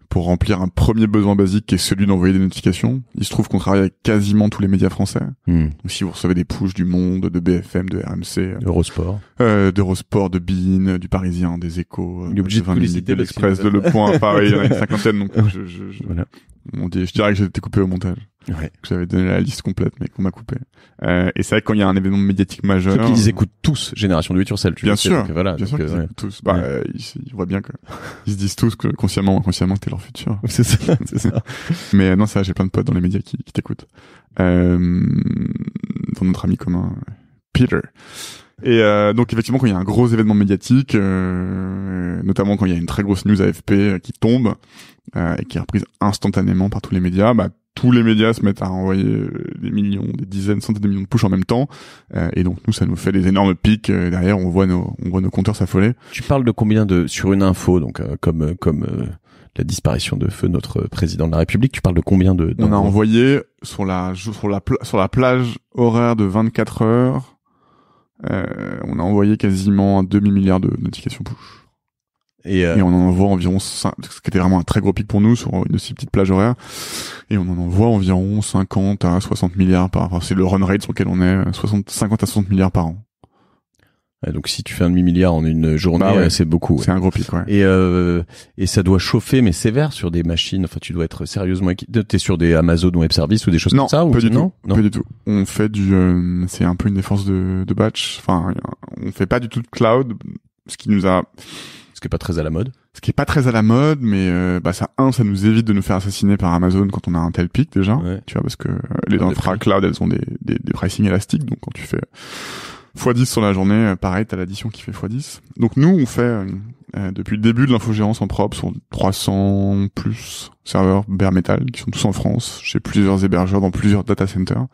pour remplir un premier besoin basique qui est celui d'envoyer des notifications. Il se trouve qu'on travaille avec quasiment tous les médias français. Donc si vous recevez des pushs du Monde, de BFM, de RMC, Eurosport, de Bein, du Parisien, des Échos, de l'Express, de Le Point, pareil, il y en a une cinquantaine, donc voilà. Je dirais que j'ai été coupé au montage. Ouais. Que j'avais donné la liste complète, mais qu'on m'a coupé. Et c'est vrai que quand il y a un événement médiatique majeur. Ceux qui les écoutent tous, Génération Do It Yourself. Bien sûr. Voilà. Bien sûr qu'ils écoutent tous. Ils voient bien que, ils se disent tous que consciemment ou inconsciemment que t'es leur futur. C'est ça, c'est ça. Mais non, ça, j'ai plein de potes dans les médias qui t'écoutent. Dans notre ami commun, Peter. Et donc effectivement quand il y a un gros événement médiatique, notamment quand il y a une très grosse news AFP qui tombe et qui est reprise instantanément par tous les médias, tous les médias se mettent à envoyer des millions, des dizaines, centaines de millions de push en même temps, et donc nous ça nous fait des énormes pics. Derrière on voit nos compteurs s'affoler. Tu parles de combien sur une info, donc comme la disparition de feu notre président de la République, tu parles de combien on a envoyé sur la plage horaire de 24 heures. On a envoyé quasiment un demi-milliard de notifications push. Et on en envoie environ 5, ce qui était vraiment un très gros pic pour nous sur une aussi petite plage horaire. Et on en envoie environ 50 à 60 milliards par an. C'est le run rate sur lequel on est, 50 à 60 milliards par an. Donc si tu fais un demi-milliard en une journée, c'est beaucoup. C'est un gros pic, ouais. Et ça doit chauffer, mais sévère sur des machines. Enfin, tu dois être sérieusement équipé. T'es sur des Amazon Web Services ou des choses comme ça? Pas du tout. Pas du tout. On fait c'est un peu une des forces de Batch. Enfin, on fait pas du tout de cloud. ce qui nous a, Ce qui est pas très à la mode. ce qui est pas très à la mode, mais ça nous évite de nous faire assassiner par Amazon quand on a un tel pic déjà, tu vois, parce que les infra cloud elles ont des pricing élastiques, donc quand tu fais x10 sur la journée, pareil, t'as l'addition qui fait x10. Donc nous, on fait depuis le début de l'infogérance en prop sur 300 plus serveurs bare metal qui sont tous en France, chez plusieurs hébergeurs dans plusieurs data centers.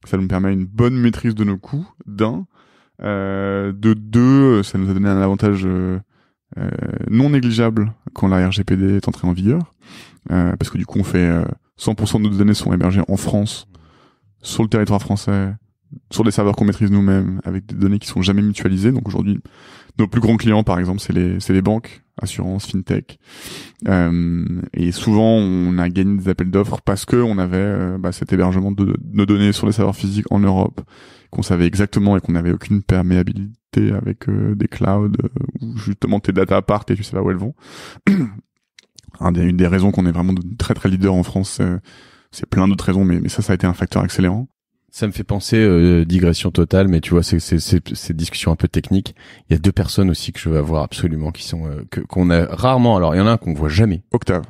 Ça nous permet une bonne maîtrise de nos coûts, d'un. De deux, ça nous a donné un avantage non négligeable quand la RGPD est entrée en vigueur, parce que du coup on fait 100% de nos données sont hébergées en France, sur le territoire français, sur des serveurs qu'on maîtrise nous-mêmes, avec des données qui sont jamais mutualisées. Donc aujourd'hui, nos plus grands clients, par exemple, c'est les banques, assurances, fintech, et souvent on a gagné des appels d'offres parce que on avait cet hébergement de nos données sur les serveurs physiques en Europe, qu'on savait exactement et qu'on n'avait aucune perméabilité avec des clouds où justement tes data partent et tu sais pas où elles vont. Une des raisons qu'on est vraiment très très leader en France, c'est plein d'autres raisons, mais ça a été un facteur accélérant. Ça me fait penser, digression totale, mais tu vois, ces discussions un peu techniques. Il y a deux personnes aussi que je veux avoir absolument, qui sont qu'on a rarement. Alors, il y en a un qu'on voit jamais. Octave.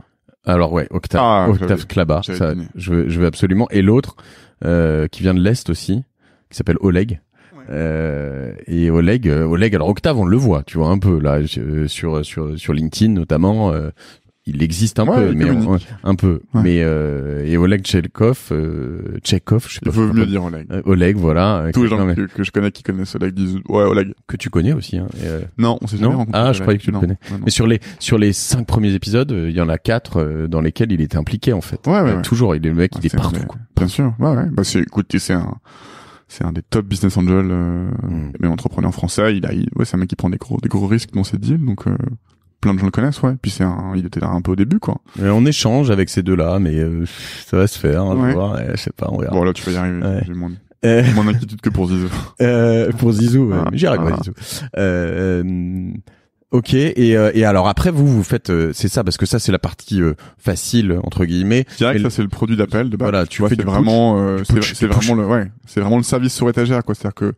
Alors ouais, Octave Klaba. Ça, je veux absolument. Et l'autre, qui vient de l'Est aussi, qui s'appelle Oleg. Ouais. Et Oleg. Alors Octave, on le voit, tu vois un peu là sur LinkedIn notamment. Il existe un peu, mais un peu. Ouais. Mais et Oleg Tchekhov, je sais pas. Il faut mieux dire Oleg. Oleg, voilà. Tous les gens que je connais qui connaissent Oleg disent ouais Oleg. Que tu connais aussi. Hein. Non, on s'est jamais rencontré. Ah, je croyais que tu le connais. Non. Mais sur les 5 premiers épisodes, il y en a 4 dans lesquels il était impliqué en fait. Ouais. Toujours, il est le mec, il est partout. Bien sûr. Ouais. Bah écoute, c'est un des top business angels, mais entrepreneur français. C'est un mec qui prend des gros risques dans ses deals, donc. Plein de gens le connaissent, ouais. Puis il était là un peu au début, quoi. Et on échange avec ces deux-là, mais ça va se faire, je vois. Je sais pas, on verra. Bon, là, tu vas y arriver. Ouais. J'ai moins d'inquiétude que pour Zizou. Pour Zizou, mais j'y arrive, Zizou. Ok. Et alors après, vous faites, c'est ça, parce que ça, c'est la partie facile entre guillemets. Je dirais que ça, c'est le produit d'appel. Voilà, tu vois, c'est vraiment, c'est vraiment le service sur étagère, quoi. C'est-à-dire que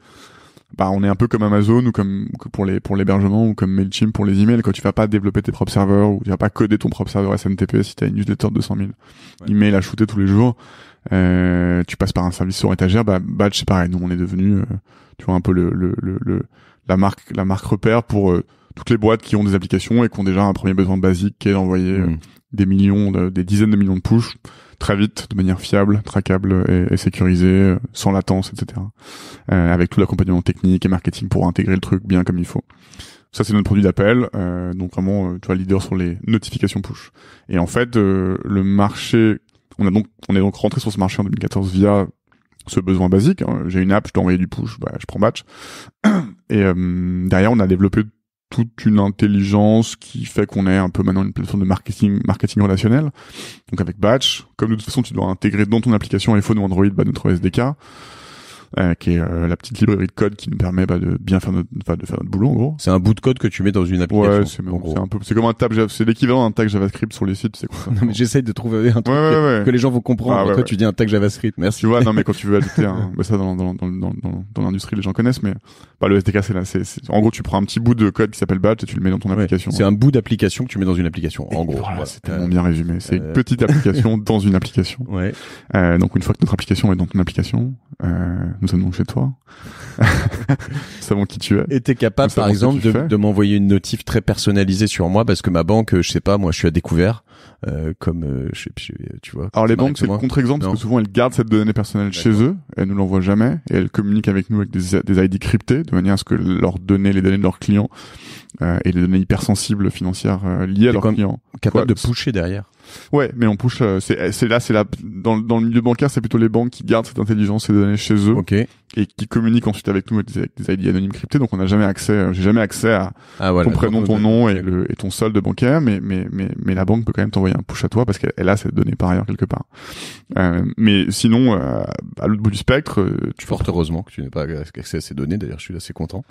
on est un peu comme Amazon ou comme pour l'hébergement ou comme Mailchimp pour les emails. Quand tu vas pas développer tes propres serveurs ou tu vas pas coder ton propre serveur SMTP si t'as une newsletter de 200 000 emails à shooter tous les jours, tu passes par un service sur étagère. Batch, c'est pareil. Nous, on est devenu, tu vois, un peu la marque repère pour toutes les boîtes qui ont des applications et qui ont déjà un premier besoin basique qui est d'envoyer des dizaines de millions de push très vite, de manière fiable, traquable et sécurisée, sans latence, etc. Avec tout l'accompagnement technique et marketing pour intégrer le truc bien comme il faut. Ça, c'est notre produit d'appel. Donc vraiment, tu vois, leader sur les notifications push. Et en fait, le marché, on est donc rentré sur ce marché en 2014 via ce besoin basique. J'ai une app, je dois envoyer du push, je prends Batch. Et derrière, on a développé toute une intelligence qui fait qu'on est un peu maintenant une plateforme de marketing relationnel. Donc avec Batch, comme de toute façon tu dois intégrer dans ton application iPhone ou Android notre SDK, qui est la petite librairie de code qui nous permet de bien faire de faire notre boulot en gros. C'est un bout de code que tu mets dans une application. Ouais, c'est comme un tag, c'est l'équivalent d'un tag JavaScript sur les sites, c'est quoi. Non mais j'essaye de trouver un truc que les gens vont comprendre. Toi tu dis un tag JavaScript. Merci. Tu vois, non mais quand tu veux ajouter ça dans l'industrie les gens connaissent, mais le SDK c'est en gros tu prends un petit bout de code qui s'appelle Batch et tu le mets dans ton application. C'est un bout d'application que tu mets dans une application en gros. Voilà, c'est tellement bien résumé. C'est une petite application dans une application. Ouais. Donc une fois que notre application est dans ton application, nous sommes donc chez toi. Nous savons qui tu es. Et t'es capable, par exemple, de m'envoyer une notif très personnalisée sur moi parce que ma banque, je sais pas, moi, je suis à découvert, tu vois. Alors les banques, c'est le contre-exemple parce que souvent elles gardent cette donnée personnelle chez eux, elles nous l'envoient jamais et elles communiquent avec nous avec des ID cryptés de manière à ce que les données de leurs clients et les données hypersensibles financières liées à leurs clients. Capable de pusher derrière. Ouais, mais on push, c'est là, dans le milieu bancaire, c'est plutôt les banques qui gardent cette intelligence et données chez eux. Okay. Et qui communiquent ensuite avec nous avec des ID anonymes cryptés. Donc on n'a jamais accès, j'ai jamais accès à ton prénom, ton nom et ton solde bancaire, mais la banque peut quand même t'envoyer un push à toi parce qu'elle a cette donnée par ailleurs quelque part. Mais sinon, à l'autre bout du spectre, Fort heureusement que tu n'aies pas accès à ces données. D'ailleurs, je suis assez content.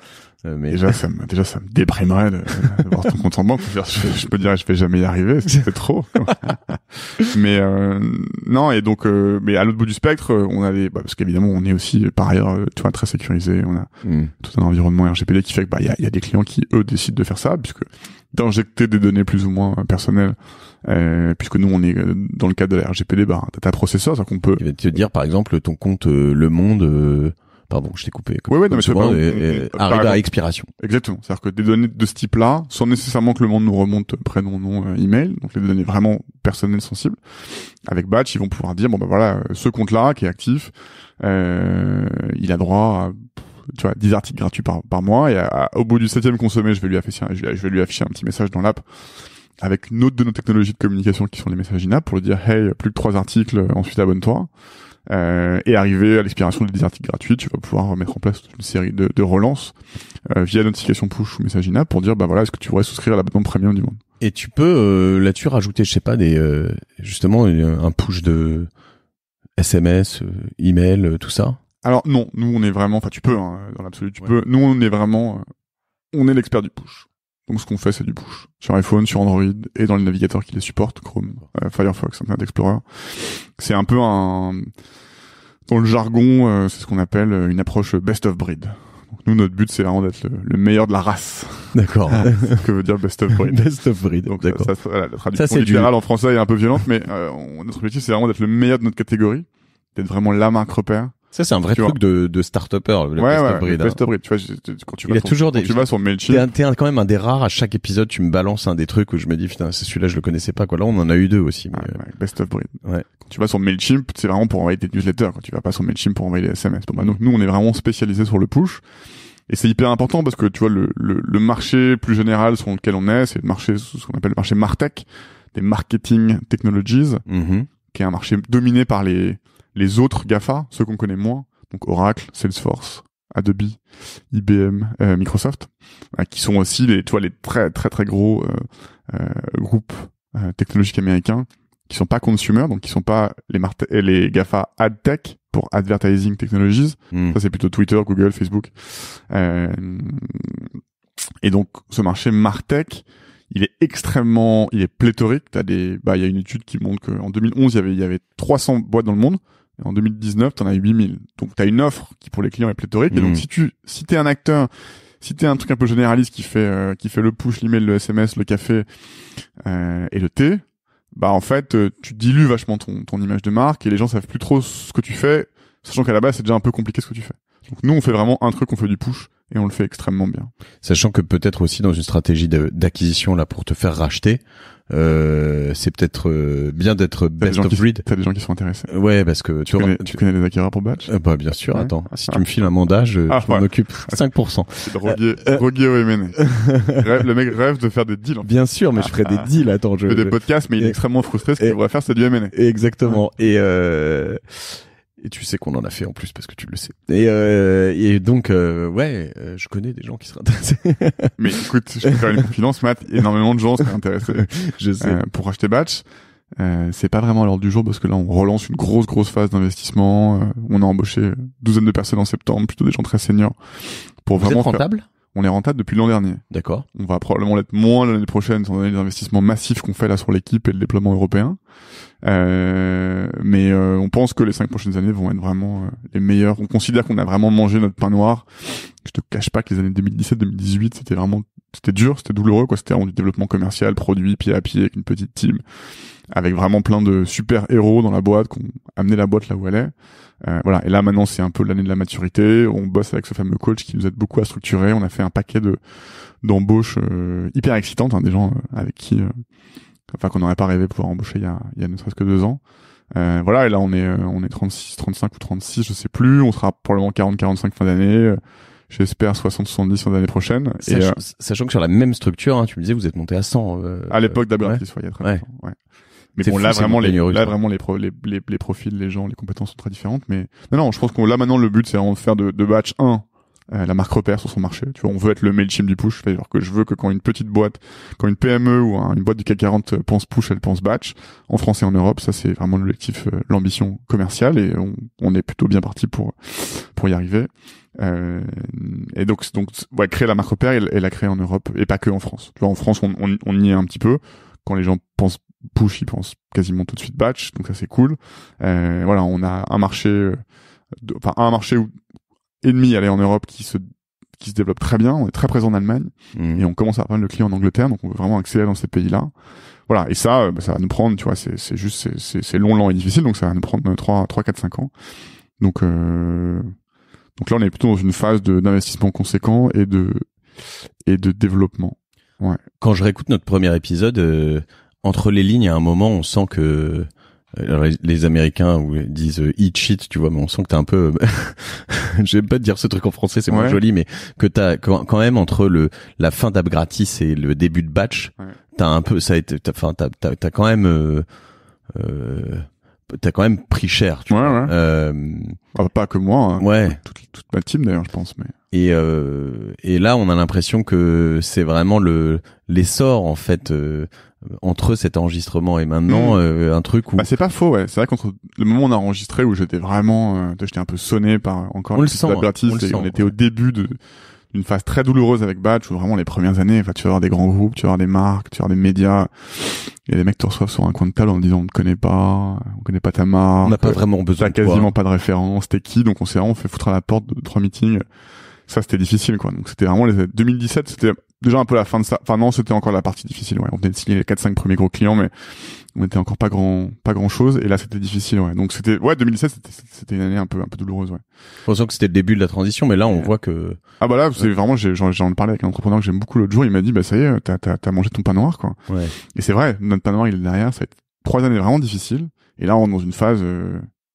Mais déjà ça me déprimerait de voir ton compte en banque. Je peux dire, je vais jamais y arriver, c'est trop. Mais non, et donc, mais à l'autre bout du spectre, on a parce qu'évidemment, on est aussi par ailleurs, tu vois, très sécurisé. On a tout un environnement RGPD qui fait que il y a des clients qui eux décident de faire ça, puisque d'injecter des données plus ou moins personnelles, puisque nous on est dans le cadre de la RGPD, data processor, c'est-à-dire qu'on peut. Il va te dire par exemple ton compte Le Monde. Pardon, je t'ai coupé. Ouais, non, mais souvent, c'est pas, arrive à expiration. Exactement. C'est-à-dire que des données de ce type-là, sans nécessairement que le monde nous remonte prénom, nom, email, donc les données vraiment personnelles, sensibles, avec Batch, ils vont pouvoir dire, voilà, ce compte-là, qui est actif, il a droit à, tu vois, 10 articles gratuits par mois, et au bout du 7e consommé, je vais lui afficher un petit message dans l'app, avec une autre de nos technologies de communication qui sont les messages in-app, pour lui dire, hey, plus que 3 articles, ensuite abonne-toi. Et arrivé à l'expiration des 10 articles gratuits, tu vas pouvoir mettre en place une série de relances via notification push ou message in-app pour dire voilà, est-ce que tu voudrais souscrire à l'abonnement premium du monde. Et tu peux là-dessus rajouter, je sais pas, justement un push de SMS, email, tout ça. Alors non, nous on est vraiment, tu peux dans l'absolu, tu peux. Nous on est vraiment, on est l'expert du push. Donc ce qu'on fait, c'est du push sur iPhone, sur Android et dans les navigateurs qui les supportent, Chrome, Firefox, Internet Explorer. C'est un peu dans le jargon, c'est ce qu'on appelle une approche best of breed. Donc nous, notre but, c'est vraiment d'être le meilleur de la race. D'accord. Ce que veut dire best of breed. Best of breed. Donc d'accord. La traduction littérale en français est un peu violente, mais notre objectif, c'est vraiment d'être le meilleur de notre catégorie, d'être vraiment la marque repère. Ça, c'est un vrai truc de start-upper, le best of breed. Best of breed. Tu vois, quand tu vas sur Mailchimp. T'es quand même un des rares, à chaque épisode, tu me balances un des trucs où je me dis, putain, c'est celui-là, je le connaissais pas, quoi. Là, on en a eu 2 aussi. Mais best of breed. Ouais. Quand tu vas sur Mailchimp, c'est vraiment pour envoyer des newsletters. Quand tu vas pas sur Mailchimp pour envoyer des SMS. Donc, nous, on est vraiment spécialisé sur le push. Et c'est hyper important parce que, tu vois, le marché plus général sur lequel on est, c'est le marché, ce qu'on appelle le marché MarTech, des Marketing Technologies, qui est un marché dominé par les autres GAFA, ceux qu'on connaît moins. Donc Oracle, Salesforce, Adobe, IBM, Microsoft, qui sont aussi les très très très gros groupes technologiques américains qui sont pas consumer, donc qui sont pas les GAFA AdTech pour Advertising Technologies. Ça c'est plutôt Twitter, Google, Facebook. Et donc ce marché MarTech, il est pléthorique. Il y a une étude qui montre qu'en 2011 il y avait 300 boîtes dans le monde. Et en 2019, t'en as 8000. Donc t'as une offre qui pour les clients est pléthorique. Et donc si t'es un acteur, si t'es un truc un peu généraliste qui fait le push, l'email, le SMS, le café et le thé, en fait tu dilues vachement ton image de marque et les gens savent plus trop ce que tu fais, sachant qu'à la base c'est déjà un peu compliqué ce que tu fais. Donc nous on fait vraiment un truc, on fait du push et on le fait extrêmement bien. Sachant que peut-être aussi dans une stratégie d'acquisition là pour te faire racheter, c'est peut-être bien d'être best of breed. T'as des gens qui sont intéressés. Ouais, parce que tu connais les acquéreurs pour Batch? Bien sûr, ouais. Attends. Si tu me files un mandat, je m'en occupe 5%. C'est drogué au M&A. Le mec rêve de faire des deals. En fait. Bien sûr, mais je ferai des deals. Attends, je fais des podcasts, mais il est extrêmement frustré. Ce qu'il devrait faire, c'est du M&A. Exactement. Ouais. Et tu sais qu'on en a fait en plus parce que tu le sais. Et donc je connais des gens qui seraient intéressés. Mais écoute, je peux faire une confidence, Matt, énormément de gens seraient intéressés. Je sais. Pour acheter Batch. C'est pas vraiment à l'ordre du jour parce que là on relance une grosse phase d'investissement. On a embauché une douzaine de personnes en septembre, plutôt des gens très seniors. Pour Vous vraiment êtes rentable? On est rentable depuis l'an dernier. D'accord. On va probablement l'être moins l'année prochaine, étant donné les investissements massifs qu'on fait là sur l'équipe et le déploiement européen. Mais on pense que les 5 prochaines années vont être vraiment les meilleures. On considère qu'on a vraiment mangé notre pain noir. Je te cache pas que les années 2017-2018, c'était dur, c'était douloureux, quoi. C'était vraiment du développement commercial, produit, pied à pied, avec une petite team, avec vraiment plein de super héros dans la boîte, qui ont amené la boîte là où elle est. Voilà. Et là, maintenant, c'est un peu l'année de la maturité. On bosse avec ce fameux coach qui nous aide beaucoup à structurer. On a fait un paquet d'embauches hyper excitantes, des gens avec qui, qu'on n'aurait pas rêvé pouvoir embaucher il y a ne serait-ce que 2 ans. Voilà. Et là, on est 36, 35 ou 36, je sais plus. On sera probablement 40, 45 fin d'année. J'espère 60, 70 l'année prochaine. Sachant que sur la même structure, tu me disais, vous êtes monté à 100. À l'époque d'Abertis, il y a très longtemps. Ouais. Mais bon, là vraiment les profils, les gens, les compétences sont très différentes. Mais non, je pense qu'on là maintenant le but c'est vraiment de faire de Batch 1 la marque repère sur son marché. Tu vois, on veut être le Mailchimp du push. C'est-à-dire que je veux que quand une petite boîte, quand une PME ou une boîte du CAC 40 pense push, elle pense batch. En France et en Europe, ça c'est vraiment l'objectif, l'ambition commerciale, et on est plutôt bien parti pour y arriver. Et donc ouais, créer la marque repère et la créer en Europe et pas que en France. Tu vois, en France on y est un petit peu. Quand les gens pensent push, ils pensent quasiment tout de suite batch, donc ça c'est cool. Voilà, on a un marché, un marché et demi aller en Europe qui se développe très bien. On est très présent en Allemagne et on commence à avoir le client en Angleterre, donc on veut vraiment accélérer dans ces pays-là. Voilà, et ça va nous prendre, tu vois, c'est long, lent et difficile, donc ça va nous prendre 3, 4, 5 ans. Donc là, on est plutôt dans une phase d'investissement conséquent et de développement. Ouais. Quand je réécoute notre premier épisode, entre les lignes, à un moment, on sent que les Américains disent eat shit, tu vois, mais on sent que t'as un peu, j'aime pas te dire ce truc en français, c'est moins joli, mais que t'as quand même entre la fin d'App Gratis et le début de Batch, t'as un peu, ça a été, t'as quand même, t'as quand même pris cher, tu vois. Pas que moi, hein. Toute ma team d'ailleurs, je pense, mais. Et là, on a l'impression que c'est vraiment l'essor, en fait, entre cet enregistrement et maintenant, un truc où... c'est pas faux, ouais. C'est vrai qu'entre le moment où on a enregistré, où j'étais vraiment, j'étais un peu sonné par encore on le sent, on était au début d'une phase très douloureuse avec Batch, où vraiment les premières années, enfin, tu vas avoir des grands groupes, tu vas avoir des marques, tu vas avoir des médias, et des mecs te reçoivent sur un coin de table en te disant on connaît pas ta marque, on n'a pas vraiment besoin de toi, quasiment pas de référence, t'es qui, donc on s'est vraiment fait foutre à la porte de 3 meetings. Ça, c'était difficile, quoi. Donc, c'était vraiment 2017, c'était déjà un peu la fin de ça. Enfin, non, c'était encore la partie difficile, ouais. On venait de signer les 4-5 premiers gros clients, mais on était encore pas grand chose. Et là, c'était difficile, ouais. Donc, 2017, c'était une année un peu douloureuse, ouais. On sent que c'était le début de la transition, mais là, on voit que... Ah, bah là, c'est vraiment, j'en parlais avec un entrepreneur que j'aime beaucoup l'autre jour. Il m'a dit, ça y est, t'as mangé ton pain noir, quoi. Ouais. Et c'est vrai, notre pain noir, il est derrière. Ça va être 3 années vraiment difficiles. Et là, on est dans une phase,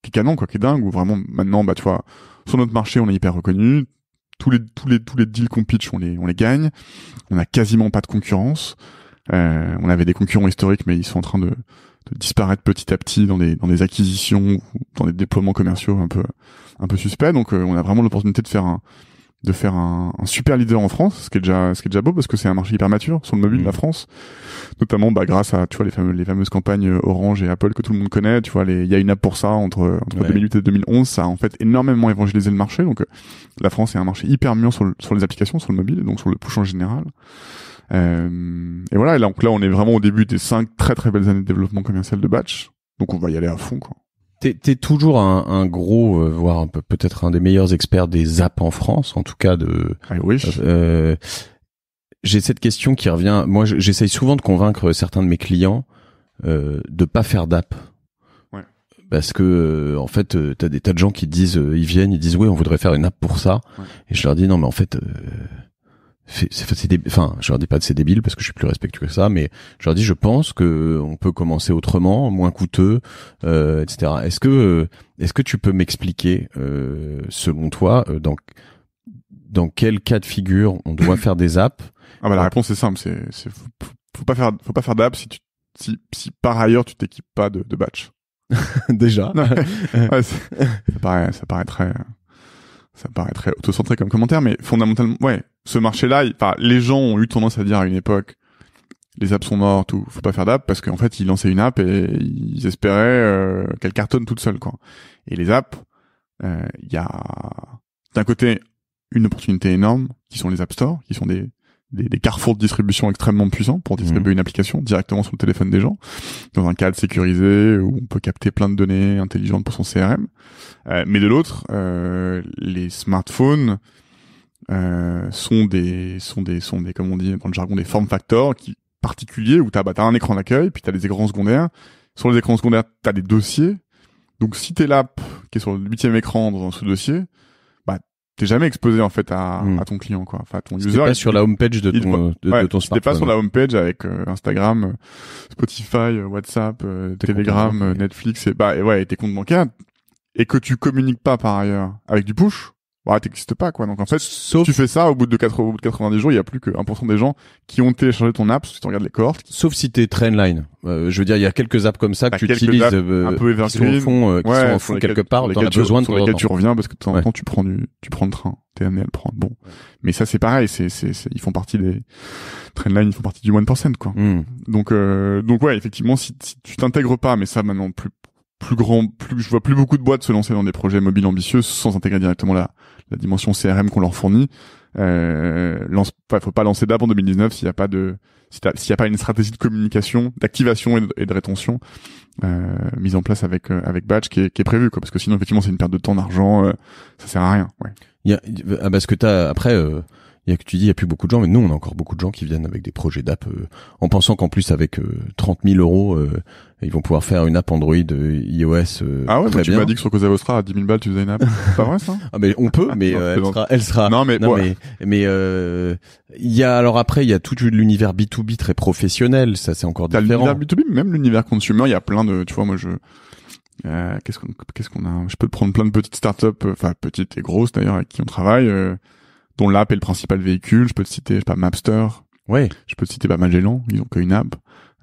qui est canon, quoi, qui est dingue, où vraiment, maintenant, tu vois, sur notre marché, on est hyper reconnu. Tous les deals qu'on pitch, on les gagne. On a quasiment pas de concurrence. On avait des concurrents historiques, mais ils sont en train de disparaître petit à petit dans des acquisitions ou dans des déploiements commerciaux un peu suspects. Donc, on a vraiment l'opportunité de faire un super leader en France, ce qui est déjà beau, parce que c'est un marché hyper mature sur le mobile, la France, notamment grâce à, tu vois, les fameuses campagnes Orange et Apple que tout le monde connaît. Tu vois, il y a une app pour ça entre 2008 et 2011, ça a en fait énormément évangélisé le marché. Donc la France est un marché hyper mûr sur les applications, sur le mobile, et donc sur le push en général. Et voilà, et donc là on est vraiment au début des 5 très très belles années de développement commercial de Batch. Donc on va y aller à fond, quoi. T'es toujours un gros, voire peut-être un des meilleurs experts des apps en France, en tout cas oui. J'ai cette question qui revient. Moi, j'essaye souvent de convaincre certains de mes clients de pas faire d'app. Ouais. Parce que en fait, t'as des tas de gens qui disent, ils disent oui, on voudrait faire une app pour ça. Ouais. Et je leur dis non, mais en fait, je leur dis pas de c'est débile parce que je suis plus respectueux que ça, mais je leur dis je pense que on peut commencer autrement, moins coûteux, etc. Est-ce que tu peux m'expliquer, selon toi, dans quel cas de figure on doit faire des apps? La réponse est simple, faut pas faire d'app si par ailleurs tu t'équipes pas de Batch. Déjà. Ouais, ça paraît très autocentré comme commentaire, mais fondamentalement, ouais, ce marché-là, les gens ont eu tendance à dire à une époque, les apps sont mortes ou faut pas faire d'app, parce qu'en fait, ils lançaient une app et ils espéraient qu'elle cartonne toute seule, quoi. Et les apps, il y a d'un côté une opportunité énorme, qui sont les App Store, qui sont des carrefours de distribution extrêmement puissants pour distribuer une application directement sur le téléphone des gens, dans un cadre sécurisé où on peut capter plein de données intelligentes pour son CRM. Mais de l'autre, les smartphones sont des comme on dit dans le jargon, des form factors particuliers où t'as un écran d'accueil, puis t'as des écrans secondaires. Sur les écrans secondaires, t'as des dossiers. Donc si t'es l'app qui est sur le 8e écran dans un sous-dossier, t'es jamais exposé en fait à ton client, quoi. Enfin, ton user. T'es pas sur la homepage de ton smartphone. T'es pas sur la homepage avec Instagram, Spotify, WhatsApp, Telegram, Netflix et tes comptes bancaires, et que tu communiques pas par ailleurs avec du push. t'existes pas, quoi. Donc en fait, sauf tu fais ça, au bout de 90 jours, il y a plus que 1% des gens qui ont téléchargé ton app, si tu regardes les cohortes. sauf si t'es Trendline. Je veux dire, il y a quelques apps comme ça que tu utilises, un peu qui sont au fond, quelque part, t'en as besoin de sur lesquels tu reviens parce que de temps en temps tu prends le train. T'es amené à le prendre. Bon. Mais ça, c'est pareil, ils font partie des Trendline, ils font partie du 1%, quoi. Donc ouais, effectivement, si tu t'intègres pas, mais ça maintenant je vois plus beaucoup de boîtes se lancer dans des projets mobiles ambitieux sans intégrer directement la dimension CRM qu'on leur fournit. Faut pas lancer d'app en 2019 s'il y a pas une stratégie de communication, d'activation et de rétention mise en place avec Batch qui est prévue, quoi, parce que sinon effectivement c'est une perte de temps, d'argent, ça sert à rien. Ouais. Parce que il y a plus beaucoup de gens, mais nous on a encore beaucoup de gens qui viennent avec des projets d'app en pensant qu'en plus avec 30 000 euros ils vont pouvoir faire une app Android iOS ah ouais, très tu bien. m'as dit que sur Cosa Vostra à 10 000 balles tu faisais une app. C'est pas vrai ça? Ah mais on peut, mais elle sera non mais il y a alors après il y a tout l'univers B2B très professionnel, ça c'est encore différent. L'univers B2B, même l'univers consumer, il y a plein de, tu vois, moi qu'est-ce qu'on a, je peux te prendre plein de petites startups, enfin petites et grosses d'ailleurs, avec qui on travaille, dont l'app est le principal véhicule. Je peux te citer, je sais pas, Mapster. Ouais. Je peux te citer Magellan, ils ont qu'une app.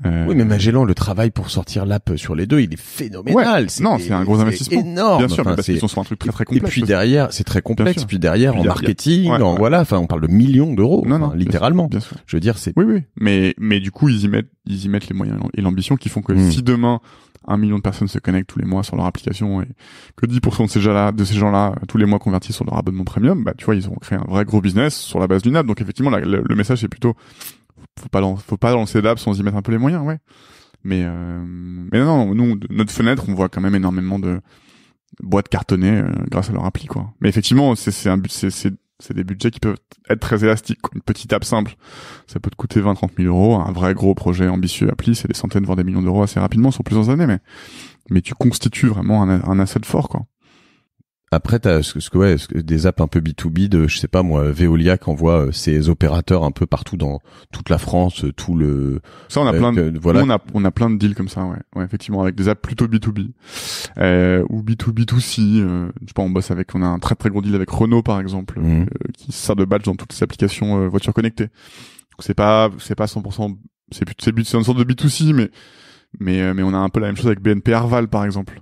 Oui, mais Magellan, le travail pour sortir l'app sur les deux, il est phénoménal. Ouais. C'est un gros investissement. C'est énorme. Bien sûr, parce qu'ils sont sur un truc très très complexe. Et puis derrière, c'est très complexe. Puis derrière, en marketing, voilà, enfin, on parle de millions d'euros. Non, littéralement. Bien sûr. Je veux dire, c'est. Oui. Mais du coup, ils y mettent les moyens et l'ambition qui font que si demain 1 million de personnes se connectent tous les mois sur leur application et que 10% de ces gens-là tous les mois convertissent sur leur abonnement premium, bah tu vois, ils auront créé un vrai gros business sur la base d'une app. Donc effectivement, le message c'est plutôt faut pas lancer d'app sans y mettre un peu les moyens, ouais. Mais non, nous notre fenêtre, on voit quand même énormément de boîtes cartonnées grâce à leur appli, quoi. Mais effectivement, c'est des budgets qui peuvent être très élastiques. Une petite app simple, ça peut te coûter 20-30 000 euros. Un vrai gros projet ambitieux appli, c'est des centaines voire des millions d'euros assez rapidement sur plusieurs années. Mais tu constitues vraiment un asset fort, quoi. Après, t'as des apps un peu B2B de, je sais pas moi, Veolia qui envoie ses opérateurs un peu partout dans toute la France, Ça, on a on a plein de deals comme ça, ouais, effectivement, avec des apps plutôt B2B, ou B2B2C. Je sais pas, on a un très très gros deal avec Renault par exemple, qui sert de badge dans toutes ses applications voitures connectées. Donc c'est pas 100%, c'est une sorte de B2C, mais on a un peu la même chose avec BNP Arval par exemple,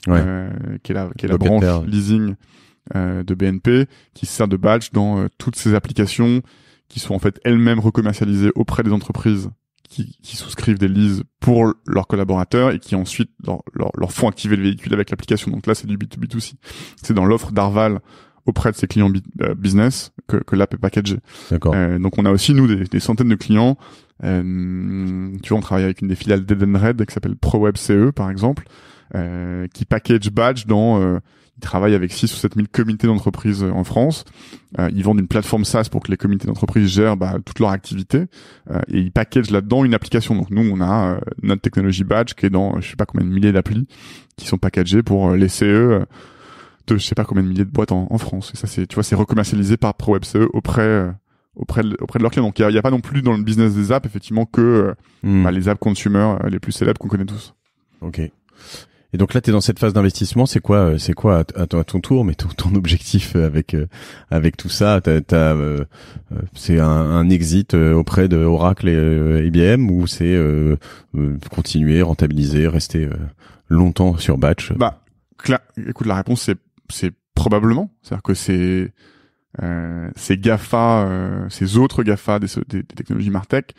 qui est la branche leasing de BNP, qui sert de badge dans toutes ces applications qui sont en fait elles-mêmes recommercialisées auprès des entreprises qui souscrivent des leases pour leurs collaborateurs et qui ensuite leur font activer le véhicule avec l'application. Donc là c'est du B2B2C, c'est dans l'offre d'Arval auprès de ses clients business que l'app est packagée. D'accord. Donc on a aussi nous des centaines de clients. Tu vois, on travaille avec une des filiales d'Edenred qui s'appelle ProWeb CE par exemple, qui package badge dans ils travaillent avec 6 ou 7 000 comités d'entreprise en France. Ils vendent une plateforme SaaS pour que les comités d'entreprise gèrent toute leur activité, et ils packagent là-dedans une application. Donc nous, on a notre technologie badge qui est dans je sais pas combien de milliers d'applis qui sont packagées pour les CE de je sais pas combien de milliers de boîtes en France. Et ça c'est recommercialisé par ProWeb CE auprès de leurs clients. Donc il y a pas non plus dans le business des apps effectivement que les apps consumer les plus célèbres qu'on connaît tous. OK. Et donc là, t'es dans cette phase d'investissement. C'est quoi à ton tour, mais ton objectif avec tout ça, c'est un exit auprès de Oracle et IBM, ou c'est continuer, rentabiliser, rester longtemps sur Batch? Écoute, la réponse c'est probablement. C'est-à-dire que ces GAFA, ces autres GAFA des technologies Martech,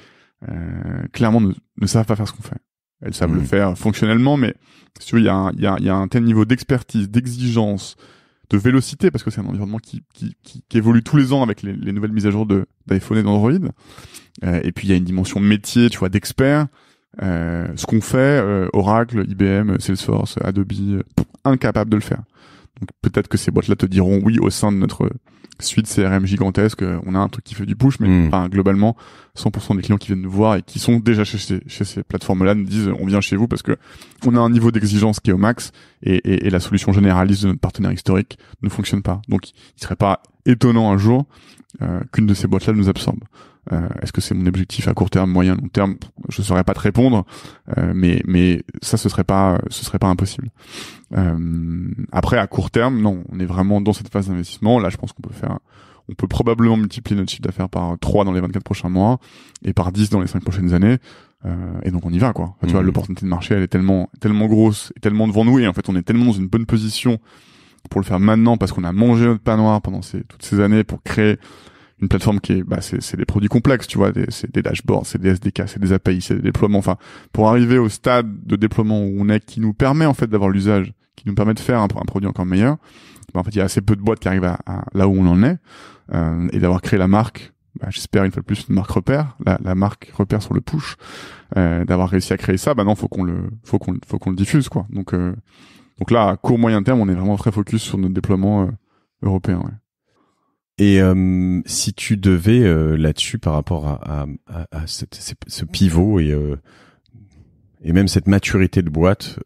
clairement ne savent pas faire ce qu'on fait. Elles savent le faire fonctionnellement, mais si tu veux, il y a un tel niveau d'expertise, d'exigence, de vélocité, parce que c'est un environnement qui évolue tous les ans avec les nouvelles mises à jour d'iPhone et d'Android. Et puis il y a une dimension métier, tu vois, d'experts. Ce qu'on fait, Oracle, IBM, Salesforce, Adobe, incapable de le faire. Donc peut-être que ces boîtes-là te diront oui au sein de notre suite CRM gigantesque, on a un truc qui fait du push, mais globalement 100% des clients qui viennent nous voir et qui sont déjà chez ces plateformes-là nous disent on vient chez vous parce que on a un niveau d'exigence qui est au max et la solution généraliste de notre partenaire historique ne fonctionne pas. Donc, il serait pas étonnant un jour qu'une de ces boîtes-là nous absorbe. Est-ce que c'est mon objectif à court terme, moyen, long terme? Je saurais pas te répondre, mais ça, ce serait pas impossible. Après, à court terme, non, on est vraiment dans cette phase d'investissement. Là, je pense on peut probablement multiplier notre chiffre d'affaires par 3 dans les 24 prochains mois et par 10 dans les 5 prochaines années. Et donc on y va, quoi. Enfin, tu vois, l'opportunité de marché, elle est tellement grosse et tellement devant nous, et en fait, on est tellement dans une bonne position pour le faire maintenant parce qu'on a mangé notre pain noir pendant toutes ces années pour créer une plateforme qui est, c'est des produits complexes, tu vois, c'est des dashboards, c'est des SDK, c'est des API, c'est des déploiements. Enfin, pour arriver au stade de déploiement où on est, qui nous permet en fait d'avoir l'usage, qui nous permet de faire un produit encore meilleur. En fait, il y a assez peu de boîtes qui arrivent à là où on en est, et d'avoir créé la marque. J'espère une fois de plus une marque repère, la marque repère sur le push, d'avoir réussi à créer ça. Non, faut qu'on le diffuse, quoi. Donc là, à court moyen terme, on est vraiment très focus sur notre déploiement européen. Ouais. Et si tu devais là-dessus par rapport à ce pivot et même cette maturité de boîte,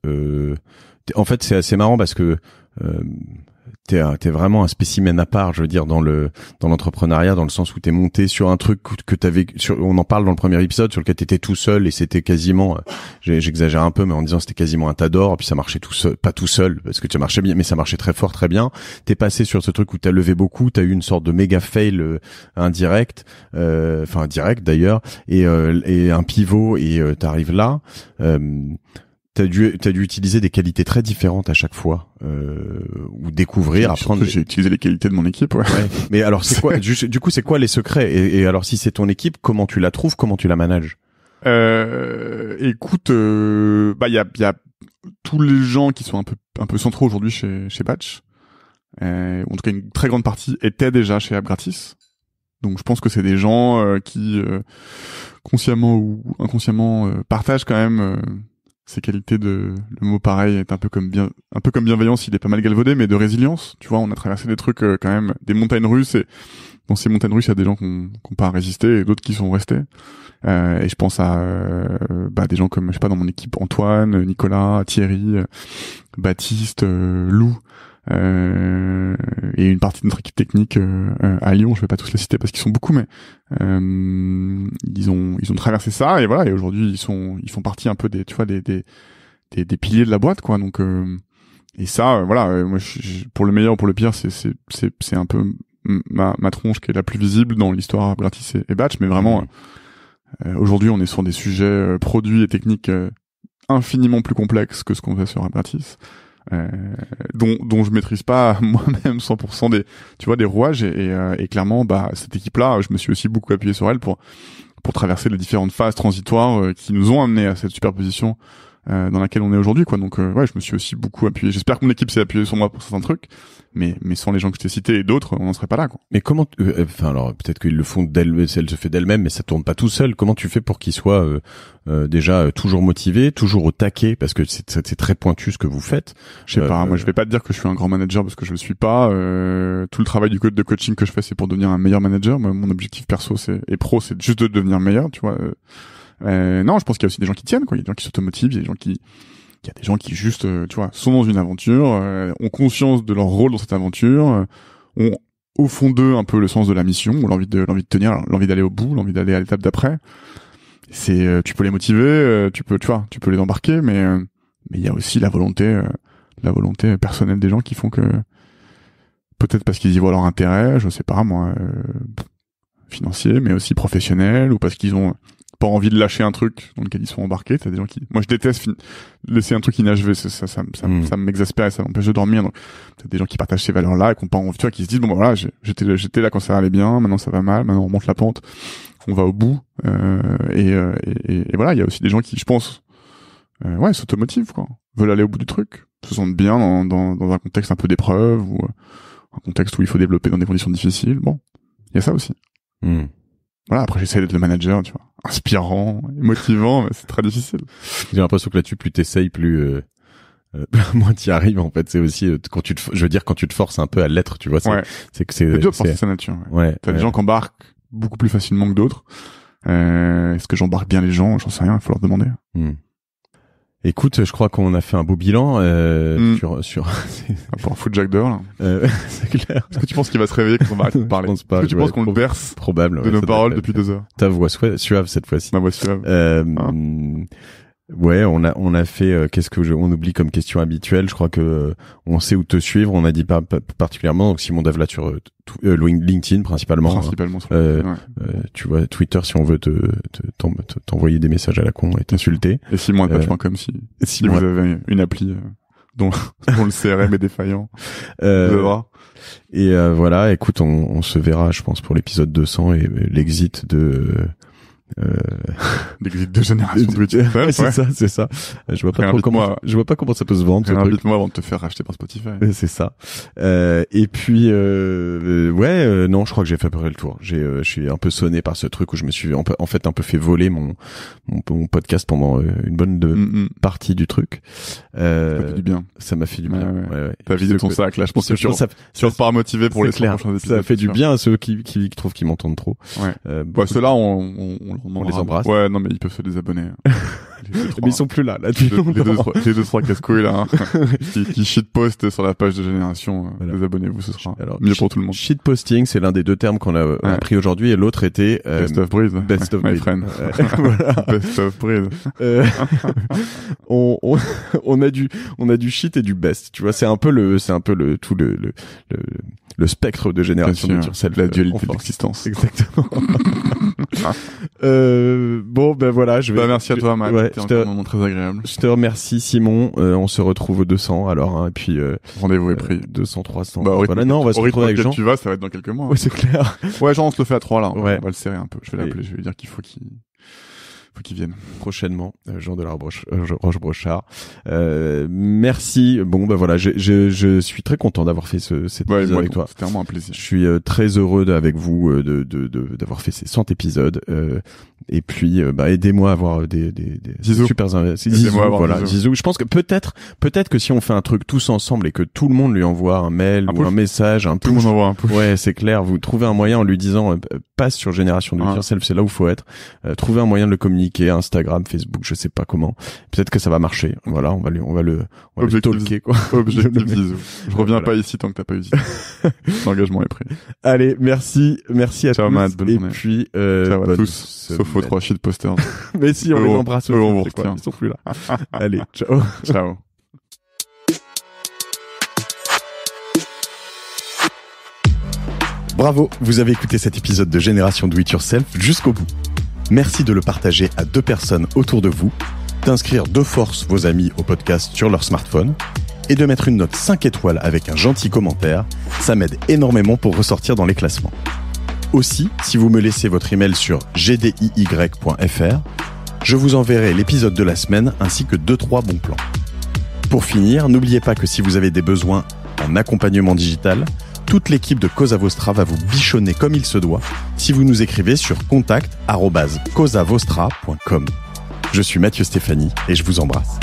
en fait c'est assez marrant parce que t'es vraiment un spécimen à part, je veux dire, dans l'entrepreneuriat, dans le sens où t'es monté sur un truc que on en parle dans le premier épisode, sur lequel t'étais tout seul, et c'était quasiment, j'exagère un peu, mais en disant c'était quasiment un tas d'or, puis ça marchait tout seul, pas tout seul, parce que ça marchait bien, mais ça marchait très fort, très bien. T'es passé sur ce truc où t'as levé beaucoup, t'as eu une sorte de méga fail indirect, enfin direct d'ailleurs, et un pivot, et t'arrives là. T'as dû utiliser des qualités très différentes à chaque fois, ou découvrir, apprendre. J'ai utilisé les qualités de mon équipe, ouais. Mais alors, c'est quoi, du coup, c'est quoi les secrets? Et alors, si c'est ton équipe, comment tu la trouves? Comment tu la manages? Écoute, il y a tous les gens qui sont un peu centraux aujourd'hui chez Batch. En tout cas, une très grande partie était déjà chez AppGratis. Donc, je pense que c'est des gens qui, consciemment ou inconsciemment, partagent quand même ces qualités le mot pareil est un peu comme bienveillance, il est pas mal galvaudé, mais de résilience. Tu vois, on a traversé des trucs quand même, des montagnes russes, et dans ces montagnes russes, il y a des gens qui ont pas résisté et d'autres qui sont restés. Et je pense à des gens comme, je sais pas, dans mon équipe, Antoine, Nicolas, Thierry, Baptiste, Lou, et une partie de notre équipe technique à Lyon. Je vais pas tous les citer parce qu'ils sont beaucoup, mais ils ont traversé ça, et voilà, et aujourd'hui ils font partie un peu des piliers de la boîte, quoi. Donc et ça, voilà, moi pour le meilleur ou pour le pire, c'est un peu ma tronche qui est la plus visible dans l'histoire Gratis et Batch, mais vraiment aujourd'hui on est sur des sujets produits et techniques infiniment plus complexes que ce qu'on fait sur Gratis. Dont je maîtrise pas moi-même 100% des rouages, et clairement cette équipe-là, je me suis aussi beaucoup appuyé sur elle pour traverser les différentes phases transitoires qui nous ont amené à cette superposition dans laquelle on est aujourd'hui, quoi. Donc je me suis aussi beaucoup appuyé. J'espère que mon équipe s'est appuyée sur moi pour certains trucs, mais sans les gens que je t'ai cités et d'autres, on n'en serait pas là, quoi. Mais comment alors peut-être qu'ils le font elle se fait d'elle-même, mais ça tourne pas tout seul. Comment tu fais pour qu'ils soient déjà toujours motivés, toujours au taquet, parce que c'est très pointu ce que vous faites. Je sais pas, moi je vais pas te dire que je suis un grand manager parce que je le suis pas. Tout le travail du code de coaching que je fais, c'est pour devenir un meilleur manager. Moi, mon objectif perso et pro, c'est juste de devenir meilleur, tu vois. Non, je pense qu'il y a aussi des gens qui tiennent, quoi. Il y a des gens qui s'automotivent, il y a des gens qui juste, tu vois, sont dans une aventure, ont conscience de leur rôle dans cette aventure, ont au fond d'eux un peu le sens de la mission, ont l'envie de tenir, l'envie d'aller au bout, l'envie d'aller à l'étape d'après. Tu peux les motiver, tu peux les embarquer, mais il y a aussi la volonté personnelle des gens qui font que, peut-être parce qu'ils y voient leur intérêt, je sais pas moi, financier, mais aussi professionnel, ou parce qu'ils ont pas envie de lâcher un truc dans lequel ils sont embarqués. T'as des gens moi je déteste laisser un truc inachevé, ça m'exaspère et ça m'empêche de dormir. Donc t'as des gens qui partagent ces valeurs-là et qui ont pas envie, tu vois, qui se disent bon voilà, j'étais là quand ça allait bien, maintenant ça va mal, maintenant on remonte la pente, on va au bout, et voilà, il y a aussi des gens qui, je pense, s'automotivent, quoi, veulent aller au bout du truc, se sentent bien dans un contexte un peu d'épreuve, ou un contexte où il faut développer dans des conditions difficiles. Bon, il y a ça aussi. Voilà, après j'essaie d'être le manager, tu vois, inspirant, motivant, mais c'est très difficile. J'ai l'impression que là-dessus, plus t'essayes, plus moins t'y arrives, en fait. C'est aussi quand tu te forces un peu à l'être, tu vois. C'est dur de forcer sa nature. Ouais. T'as des gens qui embarquent beaucoup plus facilement que d'autres. Est-ce que j'embarque bien les gens? J'en sais rien, il faut leur demander. Écoute, je crois qu'on a fait un beau bilan sur pour foutre Jack dehors, là. C'est clair. Est-ce que tu penses qu'il va se réveiller quand on va arrêter de parler? Je pense pas. Est-ce que tu penses qu'on le berce probable de nos paroles depuis 2 heures? Ta voix suave cette fois-ci. Ma voix suave. Ouais, on a fait qu'est-ce que on oublie comme question habituelle. Je crois que on sait où te suivre. On a dit pas particulièrement. Donc Simon Davlat sur LinkedIn principalement. Tu vois, Twitter si on veut t'envoyer des messages à la con et t'insulter. Et Simon@page.com si vous avez une appli dont le CRM est défaillant. Et voilà. Écoute, on se verra, je pense, pour l'épisode 200 et l'exit de l'exit de génération de Spotify. C'est ça. Je vois pas comment ça peut se vendre. Invite-moi avant de te faire racheter par Spotify. C'est ça. Et puis non, je crois que j'ai fait à peu près le tour. Je suis un peu sonné par ce truc où je me suis un peu fait voler mon podcast pendant une bonne partie du truc. Ça fait du bien. Ça m'a fait du bien. Ouais. T'as vidé ton sac là. Je pense que tu repars motivé pour les prochains épisodes. Ça fait du bien à ceux qui trouvent qu'ils m'entendent trop. Ceux-là on les embrasse. Ouais, non mais ils peuvent se désabonner. Mais ils sont plus là depuis longtemps. Les deux trois casse-couilles là qui shitpostent sur la page de Génération. Désabonnez-vous, ce sera mieux pour tout le monde. Shitposting, c'est l'un des 2 termes qu'on a appris aujourd'hui, et l'autre était Best of breed. Best of breed. Voilà. Best of breed. On a du shit et du best. Tu vois, c'est un peu le spectre de Génération de Self. La dualité de l'existence. Exactement. Bon, ben voilà, merci à toi, Matt. Ouais, c'était un moment très agréable. Je te remercie, Simon. On se retrouve au 200, alors, hein, et puis, rendez-vous est pris. 200, 300. Voilà, non, on va se retrouver avec Jean. Tu vas, ça va être dans quelques mois. Ouais, c'est clair. Ouais, Jean, on se le fait à 3, là. Ouais. On va le serrer un peu. Je vais l'appeler, je vais lui dire qu'il faut qu'il vienne. Prochainement, Jean de la Roche-Brochard. Merci. Bon, ben voilà, je suis très content d'avoir fait cet épisode avec toi. C'était vraiment un plaisir. Je suis très heureux avec vous d'avoir fait ces 100 épisodes. Et puis, aidez-moi à avoir des super Zizou, voilà, Zizou. Je pense que peut-être que si on fait un truc tous ensemble et que tout le monde lui envoie un mail ou un message, tout le monde envoie un push. Ouais, c'est clair. Vous trouvez un moyen en lui disant passe sur Génération Do It Yourself, c'est là où faut être. Trouvez un moyen de le communiquer, Instagram, Facebook, je sais pas comment. Peut-être que ça va marcher. Voilà, on va le talker, quoi. Objectif Zizou. Je reviens pas ici tant que t'as pas eu Zizou. L'engagement est pris. Allez, merci à ciao, tous. Matt, bonne journée. Et puis ciao à tous. Sauf aux 3 shitposters. Mais si, on les embrasse. On vous retient. Ils sont plus là. Allez, ciao. Ciao. Bravo, vous avez écouté cet épisode de Génération Do It Yourself jusqu'au bout. Merci de le partager à 2 personnes autour de vous, d'inscrire de force vos amis au podcast sur leur smartphone et de mettre une note 5 étoiles avec un gentil commentaire. Ça m'aide énormément pour ressortir dans les classements. Aussi, si vous me laissez votre email sur gdiy.fr, je vous enverrai l'épisode de la semaine ainsi que 2-3 bons plans. Pour finir, n'oubliez pas que si vous avez des besoins en accompagnement digital, toute l'équipe de Cosa Vostra va vous bichonner comme il se doit si vous nous écrivez sur contact@cosavostra.com. Je suis Mathieu Stéphanie et je vous embrasse.